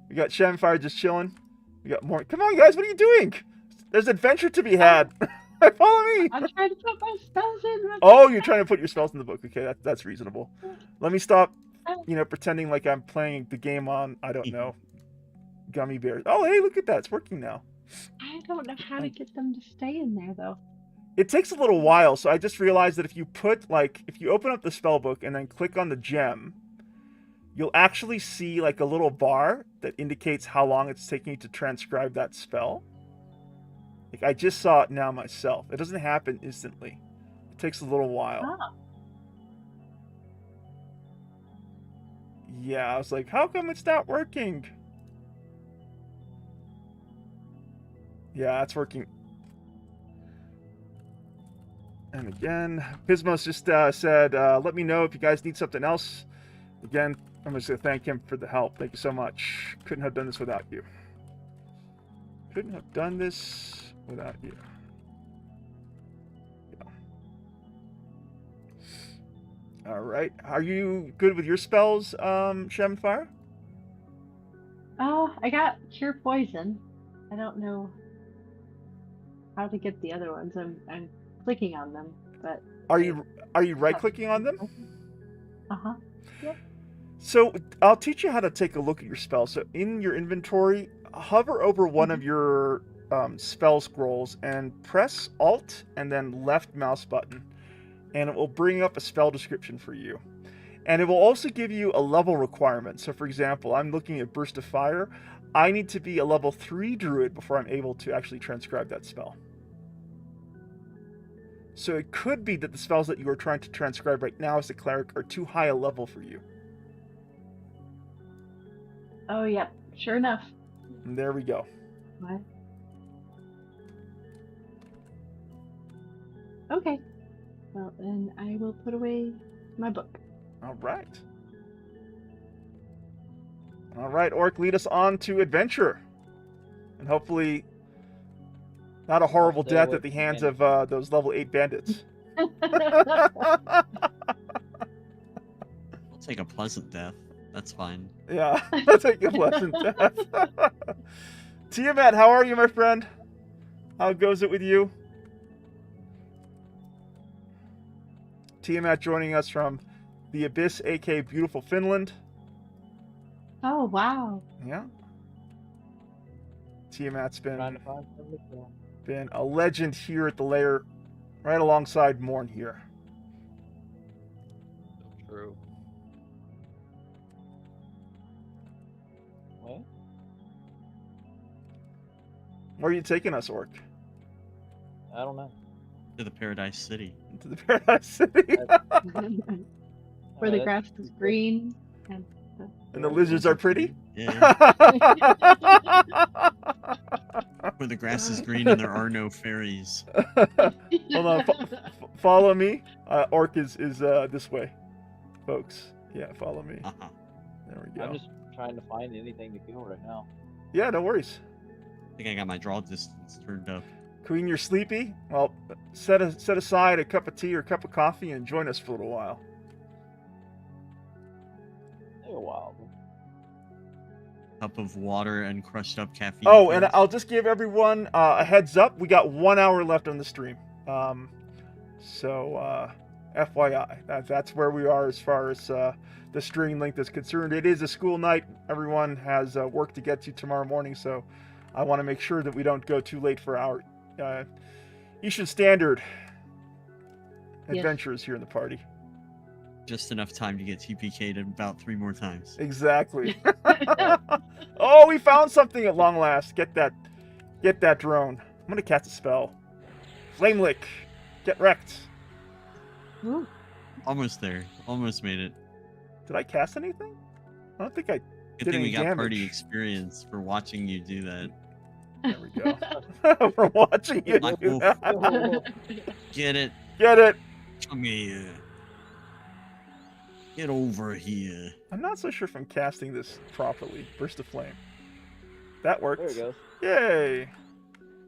We got Shamfire just chilling. We got more. Come on, guys, what are you doing? There's adventure to be had. Follow me. I'm trying to put my spells in. Oh, you're trying to put your spells in the book. Okay, that's reasonable. Let me stop, pretending like I'm playing the game on, I don't know, gummy bears. Oh, hey, look at that. It's working now. I don't know how to get them to stay in there, though. It takes a little while, so I just realized that if you open up the spell book and then click on the gem, you'll actually see like a little bar that indicates how long it's taking you to transcribe that spell. Like, I just saw it now myself. It doesn't happen instantly. It takes a little while. Oh. Yeah, I was like, how come it's not working? Yeah, it's working. And again, Pismos just said, let me know if you guys need something else. Again, I'm just going to thank him for the help. Thank you so much. Couldn't have done this without you. Couldn't have done this without you. Yeah. All right. Are you good with your spells, Shamfire? Oh, I got Cure Poison. I don't know how to get the other ones. I'm clicking on them, but Are you right-clicking on them? Uh-huh. Yep. So I'll teach you how to take a look at your spell. So in your inventory, hover over one of your spell scrolls and press Alt and then left mouse button, and it will bring up a spell description for you. And it will also give you a level requirement. So for example, I'm looking at Burst of Fire. I need to be a level 3 druid before I'm able to actually transcribe that spell. So it could be that the spells that you are trying to transcribe right now as a cleric are too high a level for you. Oh, yep. Sure enough. And there we go. What? Okay. Well, then I will put away my book. All right. All right, Orc, lead us on to adventure. And hopefully not a horrible stay death away at the from hands bandits. of those level 8 bandits. I'll take a pleasant death. That's fine. Yeah, that's a good lesson, death. Tiamat, how are you, my friend? How goes it with you? Tiamat joining us from the Abyss, aka beautiful Finland. Oh, wow. Yeah. Tiamat's Trying to find somebody cool. been a legend here at the lair, right alongside Morn here. True. What? Where are you taking us, Orc? I don't know. To the Paradise City. Into the Paradise City? Where the that's- grass is green. And And the lizards are pretty? Yeah. Where the grass is green and there are no fairies. Hold on, follow me. Orc is this way, folks. Yeah, follow me. Uh-huh. There we go. I'm just trying to find anything to kill right now. Yeah, no worries. I think I got my draw distance turned up. Queen, you're sleepy? Well, set aside a cup of tea or a cup of coffee and join us for a little while. Take a while. Cup of water and crushed up caffeine. Oh, and pills. I'll just give everyone a heads up. We got 1 hour left on the stream. So FYI, that's where we are as far as the stream length is concerned. It is a school night. Everyone has work to get to tomorrow morning, so I want to make sure that we don't go too late for our Eastern Standard Yes. adventures here in the party. Just enough time to get TPK'd about 3 more times. Exactly. Oh, we found something at long last. Get that drone. I'm gonna cast a spell. Flame lick. Get wrecked. Ooh. Almost there. Almost made it. Did I cast anything? I don't think I. Good Did thing we any got damage. party experience for watching you do that. There we go. We're watching you Black do Wolf. that. Get it? Get it. Come here. Get over here. I'm not so sure if I'm casting this properly. Burst of flame. That worked. There it goes. Yay.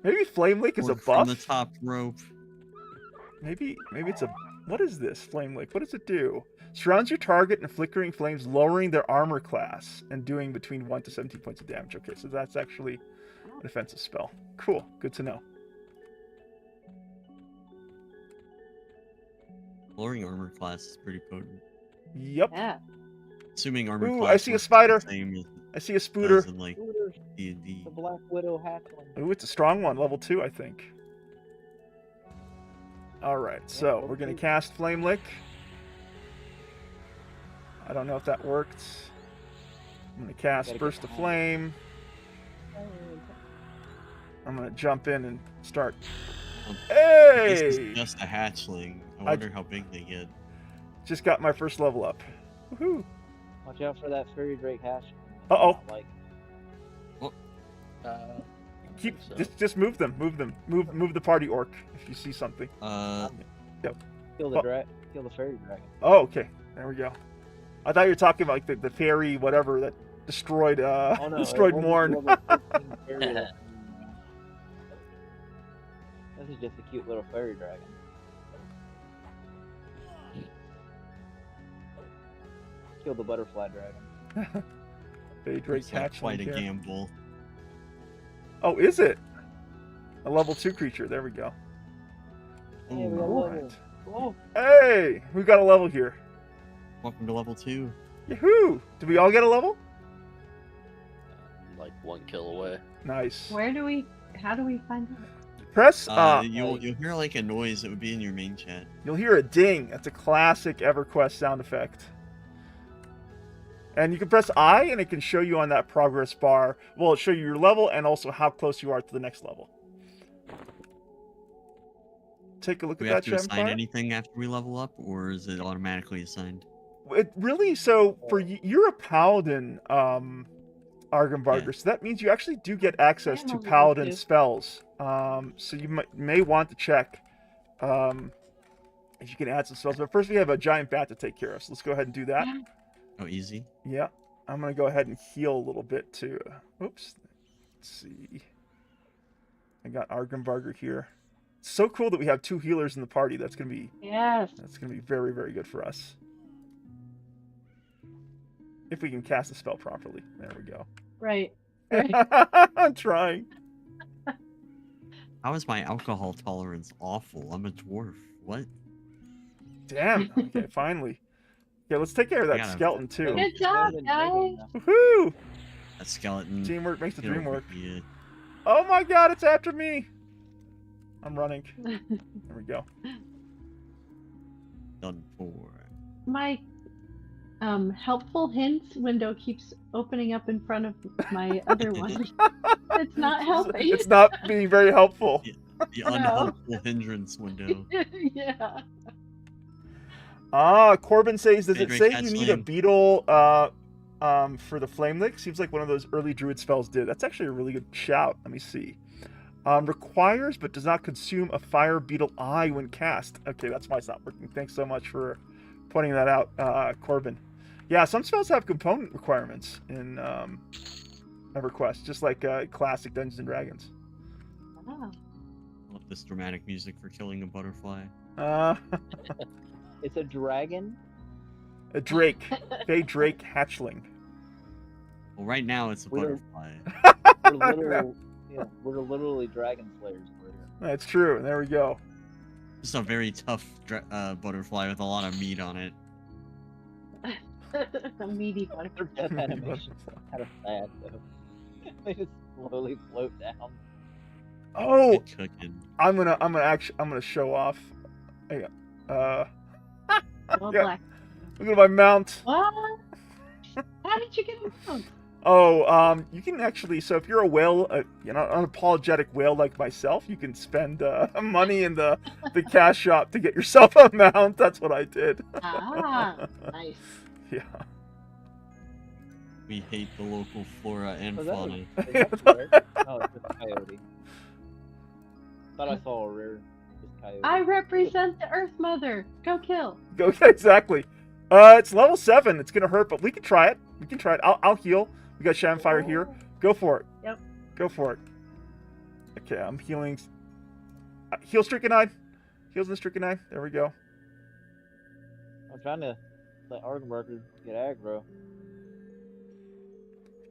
Maybe flame lick is a Work from buff. the top rope. Maybe it's a What is this flame lick? What does it do? Surrounds your target in flickering flames, lowering their armor class and doing between 1 to 17 points of damage. Okay, so that's actually a defensive spell. Cool. Good to know. Lowering armor class is pretty potent. Yep. Yeah. Assuming armor Ooh, class. I see a works spider. the same as I see a it spooter. does in, like Scooter, D&D. the Black Widow hatchling. Ooh, it's a strong one. Level 2, I think. Alright, so we're going to cast Flame Lick. I don't know if that worked. I'm going to cast Gotta Burst get of Flame. I'm going to jump in and start. This is Hey! just a hatchling. I wonder how big they get. Just got my first level up. Woohoo! Watch out for that fairy drake hatch. Uh-oh. Like, Keep So- just move them. Move the party orc if you see something. kill the kill the fairy dragon. Oh, okay. There we go. I thought you were talking about like the fairy whatever that destroyed Oh no, destroyed it wasn't Morn. level 15 fairy that- This is just a cute little fairy dragon. Kill the butterfly dragon. Hey, Drake It's not hatchling quite a here. gamble. Oh, is it? A level 2 creature. There we go. Hey, we got a Ooh, level. Alright. Whoa. Hey, we got a level here. Welcome to level 2. Yahoo! Did we all get a level? Like 1 kill away. Nice. How do we find out? Press You'll hear like a noise that would be in your main chat. You'll hear a ding. That's a classic EverQuest sound effect. And you can press I, and it can show you on that progress bar. Well, it'll show you your level and also how close you are to the next level. Take a look Do we at have that, to assign Shamfire. anything after we level up, or is it automatically assigned? It really, so for you're a paladin, Argenbarger, so that means you actually do get access I'm to a level paladin 2. spells. So you may want to check if you can add some spells. But first, we have a giant bat to take care of, so let's go ahead and do that. Oh, easy. Yeah, I'm gonna go ahead and heal a little bit too. Oops. Let's see. I got Argenbarger here. It's so cool that we have 2 healers in the party. That's gonna be Yes. very, very good for us. If we can cast the spell properly. There we go. Right. I'm trying. How is my alcohol tolerance awful? I'm a dwarf. What? Damn. Okay, finally. Okay, let's take care of I that gotta- skeleton too. Good job, guys. Woohoo! That skeleton. Teamwork makes the get dream over work. here. Oh my god, it's after me! I'm running. There we go. Done for. My helpful hints window keeps opening up in front of my other one. It's not helping. It's not being very helpful. The unhelpful hindrance window. Yeah. Corbin says, does Hey, it Drake, say catch you need a flame. beetle for the flame lick? Seems like one of those early druid spells did. That's actually a really good shout. Let me see. Requires but does not consume a fire beetle eye when cast. Okay, that's why it's not working. Thanks so much for pointing that out, Corbin. Yeah, some spells have component requirements in EverQuest, just like classic Dungeons and Dragons. Oh. I love this dramatic music for killing a butterfly. It's a dragon. A drake, Fey Drake hatchling. Well, right now it's a We don't- butterfly. We're literally dragon slayers over here. That's true. There we go. Just a very tough butterfly with a lot of meat on it. A meaty butterfly. Their death animation kind of sad though. They just slowly float down. Oh, Good cooking. I'm gonna show off. Hang on. Oh, Yeah. black. Look at my mount. What? How did you get around? Oh, you can actually. So if you're a whale, unapologetic whale like myself, you can spend money in the cash shop to get yourself a mount. That's what I did. Ah, nice. Yeah. We hate the local flora and Was that fauna. is that a bear? No, it's just a coyote. Thought I saw a rare just coyote. I represent the Earth Mother. Go kill. Go exactly. It's level 7. It's gonna hurt, but we can try it. We can try it. I'll heal. We got Shamfire here. Go for it. Yep. Go for it. Okay, I'm healing. Heal Stricken Eye. Heals in Stricken Eye. There we go. I'm trying to let Argenbarker get aggro.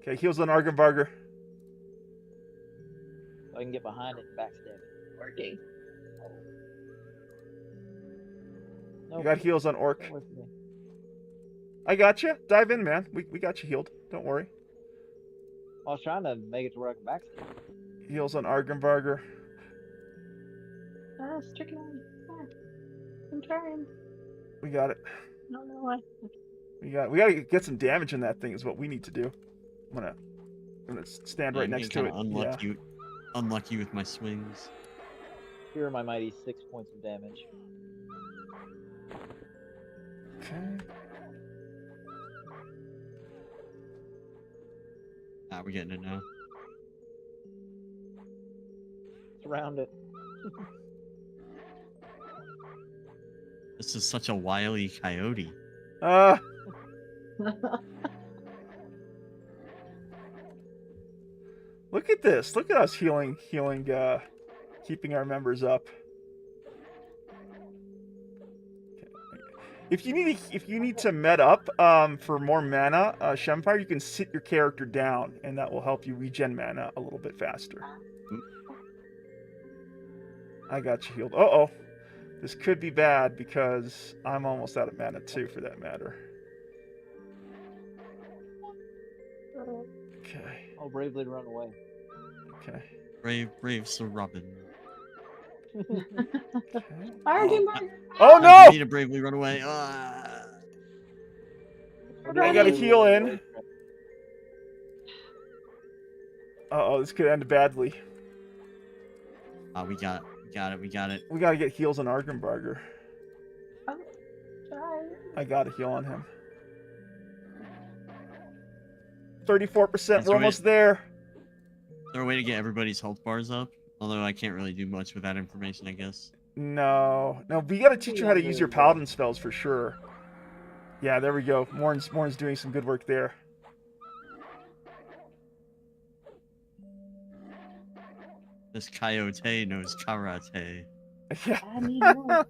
Okay, heals on Argenbarger. So I can get behind it and backstab it. Working. No, You got heals on Orc. don't wait for me. I got you. Dive in, man. We got you healed. Don't worry. I was trying to make it to where I can backstab it. Heals on Argenbarger. Stricken on. I'm trying. We got it. I don't know why. We gotta get some damage in that thing is what we need to do. I'm gonna stand right I'm next to it. getting kinda unlucky with my swings. Here are my mighty 6 points of damage. Okay. Ah, we're getting it now. Surround it. This is such a wily coyote. Look at this. Look at us healing, keeping our members up. If you need to med up for more mana, Shemfire, you can sit your character down, and that will help you regen mana a little bit faster. I got you healed. Uh-oh. This could be bad because I'm almost out of mana too, for that matter. Okay. I'll bravely run away. Okay. Brave Sir Robin. Argenbarger. Oh I no! need to bravely run away. Ah. I got a heal in. Uh-oh, this could end badly. We got it. We gotta get heals on Argenbarger. Oh, sorry. I got a heal on him. 34%, we're almost there. Is there a way to get everybody's health bars up? Although I can't really do much with that information, I guess. No, we gotta teach you how to use your paladin spells for sure. Yeah, there we go. Morn's doing some good work there. This coyote knows karate. Yeah. I need more.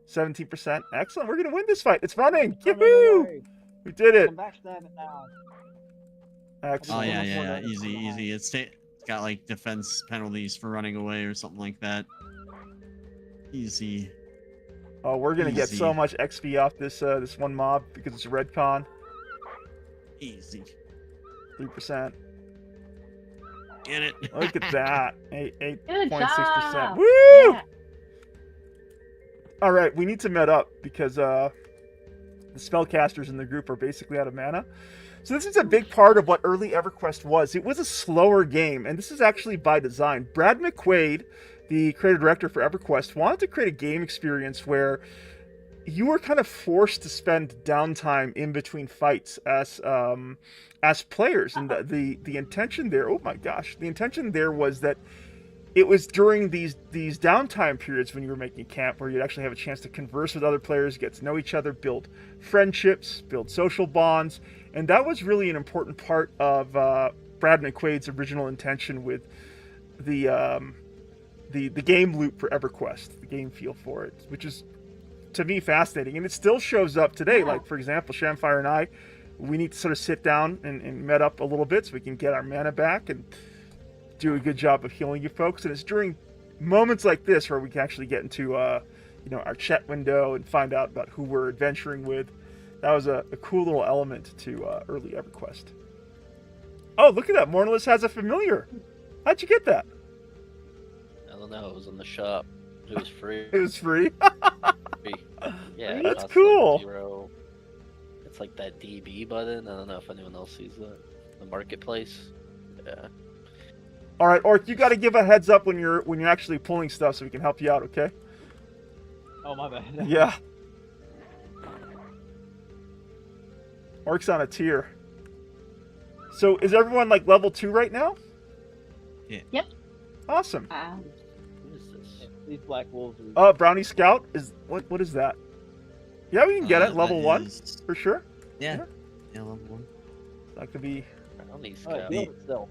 17%. Excellent. We're gonna win this fight. It's running. No, Yahoo! We did it. I'm backstab it now. Oh Excellent. yeah. Easy. It's got like defense penalties for running away or something like that. Easy. Oh, we're gonna get so Easy. much XP off this this one mob because it's a red con. Easy. 3%. Get it. Look at that. 8.6%. job. Woo! Yeah. All right, we need to med up because the spellcasters in the group are basically out of mana. So this is a big part of what early EverQuest was. It was a slower game, and this is actually by design. Brad McQuaid, the creative director for EverQuest, wanted to create a game experience where you were kind of forced to spend downtime in between fights as players, and the intention there. Oh my gosh, the intention there was that it was during these downtime periods when you were making camp where you'd actually have a chance to converse with other players, get to know each other, build friendships, build social bonds, and that was really an important part of Brad McQuaid's original intention with the game loop for EverQuest, the game feel for it, which is to me fascinating, and it still shows up today. Yeah. Like for example, Shamfire and I, we need to sort of sit down and med up a little bit so we can get our mana back and do a good job of healing you folks. And it's during moments like this where we can actually get into our chat window and find out about who we're adventuring with. That was a cool little element to early EverQuest. Oh, look at that! Mornalis has a familiar. How'd you get that? I don't know. It was in the shop. It was free. It was free. Yeah, it That's costs, cool. Like 0. It's like that DB button. I don't know if anyone else sees that. The marketplace. Yeah. All right, Orc, you got to give a heads up when you're actually pulling stuff so we can help you out. Okay? Oh, my bad. Yeah. Orc's on a tier. So is everyone like level 2 right now? Yeah. Yep. Awesome. What is this? These black wolves are... Brownie Scout is what is that? Yeah, we can get it. Level 1 for sure. Yeah, level 1. That could be. Brownie Oh, it Scout. heals itself.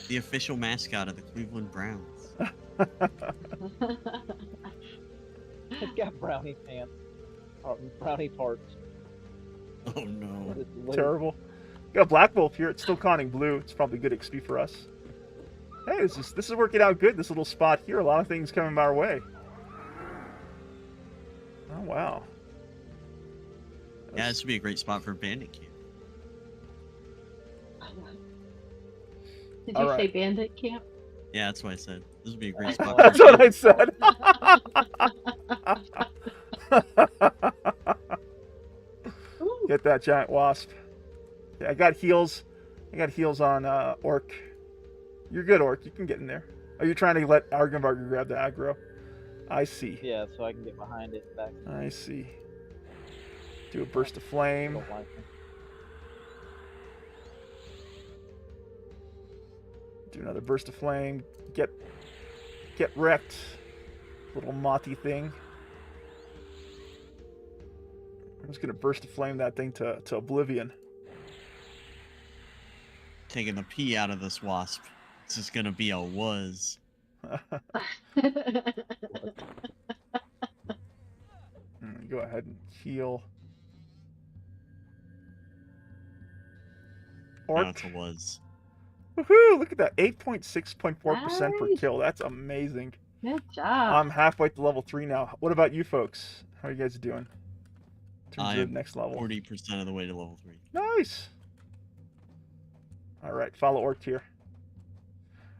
The official mascot of the Cleveland Browns. It's got brownie pants. brownie parts. Oh no. It's loot. Terrible. Got a black wolf here. It's still conning blue. It's probably good XP for us. Hey, this is working out good. This little spot here. A lot of things coming our way. Oh wow. Yeah, this would be a great spot for bandit camp. Did All you say right. bandit camp? Yeah, that's what I said. This would be a great spot. That's for what I said. Ooh. Get that giant wasp. Yeah, I got heals. I got heals on Orc. You're good, Orc. You can get in there. Are you trying to let Argenvarger grab the aggro? I see. Yeah, so I can get behind it. Back. I see. Do a burst of flame. Don't like it. Do another burst of flame. Get wrecked. Little motty thing. I'm just gonna burst of flame that thing to oblivion. Taking the P out of this wasp. This is gonna be a was. Go ahead and heal. No, Orc. it's a was. Woohoo! Look at that. 8.6.4% per Nice. kill. That's amazing. Good job. I'm halfway to level 3 now. What about you folks? How are you guys doing? In terms I of am next level. 40% of the way to level 3. Nice. All right, follow Orc here.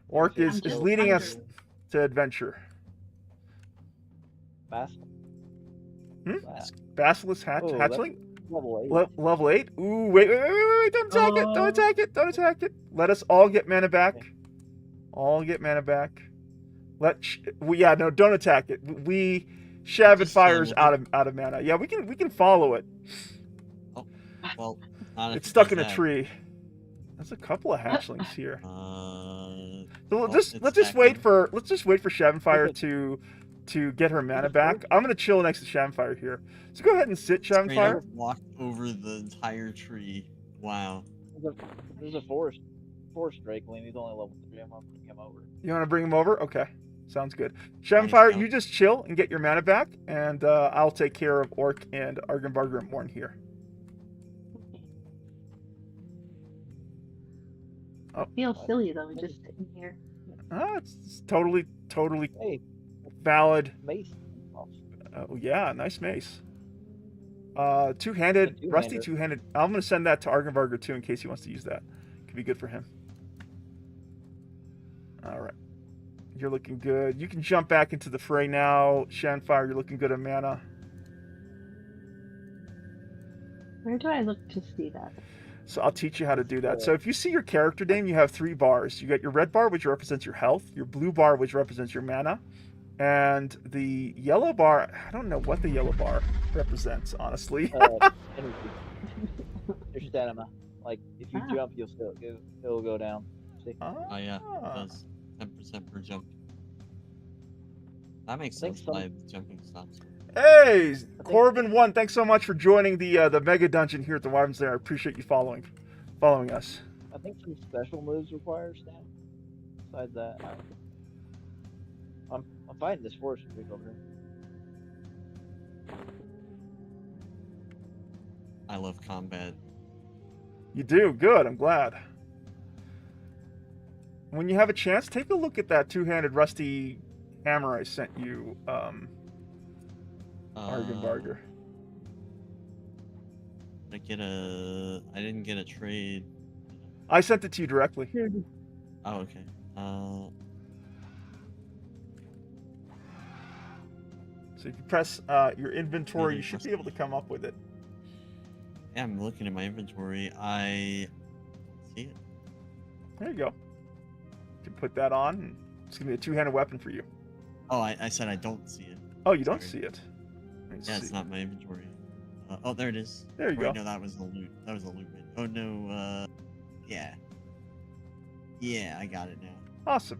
Orc I'm is just leading us wondering. to adventure. Fast. Hmm? Fast. Basilisk Oh, that's hatchling? Level 8. Level 8? Ooh, wait, don't attack it, don't Oh. attack it, don't attack it. Let us all get mana back. All get mana back. Don't attack it. Shav and Just Fire's follow out of mana. Yeah, we can follow it. Well, not if It's it stuck does in a that. tree. There's a couple of hatchlings here. So let's it's just wait attacking. for Shavenfire to get her mana back. I'm gonna chill next to Shavenfire here. So go ahead and sit, Straight Shavenfire. up walked over the entire tree. Wow. There's a forest drakeling. He's only level 3. I'm gonna bring him over. You want to bring him over? Okay, sounds good. Nice, Shavenfire, Cal. you just chill and get your mana back, and I'll take care of Orc and Argenvarger and Morn here. Oh. Feels silly though, just sitting here. It's totally Hey, valid. mace. Oh yeah, nice mace. Two-handed, A two-hander. rusty two-handed. I'm gonna send that to Argenvarger too in case he wants to use that. Could be good for him. All right, you're looking good. You can jump back into the fray now, Shanfire. You're looking good on mana. Where do I look to see that? So I'll teach you how to do that. So if you see your character name, you have 3 bars. You got your red bar, which represents your health, your blue bar, which represents your mana, and the yellow bar, I don't know what the yellow bar represents, honestly. Energy. Your stamina. Like, if you Ah. jump, it'll go down. See? Oh yeah, it does. 10% per jump. That makes think sense some- why the jumping stops. Hey, Corbin1, thanks so much for joining the mega dungeon here at the Wyvern's Lair. I appreciate you following us. I think some special moves require stamina. Besides that, I'm fighting this forest drake over here. I love combat. You do? Good, I'm glad. When you have a chance, take a look at that two-handed rusty hammer I sent you, Argenvarger. I didn't get a trade. I sent it to you directly. Oh, okay. So if you press your inventory, you should be able to come up with it. Yeah, I'm looking at my inventory. I don't see it. There you go. You can put that on. And it's going to be a two-handed weapon for you. Oh, I said I don't see it. Oh, you don't Sorry. see it? Let me Yeah, see. it's not my inventory. Oh, there it is. There you Wait, go. no, that was the loot. That was the loot bin. Oh no. Yeah. Yeah, I got it now. Awesome.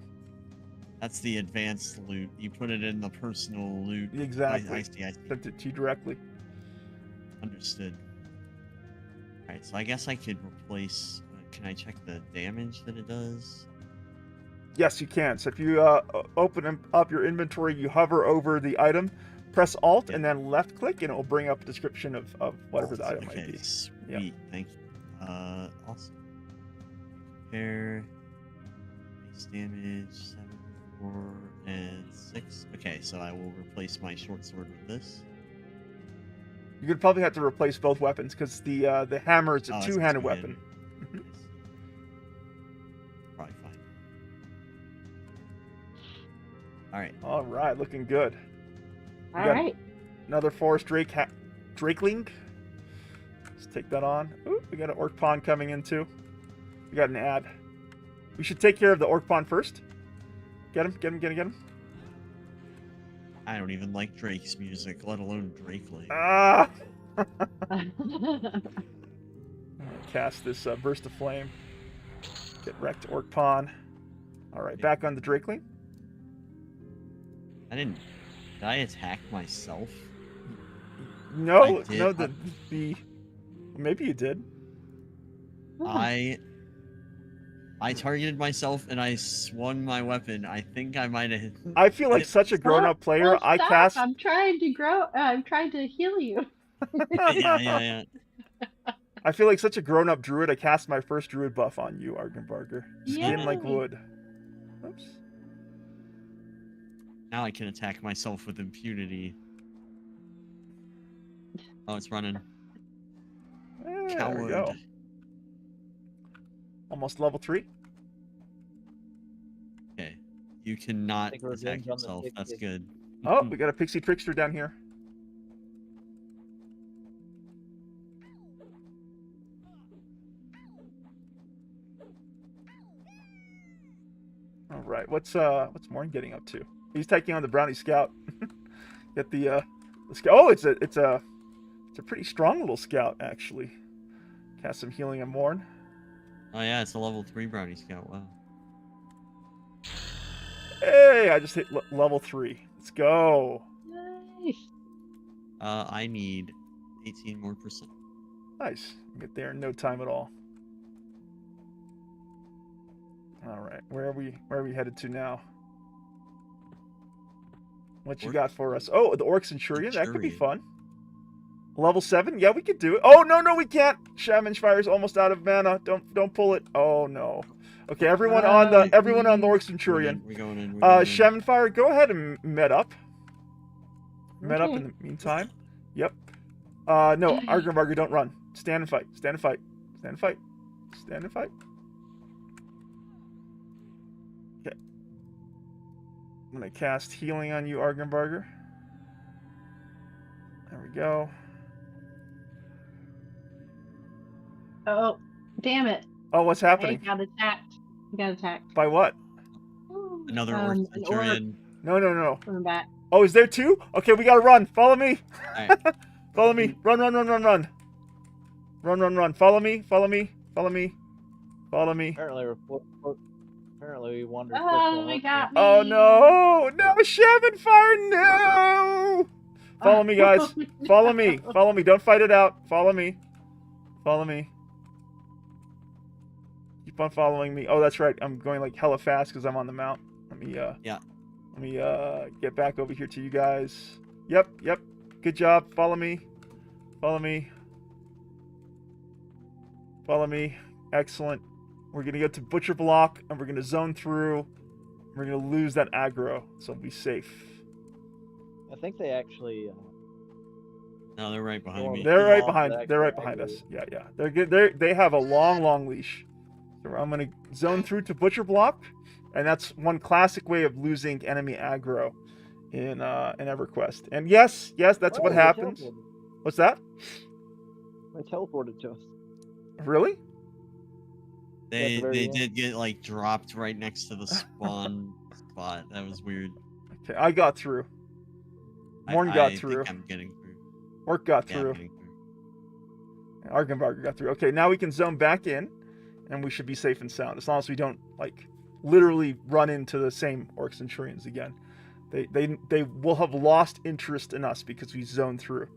That's the advanced loot. You put it in the personal loot. Exactly. I see. Sent it to you directly. Understood. Alright, so I guess I could replace... Can I check the damage that it does? Yes, you can. So if you open up your inventory, you hover over the item, Press Alt and then left click, and it will bring up a description of whatever the item Okay, might be. sweet. Yep. Thank you. Awesome. Repair. Base damage 7, 4, and 6. Okay, so I will replace my short sword with this. You're gonna probably have to replace both weapons because the hammer is a It's two-handed two-handed. weapon. Mhm. Yes. Probably fine. Alright. All right, looking good. All got- right. Another forest drakeling. Let's take that on. Ooh, we got an orc pond coming in too. We got an ad. We should take care of the orc pond first. Get him, get him, get him, get him. I don't even like Drake's music, let alone Drakeling. Ah! I'm gonna cast this burst of flame. Get wrecked, orc pawn. All right, back on the drakeling. Did I attack myself? No, I did. no, the maybe you did. I targeted myself and I swung my weapon. I think I might have hit. I feel like such a grown-up player. Well, I stop. cast. I'm trying to grow. I'm trying to heal you. yeah. I feel like such a grown-up druid. I cast my first druid buff on you, Argenbarger. Skin like Yay. wood. Oops. Now I can attack myself with impunity. Oh, it's running. There we Coward. go. Almost level 3. Okay. You cannot Take revenge attack on the yourself. That's pixie. good. Oh, we got a pixie trickster down here. All right, what's Morn getting up to? He's taking on the brownie scout. Get the scout. Oh, it's a pretty strong little scout actually. Cast some healing on Morn. Oh yeah, it's a level 3 brownie scout. Wow. Hey, I just hit level 3. Let's go. Nice. I need 18 more %. Nice. Get there in no time at all. All right, where are we headed to now? What you Orc- got for us? Oh, the Orc Centurion. That could be Centurion. fun. Level 7? Yeah, we could do it. Oh no, we can't. Shaman Fire's almost out of mana. Don't pull it. Oh no. Okay, everyone on the Orc Centurion. We're going in. Shaman Fire, go ahead and med up. Med up Okay. in the meantime. Yep. No, Argenbarger, don't run. Stand and fight. Stand and fight. Stand and fight. Stand and fight. Okay. I'm gonna cast healing on you, Argenbarger. There we go. Oh, damn it! Oh, what's I happening? got attacked. I got attacked. By what? Another an Orc orc Centurion. No. coming back. Oh, is there 2? Okay, we gotta run. Follow me. Alright. Follow me. Run. Run. Follow me. Apparently we wandered. Oh, they got me. Oh no! No, Shaman Fire, no! Follow me, guys. Follow me. Don't fight it out. Follow me. Keep on following me. Oh, that's right. I'm going like hella fast because I'm on the mount. Let me get back over here to you guys. Yep. Good job. Follow me. Excellent. We're gonna go to Butcher Block and we're gonna zone through. We're gonna lose that aggro, so be safe. I think they actually. No, they're right behind me. They're right Off behind. that They're right aggro. behind us. Yeah. They're good. They have a long leash. So I'm gonna zone through to Butcher Block, and that's one classic way of losing enemy aggro in EverQuest. And yes, that's Oh, what they happens. teleported. What's that? They teleported to us. Really? They At the very did get like dropped right next to the spawn spot. That was weird. Okay, I got through. Morn I got think through. I'm getting through. Orc got Yeah, I'm through. getting through. Argenbarger got through. Okay, now we can zone back in, and we should be safe and sound as long as we don't like literally run into the same Orc Centurions again. They will have lost interest in us because we zoned through.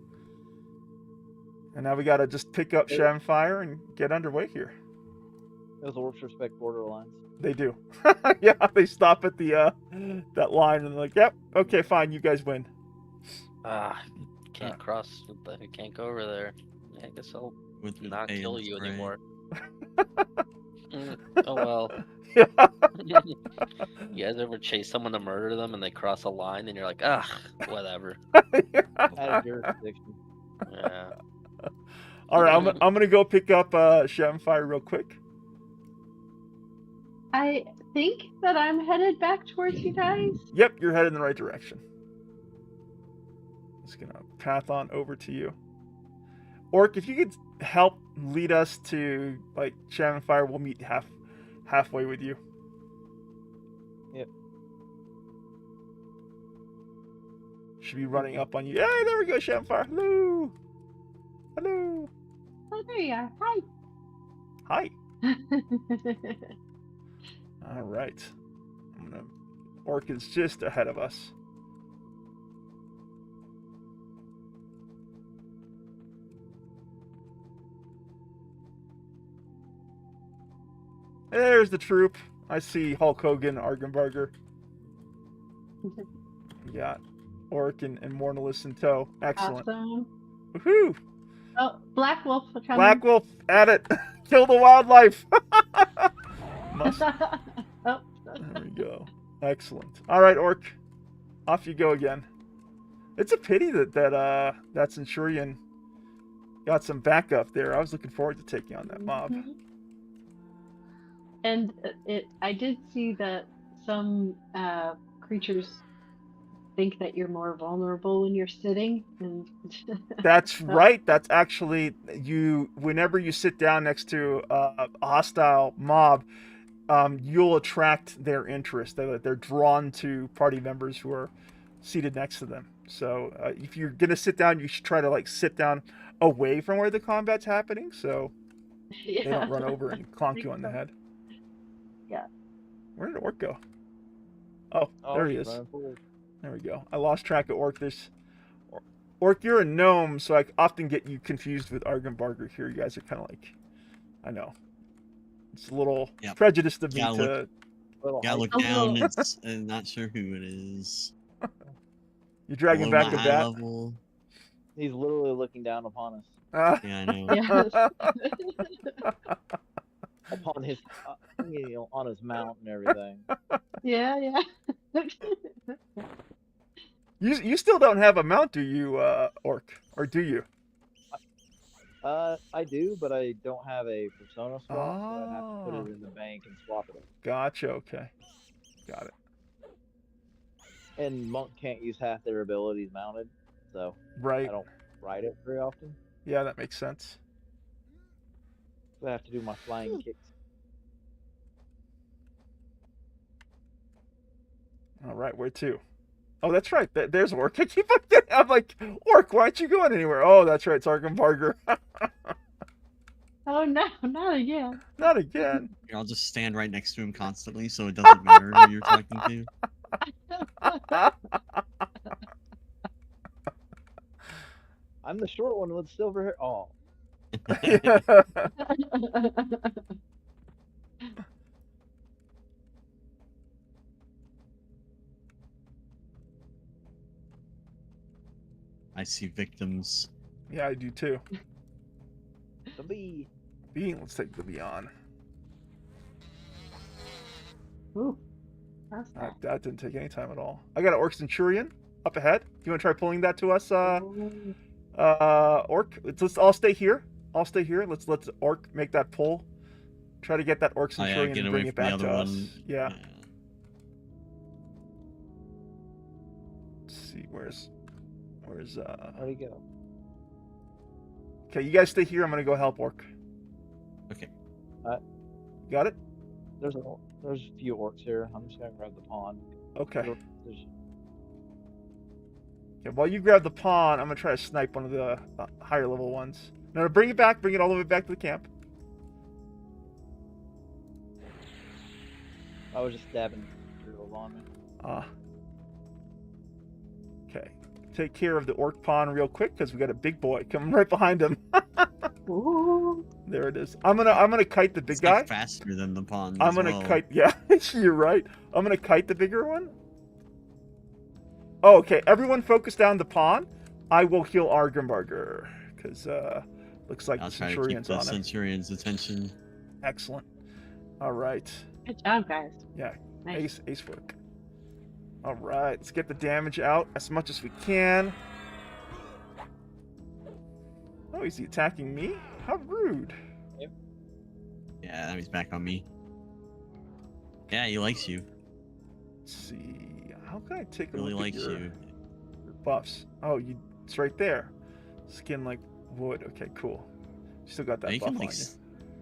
And now we gotta just pick up Shaman Fire and get underway here. Those orcs respect borderlines. They do. Yeah, they stop at the that line and they're like, "Yep, okay, fine, you guys win." Can't cross. Can't go over there. I guess I'll With not pay kill and you spray. anymore. Oh well. Yeah. You guys ever chase someone to murder them and they cross a line and you're like, whatever. Out of jurisdiction. Yeah. All right, I'm gonna go pick up Shattenfire real quick. I think that I'm headed back towards you guys. Yep, you're headed in the right direction. Just gonna path on over to you. Orc, if you could help lead us to like Shattenfire, we'll meet halfway with you. Yep. Should be running up on you. Hey, there we go, Shattenfire. Hello. Hello. Oh, there you are. Hi. Hi. All right. Orc is just ahead of us. There's the troop. I see Hulk Hogan, Argenbarger. We got Orc and Mornalis in tow. Excellent. Awesome. Woohoo! Oh, Black Wolf coming. Black Wolf at it. Kill the wildlife. Must. Oh. There we go. Excellent. All right, Orc. Off you go again. It's a pity that Centurion got some backup there. I was looking forward to taking on that mob. Mhm. And I did see that some creatures think that you're more vulnerable when you're sitting. And That's right. That's actually whenever you sit down next to a hostile mob, you'll attract their interest. They're drawn to party members who are seated next to them. So if you're gonna sit down, you should try to like sit down away from where the combat's happening, so they don't run over and clonk you on the head. Yeah. Where did Orc go? Oh, there he is. There we go. I lost track of Orc. Orc, you're a gnome, so I often get you confused with Argenbarger here. You guys are kind of like, I know. It's a little prejudiced of me to... Yeah, look down. It's not sure who it is. You're dragging Below back my a eye bat? level. He's literally looking down upon us. Yeah, I know. Upon his, on his mount and everything. Yeah. You still don't have a mount, do you, Orc? Or do you? I do, but I don't have a persona swap, so I'd have to put it in the bank and swap it. Gotcha, okay. Got it. And Monk can't use half their abilities mounted, so Right. I don't ride it very often. Yeah, that makes sense. So I have to do my flying kicks. All right, where to? Oh, that's right. There's Orc. I keep forgetting. I'm like, Orc, why aren't you going anywhere? Oh, that's right. It's Argenbarger. Oh no, not again. Not again. Here, I'll just stand right next to him constantly, so it doesn't matter who you're talking to. I'm the short one with silver hair. Oh, I see victims. Yeah, I do too. the bee. Let's take the beyond. Ooh, that's that. That didn't take any time at all. I got an Orc Centurion up ahead. Do you want to try pulling that to us, Orc? Let's all stay here. I'll stay here. Let's Orc make that pull. Try to get that Orc Centurion get and away bring it from the back to other us. one. Yeah. Let's see, where's Where'd he go? Okay, you guys stay here. I'm gonna go help Orc. Okay. Got it? There's a few orcs here. I'm just gonna grab the pawn. Okay. There's- Okay, while you grab the pawn, I'm gonna try to snipe one of the higher level ones. No, bring it back. Bring it all the way back to the camp. I was just stabbing through along me. Okay. Take care of the Orc pawn real quick because we got a big boy coming right behind him. Ooh. There it is. I'm gonna kite the big It's guy. like faster than the pawn. I'm as gonna well. kite. Yeah, you're right. I'm gonna kite the bigger one. Oh, okay. Everyone focus down the pawn. I will heal Argenbarger because looks like I'll the try to keep Centurion's the on him. Centurion's attention. Excellent. All right. Good job, guys. Yeah. Nice. Ace work. All right. Let's get the damage out as much as we can. Oh, is he attacking me? How rude. Yeah, now he's back on me. Yeah, he likes you. Let's see. How can I take a Really look likes at your you. buffs? Oh, it's right there. Skin like wood. Okay, cool. Still got that You buff can on like, you.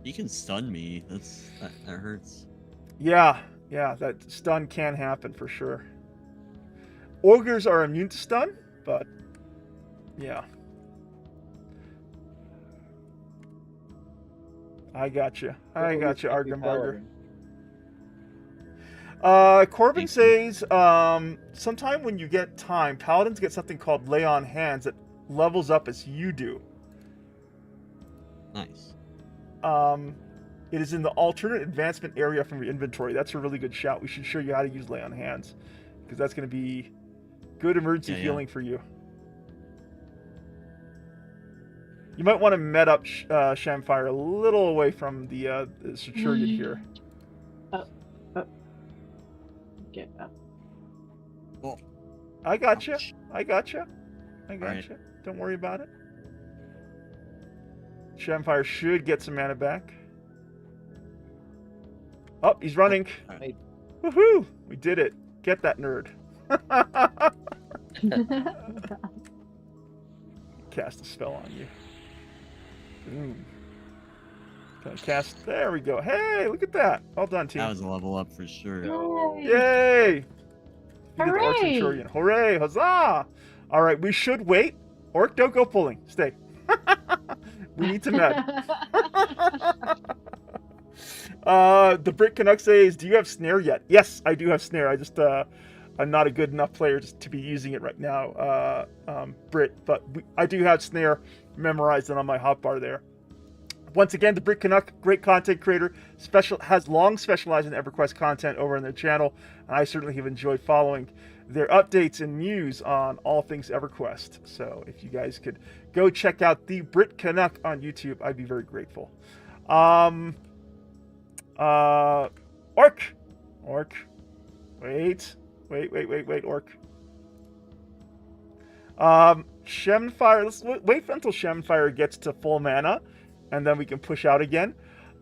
you can stun me. That hurts. Yeah, that stun can happen for sure. Ogres are immune to stun, but yeah. I got you. I got you, Argenbarger. Corbin Thank says, sometime when you get time, paladins get something called lay on hands that levels up as you do. Nice. It is in the alternate advancement area from your inventory. That's a really good shout. We should show you how to use lay on hands, because that's going to be good emergency healing for you. You might want to met up Shamfire a little away from the Centurion here. Get up. Oh, I got you. ouch. I got you. I got Alright. you. Don't worry about it. Shamfire should get some mana back. Oh, he's running. Alright. Woohoo! We did it. Get that nerd. Cast a spell on you. Boom. Can I cast? There we go. Hey, look at that. Well done, team. That was a level up for sure. Yay! Yay! You get the Orc Hooray! Centurion. Hooray! Huzzah! All right, we should wait. Orc, don't go pulling. Stay. We need to med. The Brit Canuck says, "Do you have snare yet?" Yes, I do have snare. I just I'm not a good enough player just to be using it right now, Brit. But I do have snare memorized and on my hotbar there. Once again, the Brit Canuck, great content creator, has long specialized in EverQuest content over on their channel, and I certainly have enjoyed following their updates and news on all things EverQuest. So if you guys could go check out the Brit Canuck on YouTube, I'd be very grateful. Orc. Wait, Orc. Shemfire, let's wait until Shemfire gets to full mana, and then we can push out again.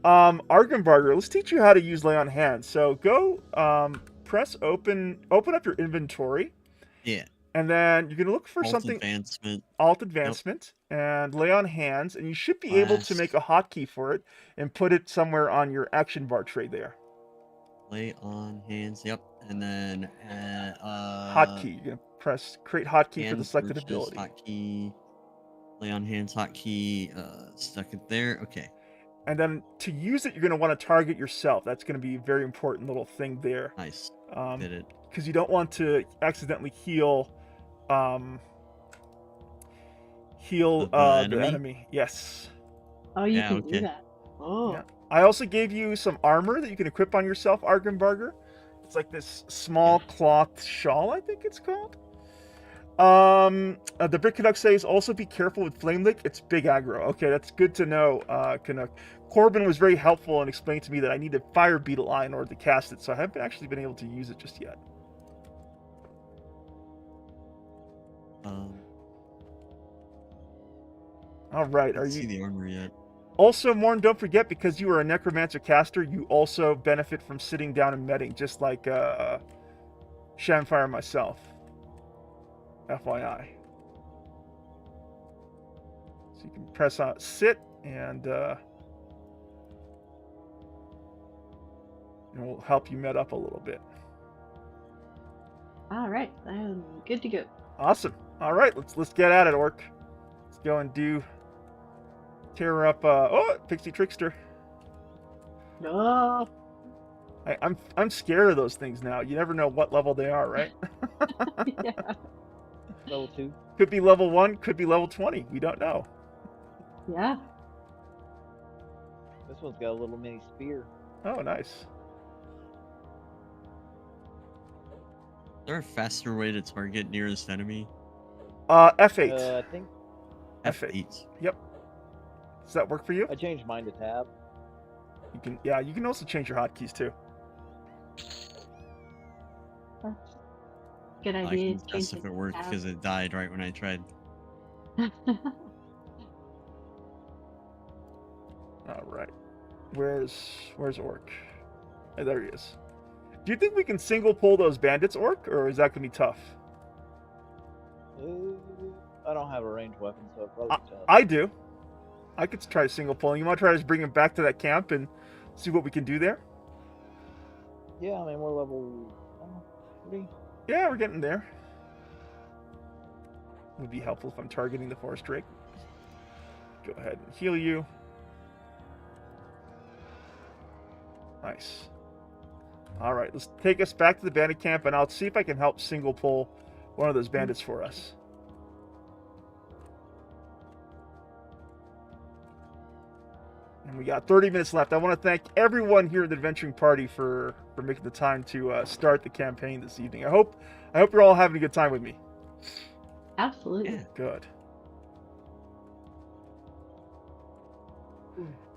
Argenbarger, let's teach you how to use lay on hands. So go press open up your inventory. Yeah. And then you're gonna look for Alt something advancement. Alt advancement and lay on hands, and you should be able to make a hotkey for it and put it somewhere on your action bar tray there. Lay on hands. Yep. And then Hotkey. You're gonna press create hotkey for the selected purchase ability. Hotkey. Lay on hands hotkey. Stuck it there. Okay. And then to use it, you're gonna want to target yourself. That's gonna be a very important little thing there. Nice. Did it. Because you don't want to accidentally heal the enemy. Yes. Oh, you Yeah, can okay. do that. Oh. Yeah. I also gave you some armor that you can equip on yourself, Argenbarger. It's like this small cloth shawl, I think it's called. The Brit Canuck says, also be careful with Flame Lick. It's big aggro. Okay, that's good to know, Canuck. Corbin was very helpful and explained to me that I need a Fire Beetle Eye in order to cast it, so I haven't actually been able to use it just yet. All right, are See you... the armor yet? Also, Morn, don't forget, because you are a Necromancer caster, you also benefit from sitting down and medding, just like Shamfire and myself. FYI. So you can press on sit, and it will help you med up a little bit. All right, I'm good to go. Awesome. All right, let's get at it, Orc. Let's go and tear her up. Oh, Pixie Trickster. No. I'm scared of those things now. You never know what level they are, right? Yeah. Level 2. Could be level 1, could be level 20. We don't know. Yeah. This one's got a little mini spear. Oh, nice. Is there a faster way to target nearest enemy? F8. I think F8. Yep. Does that work for you? I changed mine to tab. You can. Yeah, you can also change your hotkeys too. That's a good I idea. can test if it worked because it died right when I tried. All right. Where's Orc? Oh, there he is. Do you think we can single pull those bandits, Orc, or is that gonna be tough? I don't have a ranged weapon, so it's probably tough. I do. I could try single pulling. You want to try to just bring him back to that camp and see what we can do there? Yeah, I mean, we're level 3. Yeah, we're getting there. Would be helpful if I'm targeting the forest drake. Go ahead and heal you. Nice. All right, let's take us back to the bandit camp, and I'll see if I can help single pull one of those bandits for us. And we got 30 minutes left. I want to thank everyone here at the adventuring party for making the time to start the campaign this evening. I hope you're all having a good time with me. Absolutely. Yeah. Good.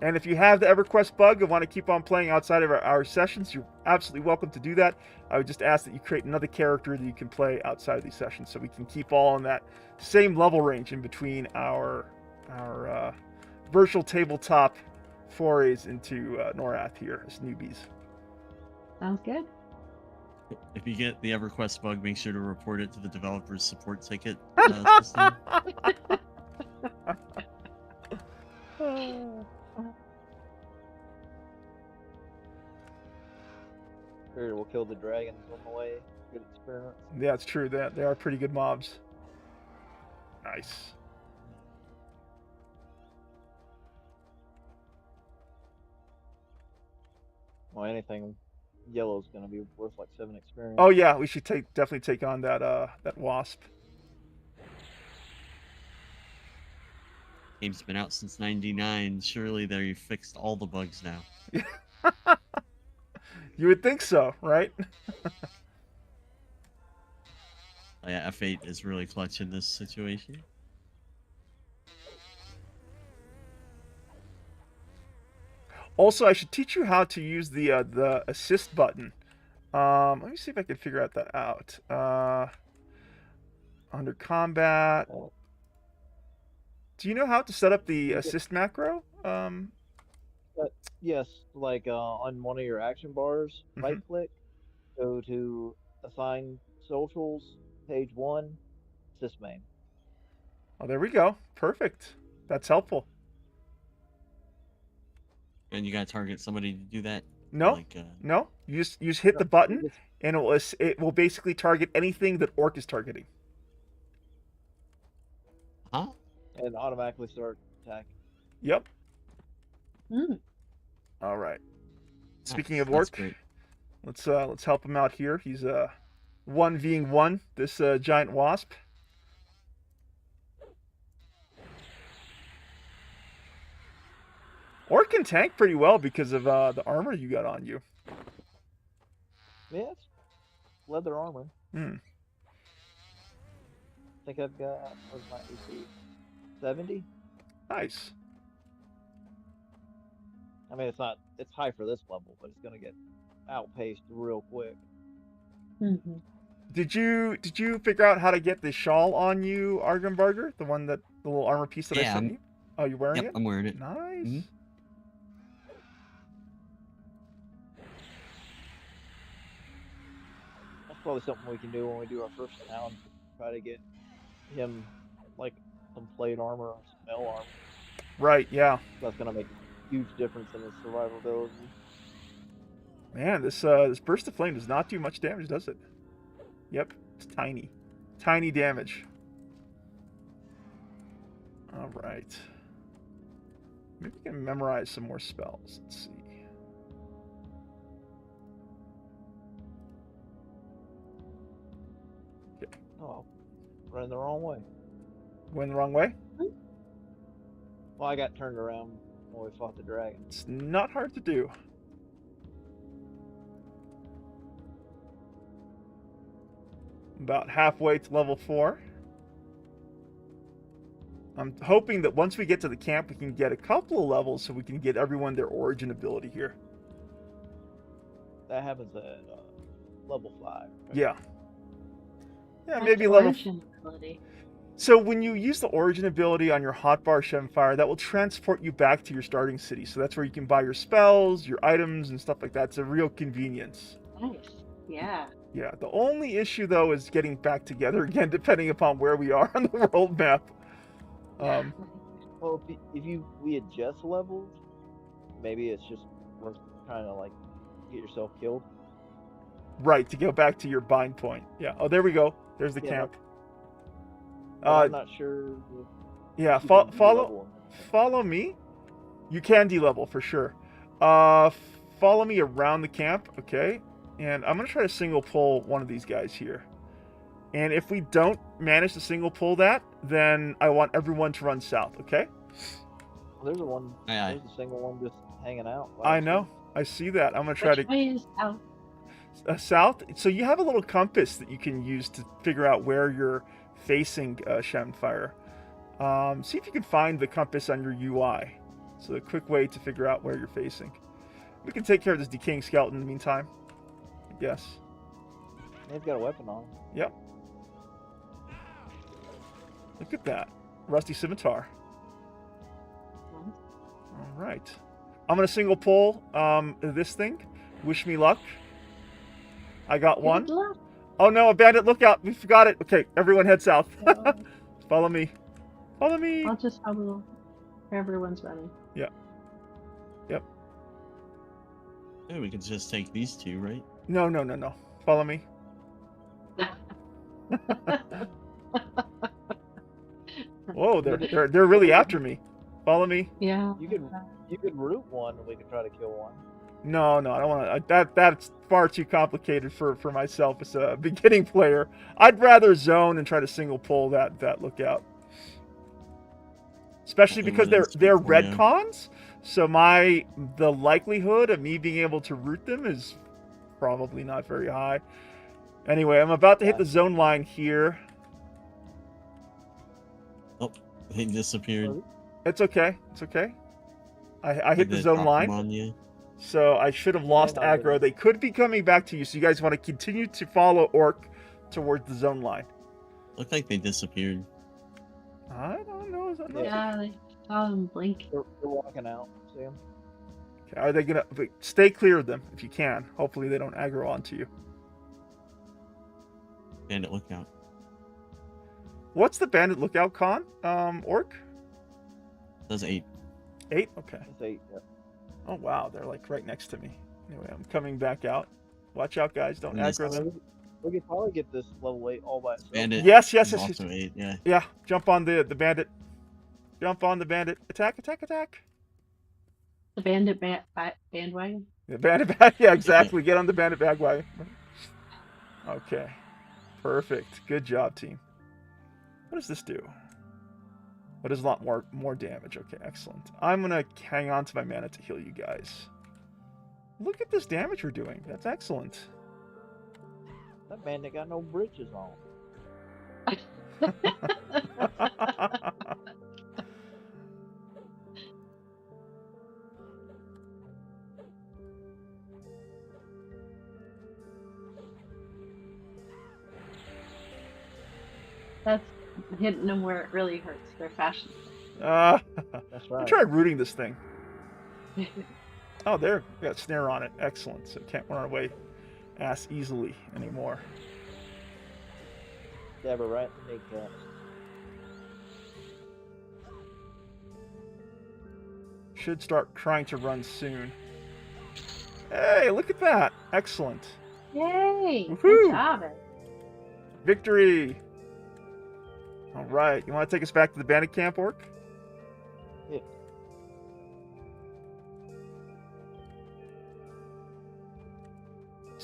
And if you have the EverQuest bug and want to keep on playing outside of our sessions, you're absolutely welcome to do that. I would just ask that you create another character that you can play outside of these sessions, so we can keep all in that same level range in between our virtual tabletop forays into Norrath here as newbies. Sounds good. If you get the EverQuest bug, make sure to report it to the developer's support ticket system. Sure, we'll kill the dragons on the way. Good experience. Yeah, it's true. They are pretty good mobs. Nice. Well, anything yellow is going to be worth like 7 experience. Oh yeah, we should definitely take on that wasp. Game's been out since '99. Surely they fixed all the bugs now. You would think so, right? Yeah, F8 is really clutch in this situation. Also, I should teach you how to use the assist button. Let me see if I can figure that out. Under combat, do you know how to set up the assist macro? Yes, like on one of your action bars, right click, go to assign socials, page 1, assist main. Oh, there we go. Perfect. That's helpful. And you gotta target somebody to do that? No, Like, no. You just hit the button, and it will basically target anything that Orc is targeting. Huh? And automatically start attacking. Yep. Mm. All right. Speaking That's of Orc, great. let's help him out here. He's 1v1 this giant wasp. Orc can tank pretty well because of the armor you got on you. Yeah, it's leather armor. Hmm. I think I've got, what's my AC? 70? Nice. I mean, it's high for this level, but it's going to get outpaced real quick. Mm-hmm. Did you figure out how to get the shawl on you, Argenbarger? The little armor piece that I sent you? Oh, you're wearing it? I'm wearing it. Nice. Mhm. That's probably something we can do when we do our first town. Try to get him, like, some plate armor or some mail armor. Right, yeah. That's going to make a huge difference in his survivability. Man, this burst of flame does not do much damage, does it? Yep, it's tiny. Tiny damage. All right. Maybe we can memorize some more spells. Let's see. Okay. Oh, running the wrong way. Going the wrong way? Well, I got turned around when we fought the dragon. It's not hard to do. About halfway to level 4. I'm hoping that once we get to the camp, we can get a couple of levels so we can get everyone their origin ability here. That happens at level 5. Right? Yeah. Yeah, What's maybe level. origin ability? So when you use the origin ability on your hotbar Shemfire, that will transport you back to your starting city. So that's where you can buy your spells, your items, and stuff like that. It's a real convenience. Nice. Yeah. Yeah, the only issue though is getting back together again, depending upon where we are on the world map. Well, if we adjust levels, maybe it's just worth trying to like get yourself killed. Right, to go back to your bind point. Yeah. Oh, there we go. There's the Yeah, camp. But I'm not sure. Yeah, if you can follow de-level 'em. follow me. You can de-level for sure. Follow me around the camp, okay? And I'm gonna try to single pull one of these guys here. And if we don't manage to single pull that, then I want everyone to run south, okay? There's a one. Aye, aye. There's a single one just hanging out. I know. I see that. I'm gonna try Which to way is out? south. So you have a little compass that you can use to figure out where you're facing Shemfire. See if you can find the compass on your UI. So a quick way to figure out where you're facing. We can take care of this decaying skeleton in the meantime, I guess. They've got a weapon on. Yep. Look at that. Rusty scimitar. All right. I'm going to single pull this thing. Wish me luck. I got one. Good luck. Oh no, a bandit, look out. We forgot it. Okay, everyone head south. Follow me. Follow me. I'll just follow where everyone's running. Yeah, we could just take these two, right? No. Follow me. Whoa, they're really after me. Follow me. Yeah. You could root one, and we could try to kill one. No, I don't want to. That's far too complicated for myself as a beginning player. I'd rather zone and try to single pull that lookout. Especially Okay, because well, that's they're good for you. retcons, so the likelihood of me being able to root them is probably not very high. Anyway, I'm about to hit the zone line here. Oh, they disappeared. It's okay. It's okay. I hit Did the it zone drop line. them on you? So I should have lost Yeah, aggro. They could be coming back to you, so you guys want to continue to follow Orc towards the zone line. Looked like they disappeared. I don't know. Is that Yeah, I saw them blink. They're walking out. See them? Okay, are they gonna stay clear of them if you can? Hopefully they don't aggro onto you. Bandit lookout. What's the bandit lookout con? Orc? Does 8. 8? Okay. It's 8. Yeah. Oh wow, they're like right next to me. Anyway, I'm coming back out. Watch out, guys! Don't And this- aggro them. We could probably get this level 8 all by itself. Bandit. Yes. is also 8. Yeah. Yeah, jump on the bandit. Jump on the bandit. Attack! The bandit bandwagon. The bandit bag. Yeah, exactly. Get on the bandit bagwagon. Okay. Perfect. Good job, team. What does this do? What does a lot more damage? Okay, excellent. I'm gonna hang on to my mana to heal you guys. Look at this damage we're doing. That's excellent. That bandit got no britches on. That's hitting them where it really hurts. They're fashion. That's Let right. me try rooting this thing. Oh, there. We got snare on it. Excellent. So it can't run away ass easily anymore. Stab her right in the kneecap. Should start trying to run soon. Hey, look at that. Excellent. Yay! Woohoo! Good job, Ed. Victory. All right. You want to take us back to the bandit camp, Orc? Yeah.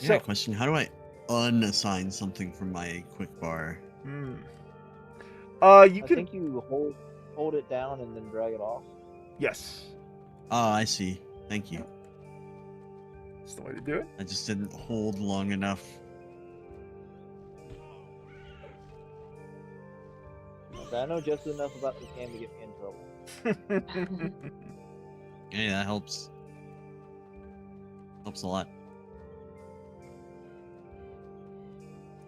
Yeah, So, question. How do I unassign something from my quick bar? you I can. think you hold it down and then drag it off. Yes. Oh, I see. Thank you. That's the way to do it. I just didn't hold long enough. I know just enough about this game to get me in trouble. Yeah, that helps. Helps a lot.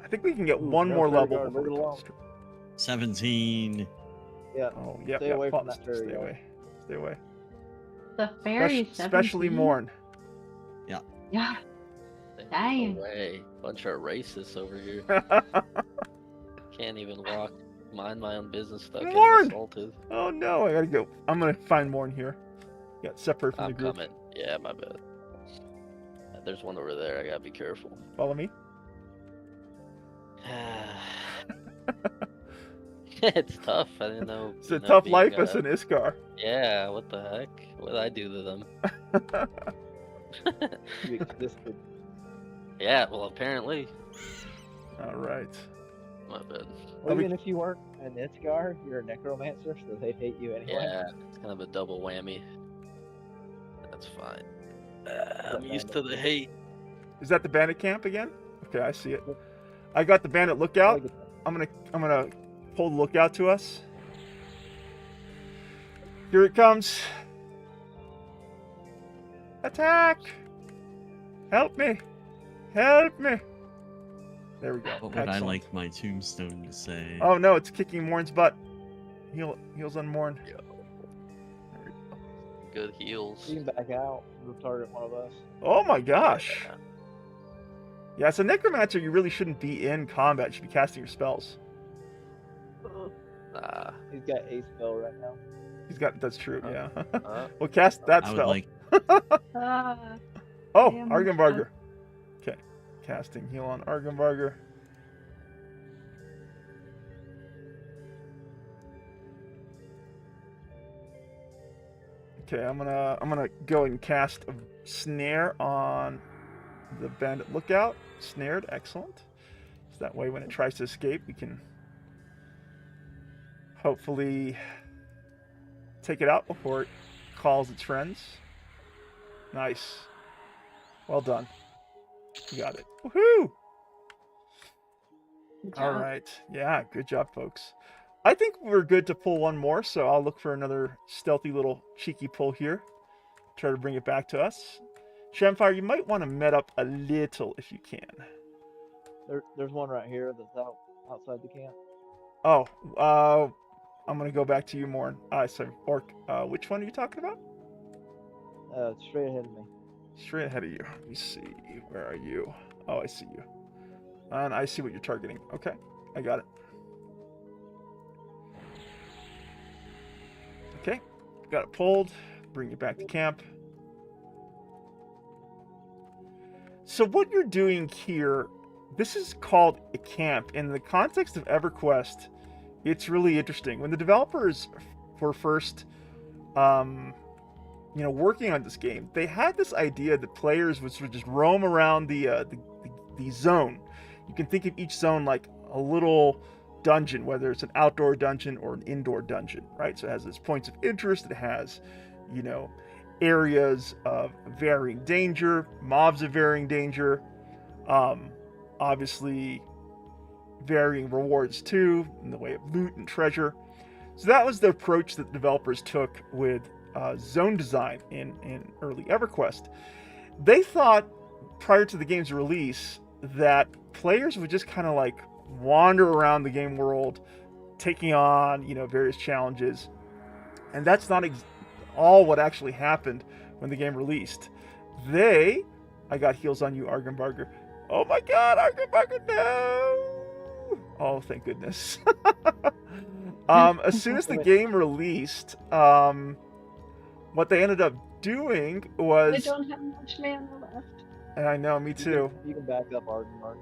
I think we can get Ooh, one no more fairy level guard, before leave we it close. alone. 17. Yeah. Oh, yeah, Stay yeah, away from pause. that fairy Stay guard. away. Stay away. The fairy Especially 17? Morn. Yeah. Dang. No way. Bunch of racists over here. Can't even walk, mind my own business without getting Warren! assaulted. Oh no, I gotta go. I'm gonna find Morn here. Got separate from the I'm group. coming. Yeah, my bad. There's one over there. I gotta be careful. Follow me. It's tough. I didn't know. It's a you know, tough being, life as an Iskar. Yeah, what the heck? What did I do to them? You existed. Yeah, well, apparently. All right. My bad. Well, Are we- even if you weren't an Itzgar, you're a necromancer, so they'd hate you anyway. Yeah, it's kind of a double whammy. That's fine. I'm used to the hate. Is that the bandit camp again? Okay, I see it. I got the bandit lookout. Like, I'm gonna pull the lookout to us. Here it comes. Attack! Help me! Help me! There we go. What would I Excellent. like my tombstone to say? Oh no, it's kicking Morn's butt. Heals on Morn. Yo, There we go. good heals. you can back out. It'll target one of us. Oh my gosh. Yeah, as a necromancer, you really shouldn't be in combat. You should be casting your spells. Nah. He's got a spell right now. He's got. That's true. Yeah. Uh, Well, cast that I would spell. like. Ah. Oh, Damn, Argenvarger. Okay, casting heal on Argenvarger. Okay, I'm gonna go and cast a snare on the bandit lookout. Snared, excellent. So that way, when it tries to escape, we can hopefully take it out before it calls its friends. Nice. Well done. You got it. Woohoo! Good All job. right. Yeah, good job, folks. I think we're good to pull one more, so I'll look for another stealthy little cheeky pull here. Try to bring it back to us. Shamfire, you might want to met up a little if you can. There's one right here that's outside the camp. Oh, I'm going to go back to you, Morn. Sorry, Orc. Which one are you talking about? It's straight ahead of me. Straight ahead of you. Let me see. Where are you? Oh, I see you. And I see what you're targeting. Okay, I got it. Okay, got it pulled. Bring it back to camp. So what you're doing here, this is called a camp. In the context of EverQuest, it's really interesting. When the developers were first working on this game, they had this idea that players would sort of just roam around the zone. You can think of each zone like a little dungeon, whether it's an outdoor dungeon or an indoor dungeon, right? So it has its points of interest. It has, areas of varying danger, mobs of varying danger, obviously varying rewards too, in the way of loot and treasure. So that was the approach that developers took with zone design in early EverQuest. They thought, prior to the game's release, that players would just kind of like wander around the game world, taking on, various challenges. And that's not all what actually happened when the game released. I got heals on you, Argenvarger. Oh my god, Argenvarger, no! Oh, thank goodness. As soon as the game released, what they ended up doing was... I don't have much mana left. And I know, me too. You can back up, Ardenmark.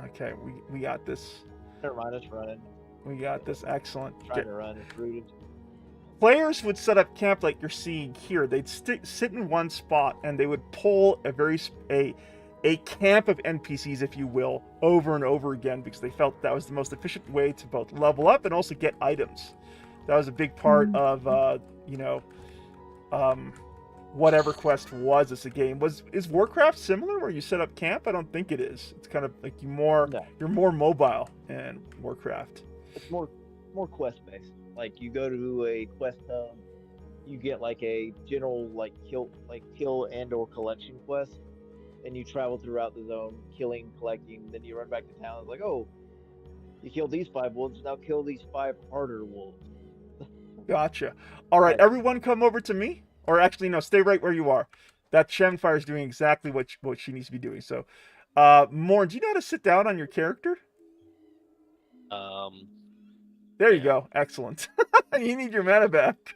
Okay, we got this. Never mind, it's running. We got this. Excellent. Trying to run, it's rooted. Players would set up camp like you're seeing here. They'd sit in one spot and they would pull a camp of NPCs, if you will, over and over again because they felt that was the most efficient way to both level up and also get items. That was a big part of what EverQuest was as a game. Is Warcraft similar where you set up camp? I don't think it is. It's kind of like No, you're more mobile in Warcraft. it's more quest based. Like you go to a quest hub, you get like a general kill and or collection quest, and you travel throughout the zone, killing, collecting. Then you run back to town. It's like, oh, you killed these 5 wolves. Now kill these 5 harder wolves. Gotcha. All right, Like, everyone come over to me. Or actually, no, stay right where you are. That Shenfire is doing exactly what she needs to be doing. So, Morn, do you know how to sit down on your character? There you Yeah. go. Excellent. You need your mana back.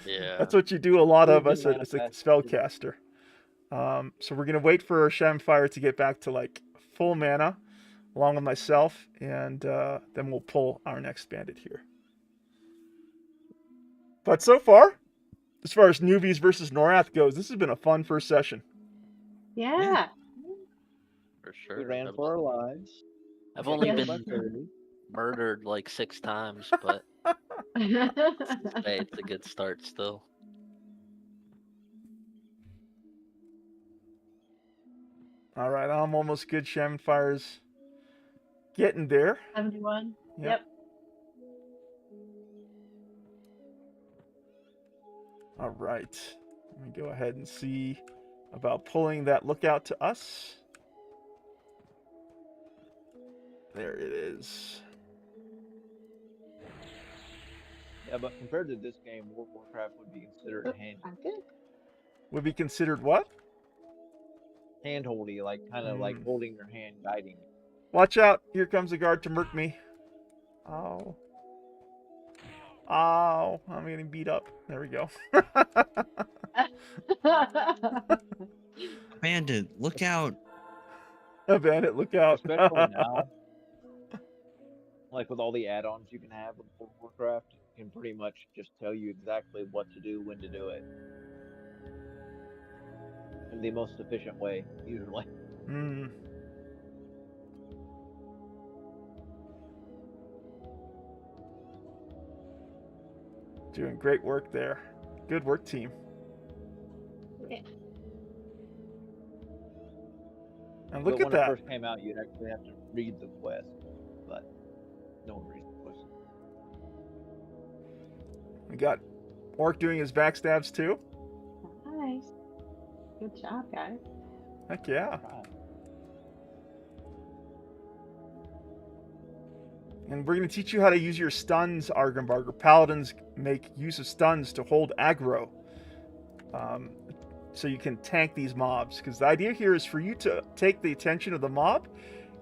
Yeah. That's what you do a lot of Good as mana a back. spellcaster. So we're going to wait for Shenfire to get back to like full mana, along with myself, and then we'll pull our next bandit here. But so far as Newbies versus Norrath goes, this has been a fun first session. Yeah. For sure. we ran for our lives. I've Got only killed Yes. by been 30. murdered like 6 times, but hey, it's a good start still. All right, I'm almost good. Shenfire's getting there. 71. Yep. Yep. All right. Let me go ahead and see about pulling that lookout to us. There it is. Yeah, but compared to this game, World of Warcraft would be considered I'm good. Would be considered what? hand-holdy, like kind of like holding your hand, guiding. Watch out. Here comes a guard to murk me. Oh. Oh, I'm getting beat up. There we go. Bandit, look out! A bandit, look out. Especially now, like with all the add-ons you can have with World of Warcraft, it can pretty much just tell you exactly what to do, when to do it, in the most efficient way, usually. Hmm. Doing great work there. Good work, team. Yeah. And look But at when that. it first came out, you'd actually have to read the quest, but no one reads the quest. We got Orc doing his backstabs too. Nice. Good job, guys. Heck yeah. Right. And we're going to teach you how to use your stuns, Argenbarger. Paladins make use of stuns to hold aggro. So you can tank these mobs. Because the idea here is for you to take the attention of the mob,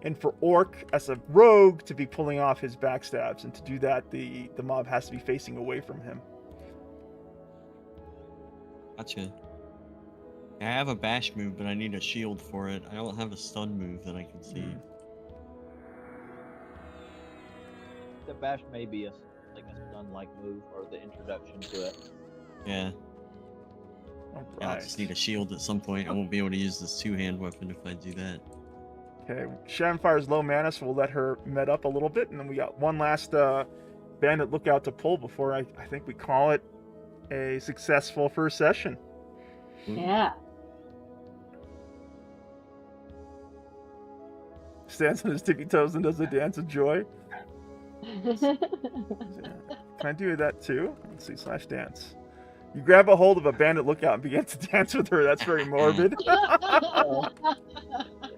and for Orc, as a rogue, to be pulling off his backstabs. And to do that, the mob has to be facing away from him. Gotcha. I have a bash move, but I need a shield for it. I don't have a stun move that I can see. The bash may be a stun-like move, or the introduction to it. Yeah. All Yeah, I right. just need a shield at some point. I won't be able to use this two-hand weapon if I do that. Okay, Shamfire's low mana, so we'll let her med up a little bit, and then we got one last bandit lookout to pull before I think we call it a successful first session. Yeah. Stands on his tippy toes and does a dance of joy. Can I do that too? Let's see, /dance. You grab a hold of a bandit lookout and begin to dance with her. That's very morbid.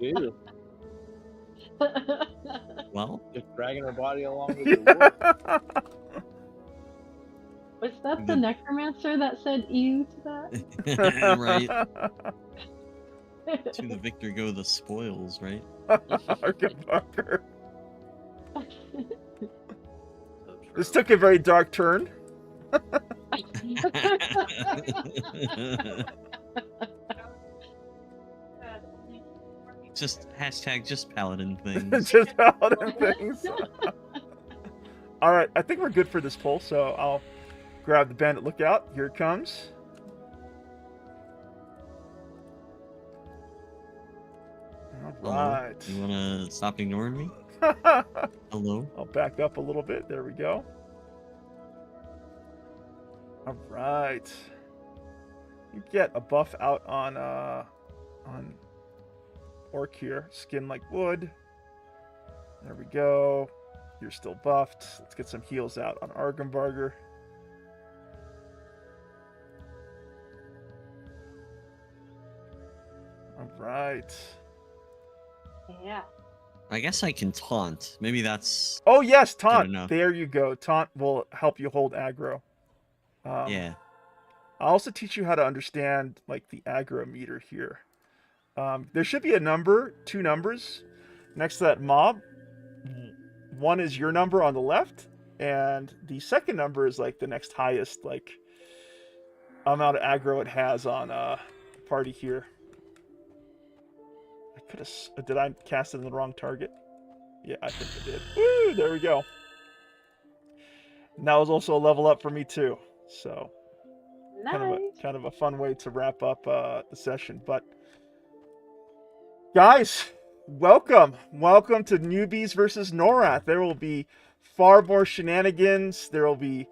Ew. Well, Just dragging her body along with your wood. Was that the necromancer that said ew to right. that? To the victor go the spoils, right? Argenbarger. This took a very dark turn. Just hashtag just paladin things. Just paladin things. All right, I think we're good for this pull, so I'll grab the bandit lookout. Here it comes. All Hello? right. You wanna stop ignoring me? Hello? I'll back up a little bit. There we go. All right. You get a buff out on Orc here. Skin like wood. There we go. You're still buffed. Let's get some heals out on Argenbarger. All right. Yeah. I guess I can taunt. Maybe that's Oh yes, good taunt. enough. There you go. Taunt will help you hold aggro. Yeah. I'll also teach you how to understand like the aggro meter here. There should be a number, 2 numbers next to that mob. One is your number on the left, and the second number is like the next highest like amount of aggro it has on the party here. I could have. Did I cast it in the wrong target? Yeah, I think I did. Woo! There we go. And that was also a level up for me too. So Nice. kind of a fun way to wrap up the session. But guys, welcome to Newbies versus Norrath. There will be far more shenanigans. There will be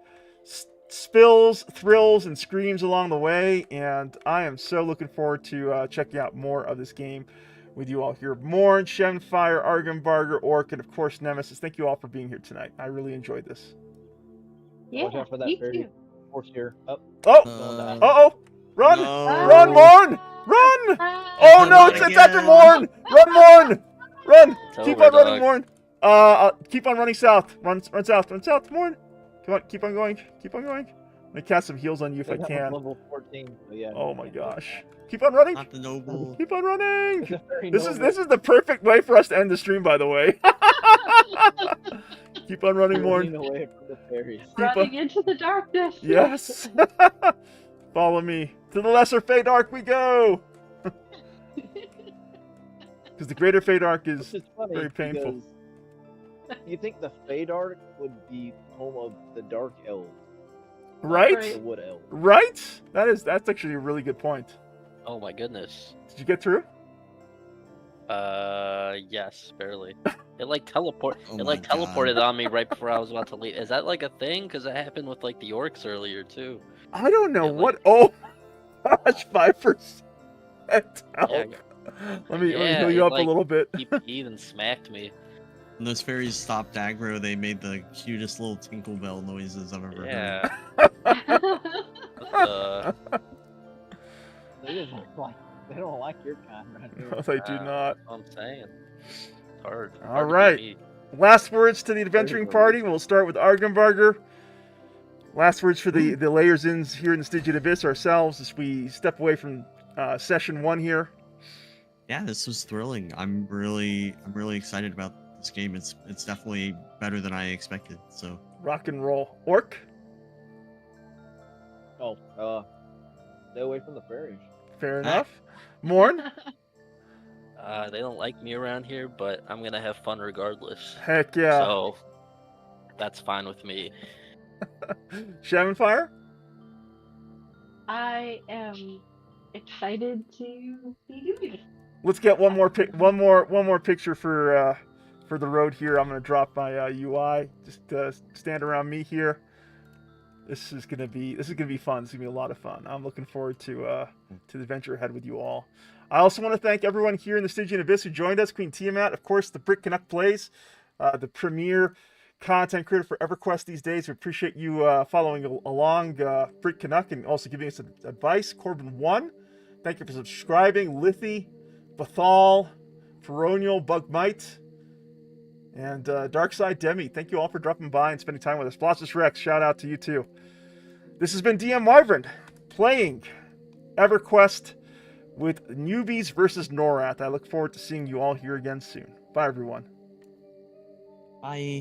spills, thrills, and screams along the way, and I am so looking forward to checking out more of this game with you all here. Morn, Shenfire, Argenbarger, Orc, and of course Nemesis. Thank you all for being here tonight. I really enjoyed this. Yeah, Watch out for that me fairy too. horse here. Up. Oh! Uh, Uh-oh! Run! no. Run, Morn! Run! Oh no, Not it's after again. Morn! Run, Morn! Run! It's Keep over, on running, dog. Morn. Keep on running south. Run south, Morn. Come on, keep on going. I'm gonna cast some heals on you if I That was can. level 14. So yeah. Oh my gosh. Keep on running. Not the noble. Keep on running. It's a very This noble- is the perfect way for us to end the stream, by the way. Keep on running, running Morn. away from the fairies. Running into the darkness. Yes. Follow me. To the lesser Fate Arc we go. Because the greater Fate Arc Which is is funny very painful. because you think the Fade Arc would be home of the Dark Elves, right. the Wood Elves. Right? That's actually a really good point. Oh my goodness. Did you get through? Yes, barely. It like teleport. Oh It like my God. teleported on me right before I was about to leave. Is that like a thing? Because it happened with like the orcs earlier too. I don't know Yeah, what. Oh, gosh, 5%. Help. Yeah, Let me Yeah, heal you it, up like, a little bit. He even smacked me. When those fairies stopped aggro, they made the cutest little tinkle bell noises I've ever heard. Yeah. They don't like your kind right No, here. they do not. I'm saying. It's hard. All Hard to right. beat me. Last words to the adventuring party. We'll start with Argenbarger. Last words for the layers ins here in the Stygian Abyss ourselves as we step away from session 1 here. Yeah, this was thrilling. I'm really excited about this game. It's definitely better than I expected. So Rock and roll. Orc. Oh, stay away from the fairies. Fair enough. Morn. They don't like me around here, but I'm gonna have fun regardless. Heck yeah. So that's fine with me. Shamanfire. I am excited to be doing this. Let's get one more picture for the road here. I'm gonna drop my UI. Just stand around me here. This is gonna be fun. It's gonna be a lot of fun. I'm looking forward to the adventure ahead with you all. I also want to thank everyone here in the Stygian Abyss who joined us. Queen Tiamat, of course, the Brick Canuck Plays, the premier content creator for EverQuest these days. We appreciate you following along, Brick Canuck, and also giving us advice. Corbin1, thank you for subscribing. Lithy, Bathal, Feronial, Bugmite, and Darkside Demi. Thank you all for dropping by and spending time with us. Blossus Rex, shout out to you too. This has been DM Wyvern playing EverQuest with Newbies versus Norrath. I look forward to seeing you all here again soon. Bye, everyone. bye.